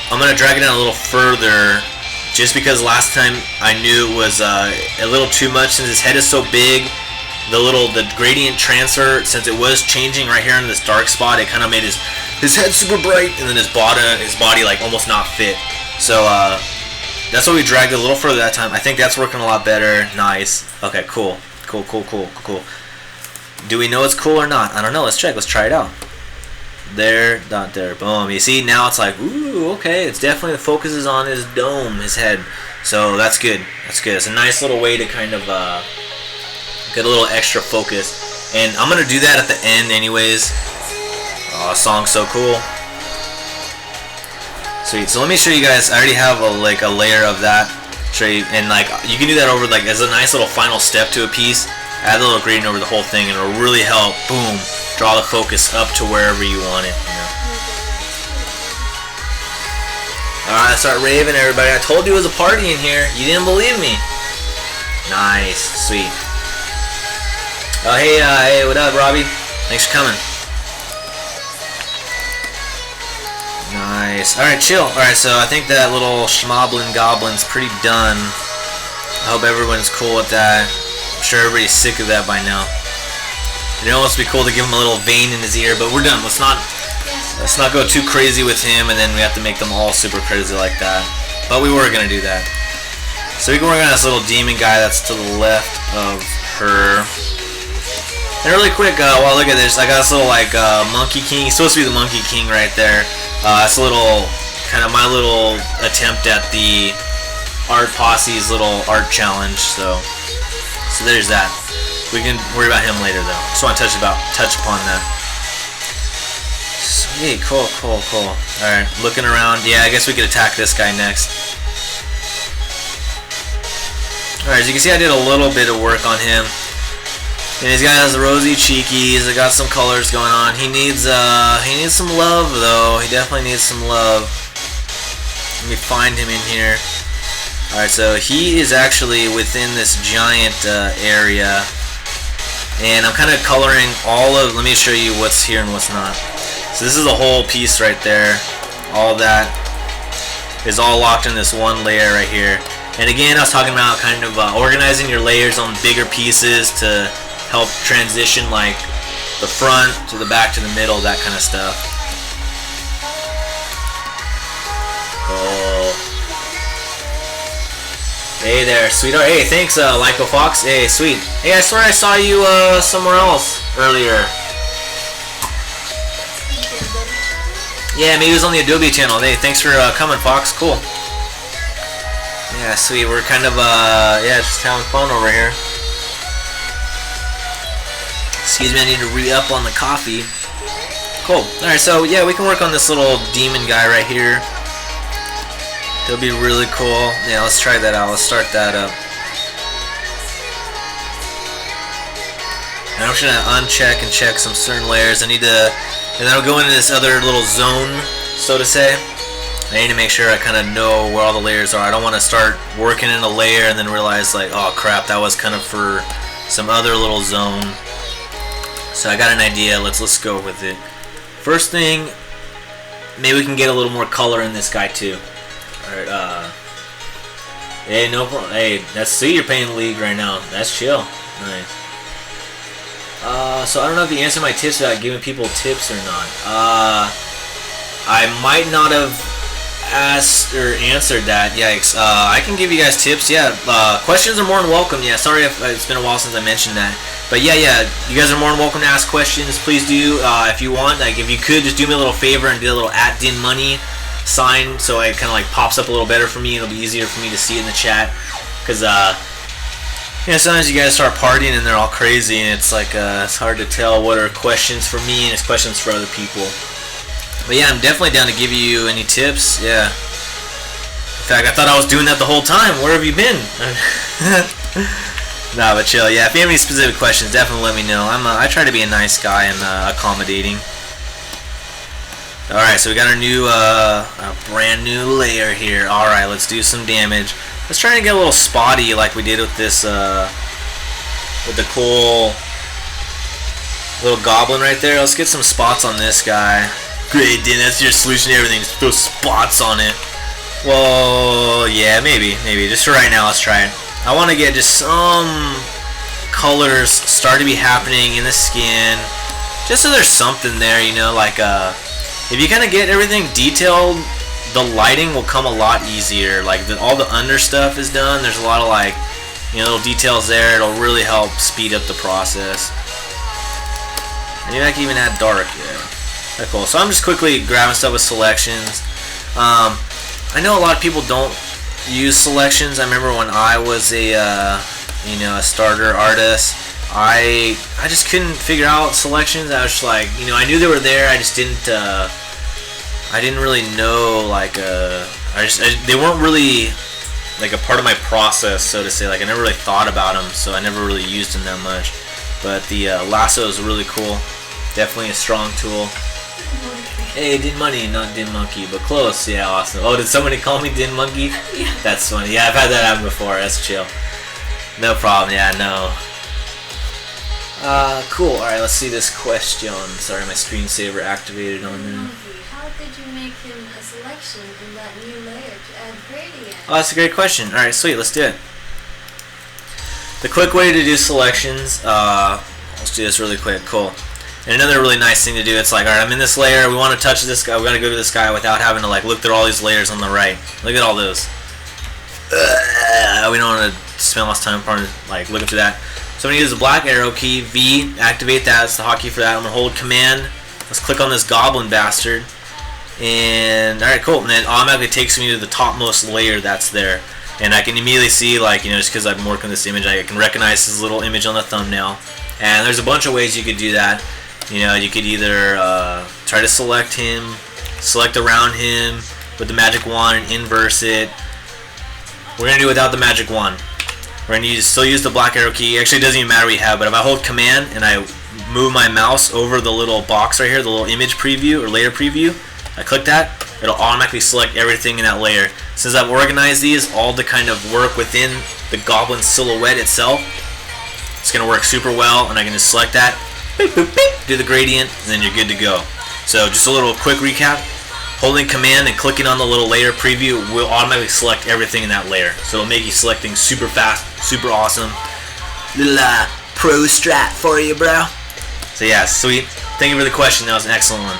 I'm going to drag it down a little further, just because last time I knew it was a little too much. Since his head is so big, the gradient transfer, since it was changing right here in this dark spot, it kind of made his head super bright, and then his body like almost not fit. So That's why we dragged it a little further that time. I think that's working a lot better. Nice. Okay, cool. Cool. Do we know it's cool or not? I don't know. Let's check. Let's try it out. There, not there. Boom. You see, now it's like, ooh, okay. It's definitely, the focus is on his dome, his head. So that's good. That's good. It's a nice little way to kind of get a little extra focus. And I'm going to do that at the end anyways. Oh, song's so cool. Sweet. So let me show you guys. I already have a layer of that. Show you, and like you can do that over like as a nice little final step to a piece. Add a little gradient over the whole thing, and it'll really help. Boom. Draw the focus up to wherever you want it. You know? All right, start raving, everybody. I told you it was a party in here. You didn't believe me. Nice. Sweet. Oh hey, hey, what up, Robbie? Thanks for coming. Nice. Alright, chill. Alright, so I think that little schmoblin goblin's pretty done. I hope everyone's cool with that. I'm sure everybody's sick of that by now. You know, it must be cool to give him a little vein in his ear, but we're done. Let's not go too crazy with him, and then we have to make them all super crazy like that. But we were gonna do that. So we can work on this little demon guy that's to the left of her. And really quick, well, look at this. I got this little like Monkey King. He's supposed to be the Monkey King right there. It's a little, kind of my little attempt at the Art Posse's little art challenge. So there's that. We can worry about him later though. Just want to touch upon that. Sweet, cool. All right, looking around. Yeah, I guess we could attack this guy next. All right, as you can see, I did a little bit of work on him. And he's got his rosy cheekies. I got some colors going on. He needs some love though. He definitely needs some love. Let me find him in here. All right, so he is actually within this giant area, and I'm kind of coloring all of. Let me show you what's here and what's not. So this is a whole piece right there. All that is all locked in this one layer right here. And again, I was talking about kind of organizing your layers on bigger pieces to help transition like the front to the back to the middle, that kind of stuff. Oh. Hey there, sweetheart. Hey, thanks, Lyco Fox. Hey, sweet. Hey, I swear I saw you somewhere else earlier. Yeah, maybe it was on the Adobe channel. Hey, thanks for coming, Fox. Cool. Yeah, sweet. We're kind of yeah, just having fun over here. Excuse me, I need to re-up on the coffee. Cool. Alright, so yeah, we can work on this little demon guy right here. He'll be really cool. Yeah, let's try that out. Let's start that up. And I'm just gonna uncheck and check some certain layers. I need to, and then I'll go into this other little zone, so to say. I need to make sure I kind of know where all the layers are. I don't want to start working in a layer and then realize like, oh crap, that was kind of for some other little zone. So I got an idea. Let's go with it. First thing, maybe we can get a little more color in this guy too. All right. Hey, no problem. Hey, that's see, you're paying the league right now. That's chill. Nice. So I don't know if you answered my tips about giving people tips or not. I might not have asked or answered that. Yikes. I can give you guys tips. Yeah. Questions are more than welcome. Yeah. Sorry if it's been a while since I mentioned that. But yeah, you guys are more than welcome to ask questions. Please do. If you want, like, if you could, just do me a little favor and do a little @DinMoney sign, so it kind of like pops up a little better for me. It'll be easier for me to see in the chat, because you know, sometimes you guys start partying and they're all crazy, and it's like it's hard to tell what are questions for me and it's questions for other people. But yeah, I'm definitely down to give you any tips. Yeah. In fact, I thought I was doing that the whole time. Where have you been? Nah, but chill. Yeah, if you have any specific questions, definitely let me know. I try to be a nice guy and accommodating. All right, so we got our new, a brand new layer here. All right, let's do some damage. Let's try and get a little spotty like we did with this, with the cool little goblin right there. Let's get some spots on this guy. Great, Din, that's your solution to everything. Just throw spots on it. Well, yeah, maybe. Just for right now, let's try it. I want to get just some colors start to be happening in the skin, just so there's something there, you know, like if you kind of get everything detailed the lighting will come a lot easier. Like all the under stuff is done. There's a lot of like, you know, little details there. It'll really help speed up the process. Maybe I can even add dark. Yeah, that's cool. So I'm just quickly grabbing stuff with selections. I know a lot of people don't use selections. I remember when I was a you know, a starter artist, I just couldn't figure out selections. I was just like, you know, I knew they were there. I just didn't. I didn't really know, like, they weren't really like a part of my process, so to say. Like, I never really thought about them, so I never really used them that much. But the lasso is really cool. Definitely a strong tool. Hey, Din Money, not Din Monkey, but close. Yeah, awesome. Oh, did somebody call me Din Monkey? Yeah. That's funny. Yeah, I've had that happen before. That's chill. No problem. Yeah, no. Cool. Alright, let's see this question. Sorry, my screensaver activated on there. How did you make him a selection in that new layer to add gradient? Oh, that's a great question. Alright, sweet. Let's do it. The quick way to do selections, let's do this really quick. Cool. And another really nice thing to do, it's like, alright, I'm in this layer, we want to touch this guy, we got to go to this guy without having to like look through all these layers on the right. Look at all those. We don't want to spend less time like looking through that. So I'm going to use the black arrow key, V, activate that, it's the hotkey for that. I'm going to hold command, let's click on this goblin bastard, and alright, cool, and then it automatically takes me to the topmost layer that's there. And I can immediately see, like, you know, just because I've been working this image, I can recognize his little image on the thumbnail. And there's a bunch of ways you could do that. You know, you could either try to select him, select around him with the magic wand and inverse it. We're going to do it without the magic wand. We're going to still use the black arrow key. Actually, it doesn't even matter what you have, but if I hold command and I move my mouse over the little box right here, the little image preview or layer preview, I click that, it'll automatically select everything in that layer. Since I've organized these all to kind of work within the goblin silhouette itself, it's going to work super well, and I can just select that, beep, boop, beep, do the gradient, and then you're good to go. So just a little quick recap. Holding command and clicking on the little layer preview will automatically select everything in that layer. So it'll make you selecting super fast, super awesome. Little pro strat for you, bro. So yeah, sweet. Thank you for the question. That was an excellent one.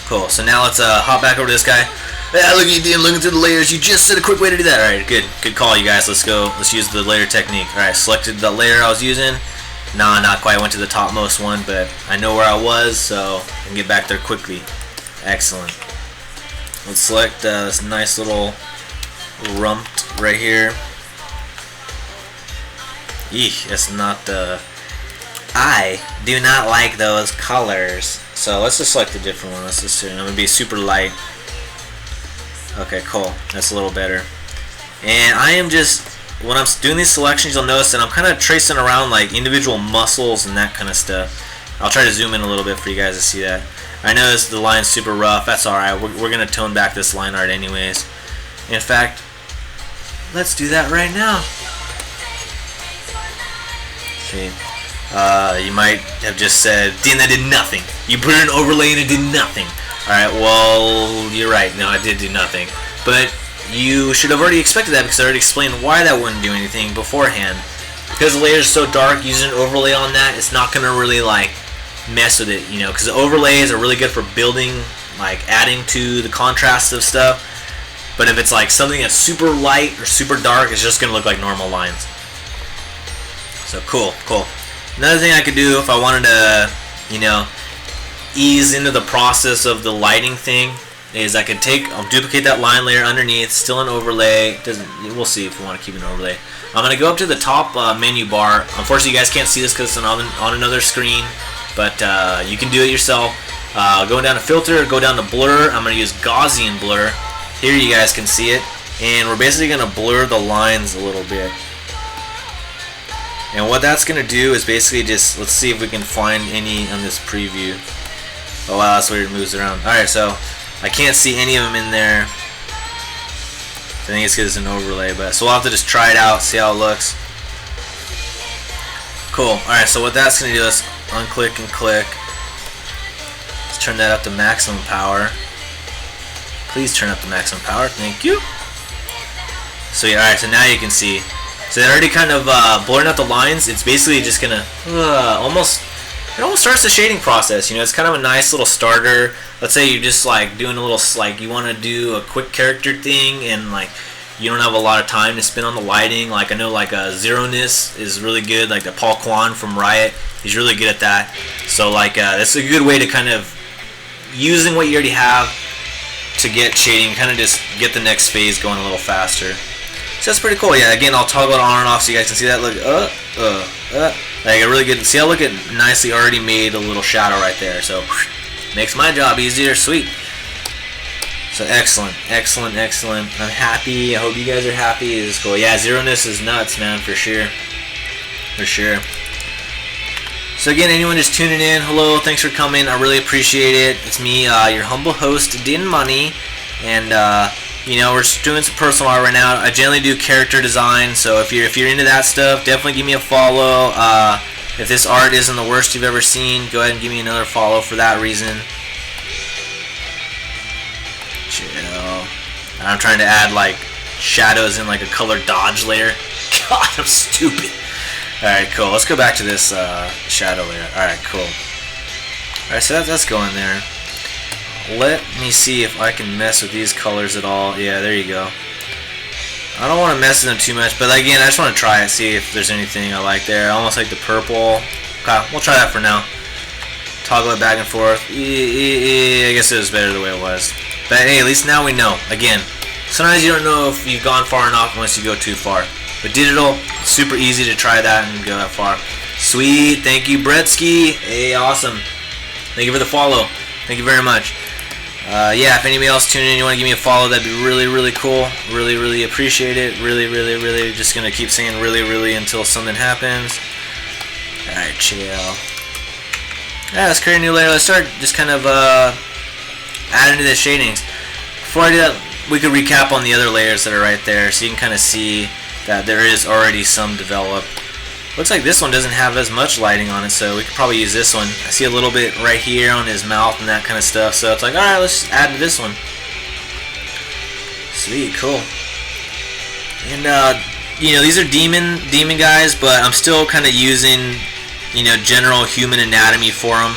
Cool. So now let's hop back over to this guy. Yeah, look at you, Dean, looking through the layers. You just said a quick way to do that. Alright, good call, you guys. Let's go. Let's use the layer technique. Alright, selected the layer I was using. Nah, not quite. I went to the topmost one, but I know where I was, so I can get back there quickly. Excellent. Let's select this nice little rump right here. Eek, that's not the... I do not like those colors. So let's just select a different one. Let's just see. I'm going to be super light. Okay, cool. That's a little better. And I am just, when I'm doing these selections, you'll notice that I'm kind of tracing around like individual muscles and that kind of stuff. I'll try to zoom in a little bit for you guys to see that. I noticed the line's super rough. That's alright. We're going to tone back this line art anyways. In fact, let's do that right now. See. You might have just said, Dean, that did nothing. You put an overlay and it did nothing. Alright, well, you're right. No, I did do nothing. But you should have already expected that because I already explained why that wouldn't do anything beforehand. Because the layer is so dark, using an overlay on that, it's not going to really, like, mess with it, you know, because the overlays are really good for building, like, adding to the contrast of stuff. But if it's, like, something that's super light or super dark, it's just going to look like normal lines. So, cool. Another thing I could do if I wanted to, you know, ease into the process of the lighting thing is I'll duplicate that line layer underneath, still an overlay. We'll see if we want to keep an overlay. I'm going to go up to the top menu bar. Unfortunately, you guys can't see this because it's on another screen, but you can do it yourself. Going down to filter, go down to blur. I'm going to use Gaussian blur. Here you guys can see it, and we're basically going to blur the lines a little bit. And what that's going to do is basically just, let's see if we can find any on this preview. Oh wow, that's weird, it moves around. Alright, so I can't see any of them in there. I think it's because it's an overlay, but so we'll have to just try it out, see how it looks. Cool. Alright, so what that's going to do is unclick and click. Let's turn that up to maximum power. Please turn up to maximum power, thank you. So yeah, alright, so now you can see. So they're already kind of blurring out the lines. It's basically just going to almost it almost starts the shading process. You know, it's kind of a nice little starter. Let's say you're just like doing a little, like you want to do a quick character thing and like you don't have a lot of time to spend on the lighting. Like I know like Zeroness is really good, like the Paul Kwan from Riot, he's really good at that. So like that's a good way to kind of using what you already have to get shading, kind of just get the next phase going a little faster. So that's pretty cool. Yeah, again, I'll toggle it on and off so you guys can see that. Look, like a really good. See how look at nicely already made a little shadow right there. So makes my job easier. Sweet. So excellent, excellent, excellent. I'm happy. I hope you guys are happy. This is cool. Yeah, Zeroness is nuts, man, for sure. For sure. So again, anyone just tuning in, hello, thanks for coming. I really appreciate it. It's me, your humble host, Din Money, and you know, we're just doing some personal art right now. I generally do character design, so if you're into that stuff, definitely give me a follow. If this art isn't the worst you've ever seen, go ahead and give me another follow for that reason. Chill. I'm trying to add like shadows in like a color dodge layer. God, I'm stupid. Alright, cool. Let's go back to this shadow layer. Alright, cool. Alright, so that's going there. Let me see if I can mess with these colors at all. Yeah, there you go. I don't want to mess with them too much, but again, I just want to try it, see if there's anything I like there. I almost like the purple. Okay, we'll try that for now. Toggle it back and forth. I guess it was better the way it was. But hey, at least now we know. Again, sometimes you don't know if you've gone far enough unless you go too far. But digital, super easy to try that and go that far. Sweet, thank you, Bretsky. Hey, awesome. Thank you for the follow. Thank you very much. Yeah, if anybody else tuning in, you want to give me a follow, that'd be really, really cool. Really, really appreciate it. Really, really, really. Just gonna keep saying really, really until something happens. Alright, chill. Yeah, let's create a new layer. Let's start just kind of adding to the shadings. Before I do that, we could recap on the other layers that are right there, so you can kind of see that there is already some developed. Looks like this one doesn't have as much lighting on it, so we could probably use this one. I see a little bit right here on his mouth and that kind of stuff, so it's like, alright, let's add to this one. Sweet, cool. And you know, these are demon guys, but I'm still kind of using, you know, general human anatomy for them.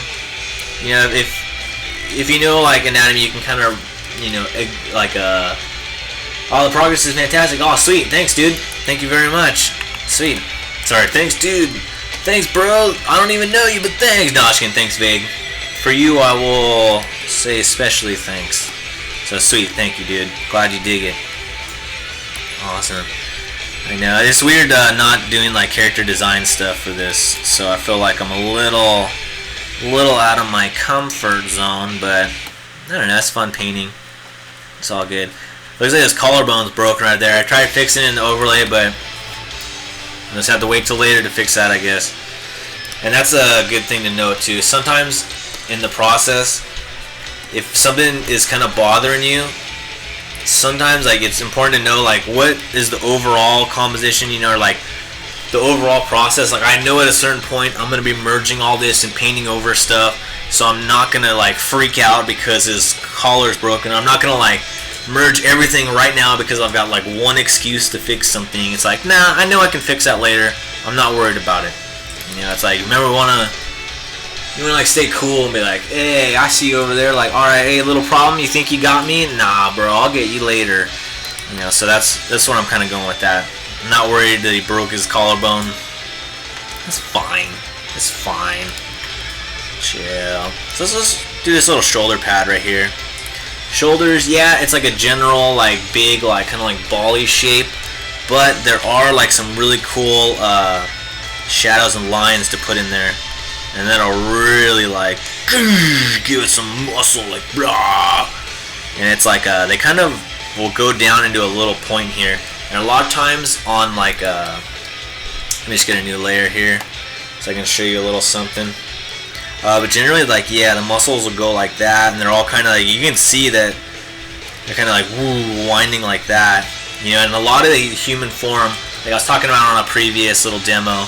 You know, if you know like anatomy, you can kind of, you know, like oh, the progress is fantastic. Oh, sweet. Thanks, dude. Thank you very much. Sweet. Sorry. Thanks, dude. Thanks, bro. I don't even know you, but thanks, Doshkin. Thanks, Vig. For you, I will say especially thanks. So sweet. Thank you, dude. Glad you dig it. Awesome. I know. It's weird not doing like character design stuff for this, so I feel like I'm a little out of my comfort zone, but I don't know. It's fun painting. It's all good. Looks like his collarbone's broken right there. I tried fixing it in the overlay, but I just have to wait till later to fix that, I guess. And that's a good thing to note too. Sometimes in the process, if something is kind of bothering you, sometimes like it's important to know like what is the overall composition, you know, or like the overall process. Like I know at a certain point I'm gonna be merging all this and painting over stuff, so I'm not gonna like freak out because his collar's broken. I'm not gonna like merge everything right now because I've got like one excuse to fix something. It's like, nah, I know I can fix that later. I'm not worried about it. You know, it's like, remember, you wanna like stay cool and be like, hey, I see you over there. Like, all right, hey, little problem. You think you got me? Nah, bro, I'll get you later. You know, so that's where I'm kind of going with that. I'm not worried that he broke his collarbone. That's fine. It's fine. Chill. So let's just do this little shoulder pad right here. Shoulders, yeah, it's like a general, like, big, like, kind of like bally shape, but there are, like, some really cool shadows and lines to put in there, and that'll really, like, give it some muscle, like, blah, and it's like, they kind of will go down into a little point here, and a lot of times on, like, let me just get a new layer here, so I can show you a little something. But generally, like, yeah, the muscles will go like that, and they're all kind of like, you can see that they're kind of like, woo, winding like that, you know, and a lot of the human form, like I was talking about on a previous little demo,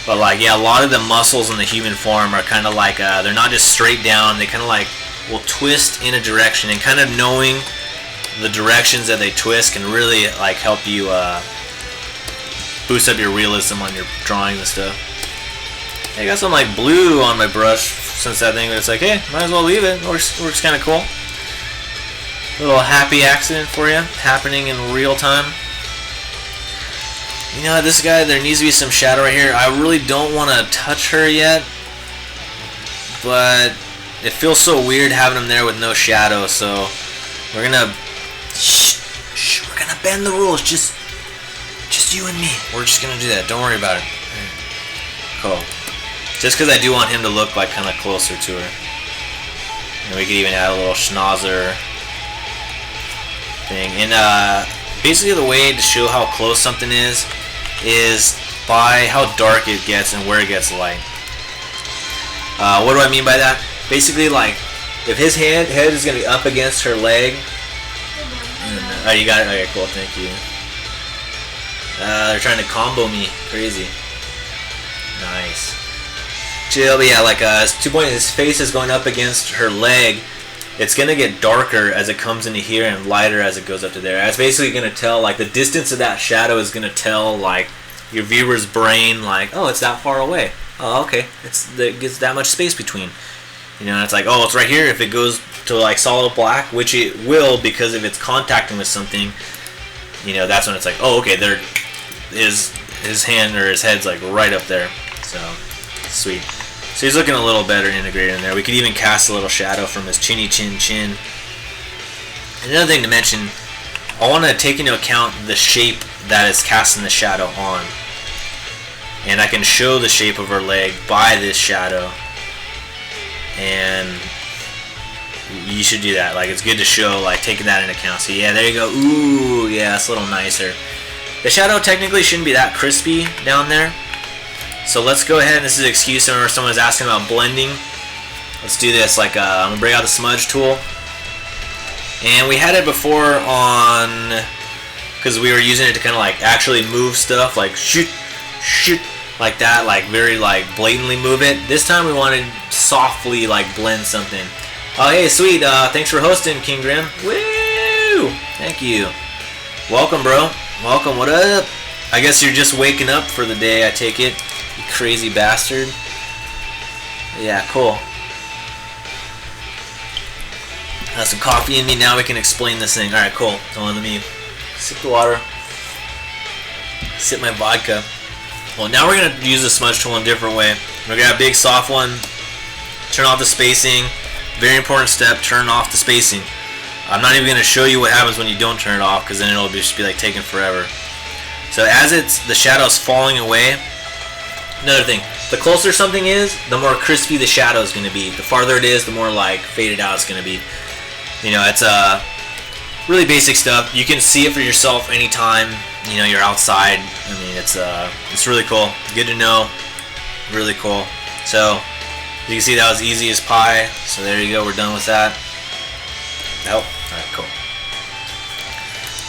but like, yeah, a lot of the muscles in the human form are kind of like, they're not just straight down, they kind of like will twist in a direction, and kind of knowing the directions that they twist can really like help you boost up your realism on your drawings and stuff. I got some like blue on my brush since that thing, but it's like, hey, might as well leave it. Works kind of cool. Little happy accident for you, happening in real time. You know, this guy, there needs to be some shadow right here. I really don't want to touch her yet, but it feels so weird having him there with no shadow, so we're gonna we're gonna bend the rules. Just you and me. We're just gonna do that. Don't worry about it. Cool. Just because I do want him to look like kind of closer to her. And we could even add a little schnauzer thing. And basically the way to show how close something is by how dark it gets and where it gets light. What do I mean by that? Basically, like, if his head is going to be up against her leg. Oh, you got it? Okay, cool, thank you. They're trying to combo me. Crazy. Nice. Chill, but yeah, like, 2 point, his face is going up against her leg. It's going to get darker as it comes into here and lighter as it goes up to there. It's basically going to tell, like, the distance of that shadow is going to tell, like, your viewer's brain, like, oh, it's that far away. Oh, okay. It gets that much space between. You know, it's like, oh, it's right here. If it goes to, like, solid black, which it will because if it's contacting with something, you know, that's when it's like, oh, okay, there is his hand or his head's, like, right up there. So, sweet. So he's looking a little better integrated in there. We could even cast a little shadow from his chinny chin. Another thing to mention, I want to take into account the shape that is casting the shadow on. And I can show the shape of her leg by this shadow. And you should do that. Like, it's good to show, like, taking that into account. So yeah, there you go. Ooh, yeah, that's a little nicer. The shadow technically shouldn't be that crispy down there. So let's go ahead, and this is an excuse. I remember someone was asking about blending. Let's do this. Like, I'm gonna bring out the smudge tool, and we had it before on, because we were using it to kind of like actually move stuff, like shoot, like that, like very like blatantly move it. This time we wanted softly like blend something. Oh hey, sweet. Thanks for hosting, King Grim. Woo! Thank you. Welcome, bro. Welcome. What up? I guess you're just waking up for the day. I take it. You crazy bastard. Yeah, cool. Got some coffee in me. Now we can explain this thing. Alright, cool. Hold on, let me sip the water. Sip my vodka. Well, now we're going to use the smudge tool in a different way. We're going to have a big soft one. Turn off the spacing. Very important step. Turn off the spacing. I'm not even going to show you what happens when you don't turn it off, because then it'll just be like taking forever. So as the shadow's falling away, another thing, the closer something is, the more crispy the shadow is going to be. The farther it is, the more like faded out it's going to be. You know, it's really basic stuff. You can see it for yourself anytime, you know, you're outside. I mean, it's really cool. Good to know. Really cool. So you can see that was easy as pie. So there you go. We're done with that. Oh, alright, cool.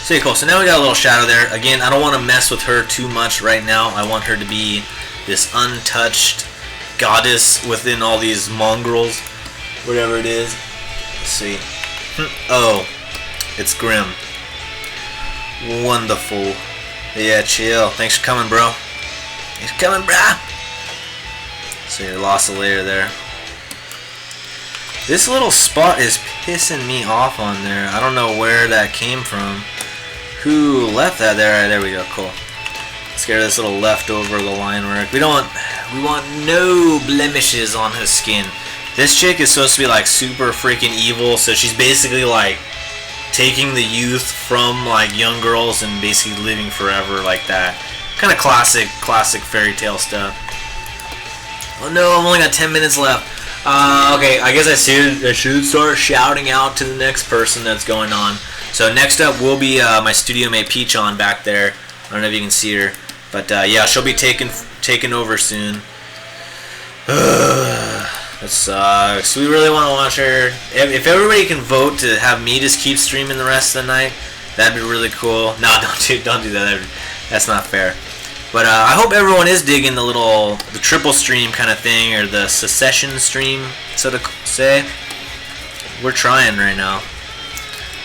So yeah, cool. So now we got a little shadow there. Again, I don't want to mess with her too much right now. I want her to be this untouched goddess within all these mongrels, whatever it is. Let's see. Oh, it's Grim. Wonderful. Yeah, chill. Thanks for coming, bro. Thanks for coming, brah. So you lost a layer there. This little spot is pissing me off on there. I don't know where that came from. Who left that there? Right, there we go. Cool. Let's get rid of this little leftover of the line work. We want no blemishes on her skin. This chick is supposed to be like super freaking evil, so she's basically like taking the youth from like young girls and basically living forever like that. Kind of classic fairy tale stuff. Oh no, I've only got 10 minutes left. Okay, I guess I should start shouting out to the next person that's going on. So next up will be my studio mate Peachon back there. I don't know if you can see her, but yeah, she'll be taken over soon. That sucks. We really want to watch her. If everybody can vote to have me just keep streaming the rest of the night, that'd be really cool. No, don't do that. That's not fair. But I hope everyone is digging the triple stream kind of thing, or the secession stream, so to say. We're trying right now.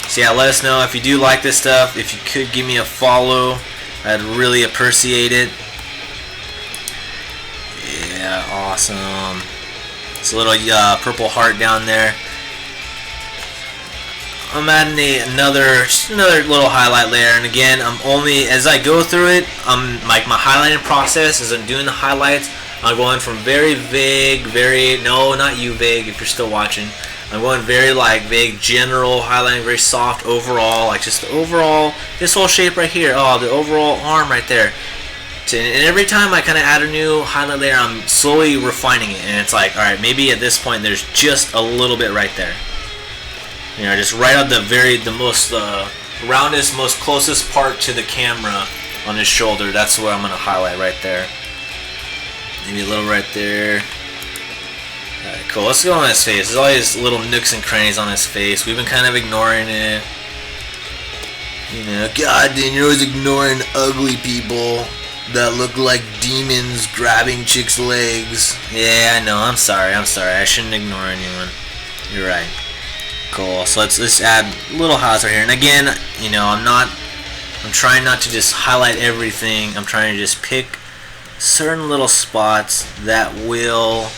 So yeah, let us know if you do like this stuff. If you could give me a follow, I'd really appreciate it. Yeah, awesome. It's a little purple heart down there. I'm adding just another little highlight layer, and again, I'm only as I go through it. I'm like my highlighting process as I'm doing the highlights. I'm going from very vague, no, not you vague if you're still watching. I'm going very like vague, general highlighting, very soft overall, like just the overall, this whole shape right here. Oh, the overall arm right there. And every time I kind of add a new highlight layer, I'm slowly refining it, and it's like, all right, maybe at this point there's just a little bit right there. You know, just right on the most roundest, most closest part to the camera on his shoulder. That's where I'm gonna highlight right there. Maybe a little right there. Alright, cool. Let's go on his face. There's all these little nooks and crannies on his face. We've been kind of ignoring it. You know, God damn, you're always ignoring ugly people that look like demons grabbing chicks' legs. Yeah, I know. I'm sorry. I shouldn't ignore anyone. You're right. Cool. So let's add little highlights right here. And again, you know, I'm trying not to just highlight everything. I'm trying to just pick certain little spots that will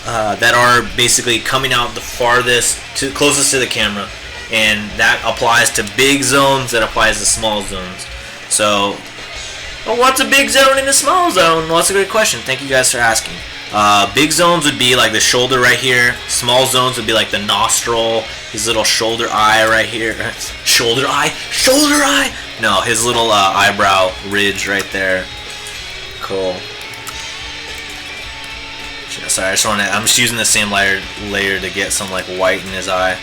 that are basically coming out the farthest closest to the camera, and that applies to big zones, that applies to small zones. So, well, what's a big zone and a small zone? Well, that's a great question. Thank you guys for asking. Big zones would be like the shoulder right here. Small zones would be like the nostril, his little shoulder eye right here. Shoulder eye? Shoulder eye? No, his little eyebrow ridge right there. Cool. Sorry, I'm just using the same layer to get some like white in his eye.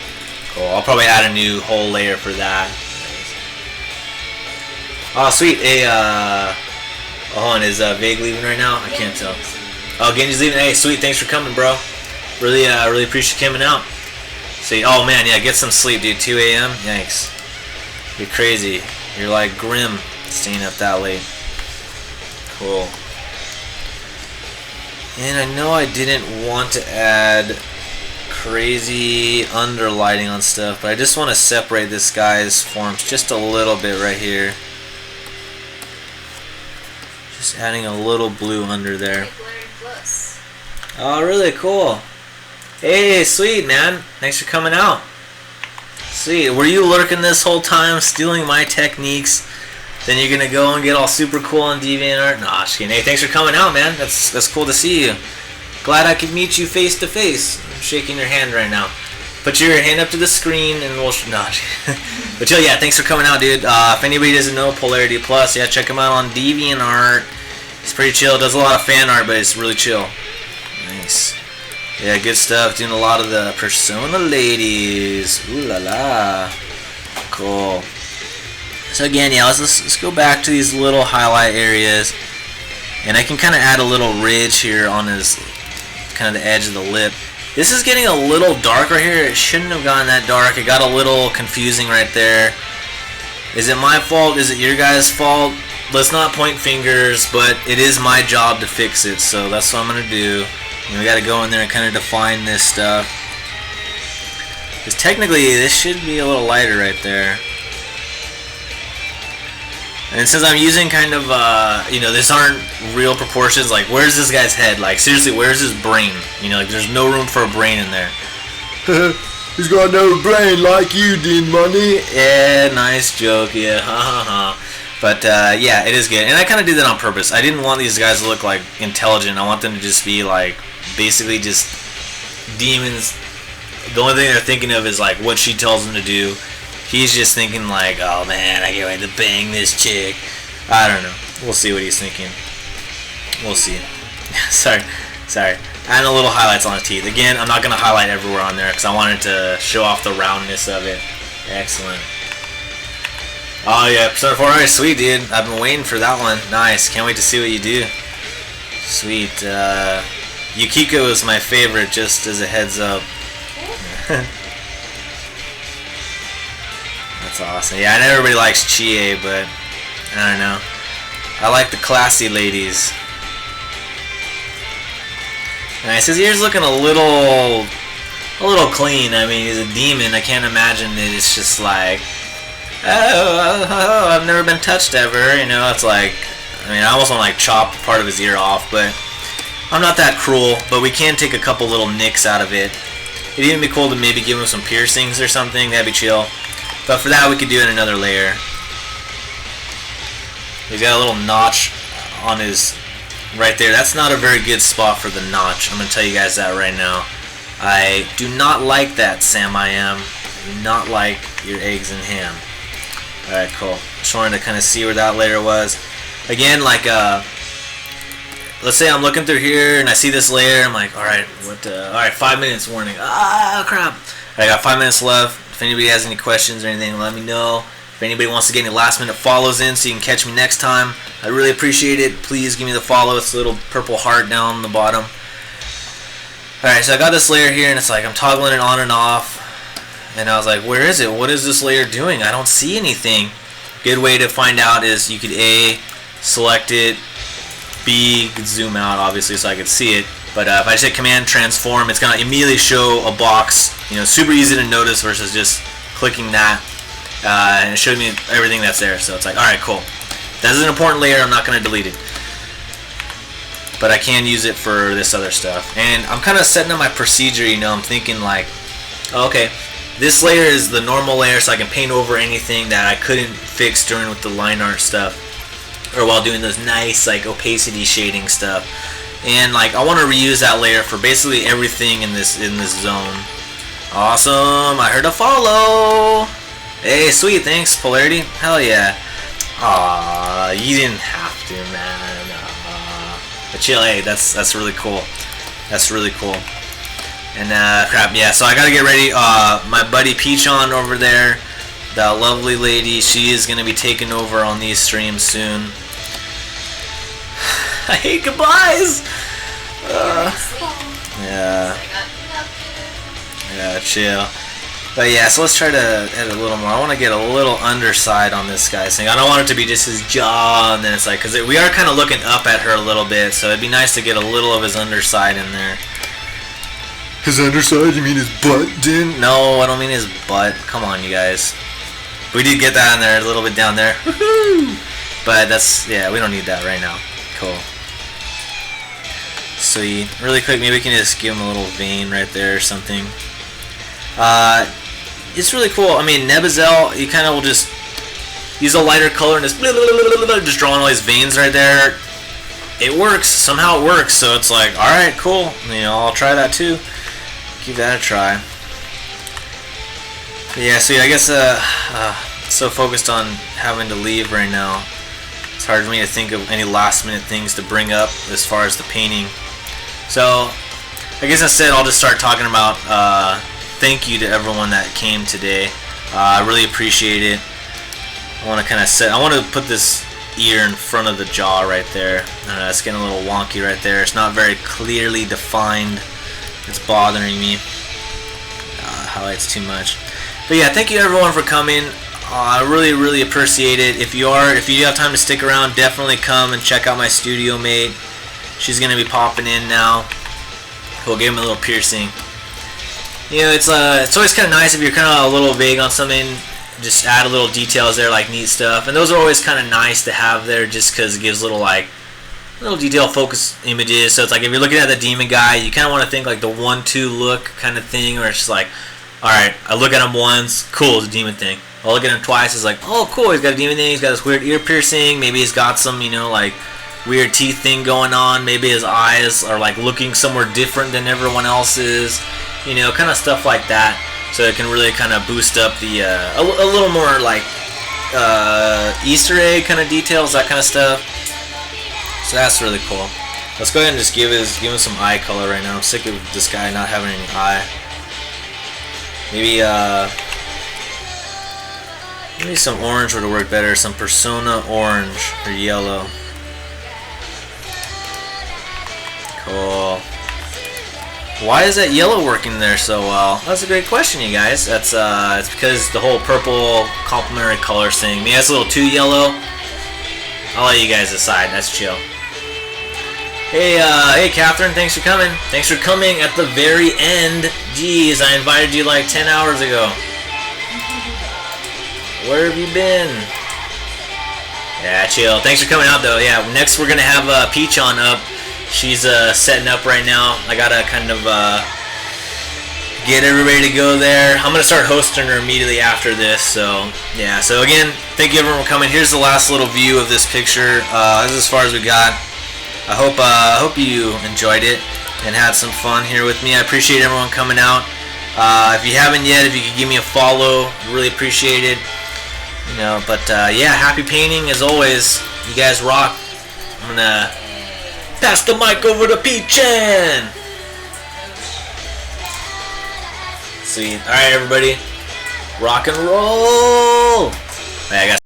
Cool. I'll probably add a new whole layer for that. Oh, sweet. Hey, hold on, is Vague leaving right now? I can't tell. Oh, Genji's leaving. Hey, sweet. Thanks for coming, bro. Really appreciate you coming out. See, oh man, yeah, get some sleep, dude. 2 a.m. Yikes. You're crazy. You're like grim, staying up that late. Cool. And I know I didn't want to add crazy underlighting on stuff, but I just want to separate this guy's forms just a little bit right here. Just adding a little blue under there. Oh, really cool. Hey, sweet, man. Thanks for coming out. Sweet. Were you lurking this whole time, stealing my techniques? Then you're gonna go and get all super cool on DeviantArt? Nah, just kidding. Hey, thanks for coming out, man. That's cool to see you. Glad I could meet you face to face. I'm shaking your hand right now. Put your hand up to the screen and we'll... Nah. But yeah, thanks for coming out, dude. If anybody doesn't know Polarity Plus, yeah, check him out on DeviantArt. He's pretty chill. Does a lot of fan art, but it's really chill. Nice. Yeah, good stuff. Doing a lot of the Persona ladies. Ooh la la. Cool. So again, yeah, let's go back to these little highlight areas, and I can kind of add a little ridge here on his kind of the edge of the lip. This is getting a little dark right here. It shouldn't have gotten that dark. It got a little confusing right there. Is it my fault? Is it your guys' fault? Let's not point fingers, but it is my job to fix it, so that's what I'm gonna do. And we got to go in there and kind of define this stuff, because technically this should be a little lighter right there. And since I'm using kind of, you know, these aren't real proportions, like, where's this guy's head? Like, seriously, where's his brain? You know, like, there's no room for a brain in there. He's got no brain like you did, money. Yeah, nice joke, yeah, ha ha ha. But, yeah, it is good. And I kind of did that on purpose. I didn't want these guys to look, like, intelligent. I want them to just be, like, basically just demons. The only thing they're thinking of is, like, what she tells them to do. He's just thinking like, oh man, I can't wait to bang this chick. I don't know. We'll see what he's thinking. We'll see. sorry. Adding a little highlights on his teeth. Again, I'm not going to highlight everywhere on there because I wanted to show off the roundness of it. Excellent. Oh yeah, Persona 4. Alright, sweet, dude. I've been waiting for that one. Nice. Can't wait to see what you do. Sweet. Yukiko is my favorite, just as a heads up. That's awesome. Yeah, I know everybody likes Chie, but I don't know. I like the classy ladies. Nice. His ear's looking a little clean. I mean, he's a demon. I can't imagine that it's just like, oh, I've never been touched ever. You know, it's like, I mean, I almost want to like chop part of his ear off, but I'm not that cruel, but we can take a couple little nicks out of it. It'd even be cool to maybe give him some piercings or something. That'd be chill. But for that, we could do it in another layer. He's got a little notch on his right there. That's not a very good spot for the notch. I'm going to tell you guys that right now. I do not like that, Sam I Am. I do not like your eggs and ham. Alright, cool. Just wanted to kind of see where that layer was. Again, like, let's say I'm looking through here and I see this layer. I'm like, alright, alright, 5 minutes warning. Ah, crap. I got 5 minutes left. If anybody has any questions or anything, let me know. If anybody wants to get any last minute follows in so you can catch me next time, I really appreciate it. Please give me the follow. It's a little purple heart down the bottom. Alright, so I got this layer here and it's like I'm toggling it on and off. And I was like, where is it? What is this layer doing? I don't see anything. Good way to find out is you could A, select it, B, zoom out obviously so I could see it. But if I just hit Command Transform, it's going to immediately show a box. You know, super easy to notice versus just clicking that. And it showed me everything that's there. So it's like, alright, cool. That is an important layer. I'm not going to delete it. But I can use it for this other stuff. And I'm kind of setting up my procedure, you know. I'm thinking like, okay, this layer is the normal layer so I can paint over anything that I couldn't fix during with the line art stuff. Or while doing those nice like opacity shading stuff. And like I want to reuse that layer for basically everything in this zone. Awesome, I heard a follow. Hey, sweet, thanks, Polarity. Hell yeah. Aw, you didn't have to, man. But chill, hey, that's really cool. That's really cool. And crap, yeah. So I gotta get ready. My buddy Peachon over there, that lovely lady, she is gonna be taking over on these streams soon. I hate goodbyes. Yeah. Yeah, chill. But yeah, so let's try to edit a little more. I want to get a little underside on this guy's thing. I don't want it to be just his jaw, and then it's like, because we are kind of looking up at her a little bit, so it'd be nice to get a little of his underside in there. His underside? You mean his butt, Din? No, I don't mean his butt. Come on, you guys. We did get that in there, a little bit down there. Woohoo! But that's, yeah, we don't need that right now. Cool. Sweet. Really quick, maybe we can just give him a little vein right there or something. It's really cool. I mean, Nebuzel, you kind of will just use a lighter color and just drawing all these veins right there. It works. Somehow it works. So it's like, alright, cool. You know, I'll try that too. Give that a try. But yeah, so I guess so focused on having to leave right now. It's hard for me to think of any last minute things to bring up as far as the painting. So I guess instead I'll just start talking about thank you to everyone that came today. I really appreciate it. I want to put this ear in front of the jaw right there. It's getting a little wonky right there. It's not very clearly defined. It's bothering me. Highlights too much. But yeah, thank you everyone for coming. I really appreciate it. If you have time to stick around, definitely come and check out my studio mate. She's gonna be popping in now. We'll give him a little piercing. You know, it's always kind of nice if you're kind of a little vague on something. Just add a little details there, like neat stuff, and those are always kind of nice to have there, just because it gives little detail focus images. So it's like if you're looking at the demon guy, you kind of want to think like the 1-2 look kind of thing, or it's just like, all right, I look at him once, cool, it's a demon thing. I'll look at him twice, it's like, oh, cool, he's got a demon thing. He's got this weird ear piercing. Maybe he's got some, you know, like weird teeth thing going on. Maybe his eyes are like looking somewhere different than everyone else's. You know, kind of stuff like that. So it can really kind of boost up the a little more like Easter egg kind of details, that kind of stuff. So that's really cool. Let's go ahead and just give him some eye color right now. I'm sick of this guy not having any eye. Maybe some orange would work better. Some Persona orange or yellow. Cool. Why is that yellow working there so well? That's a great question, you guys. That's it's because the whole purple complementary color thing. Maybe that's a little too yellow. I'll let you guys decide. That's chill. Hey, Catherine. Thanks for coming. Thanks for coming at the very end. Jeez, I invited you like 10 hours ago. Where have you been? Yeah, chill. Thanks for coming out, though. Yeah, next we're gonna have Peachon up. She's setting up right now. I gotta kind of get everybody to go there. I'm gonna start hosting her immediately after this. So yeah. So again, thank you everyone for coming. Here's the last little view of this picture. This is as far as we got. I hope you enjoyed it and had some fun here with me. I appreciate everyone coming out. If you haven't yet, if you could give me a follow, really appreciate it. You know, but yeah, happy painting as always. You guys rock. I'm gonna pass the mic over to P-Chan. Sweet. All right, everybody, rock and roll. I got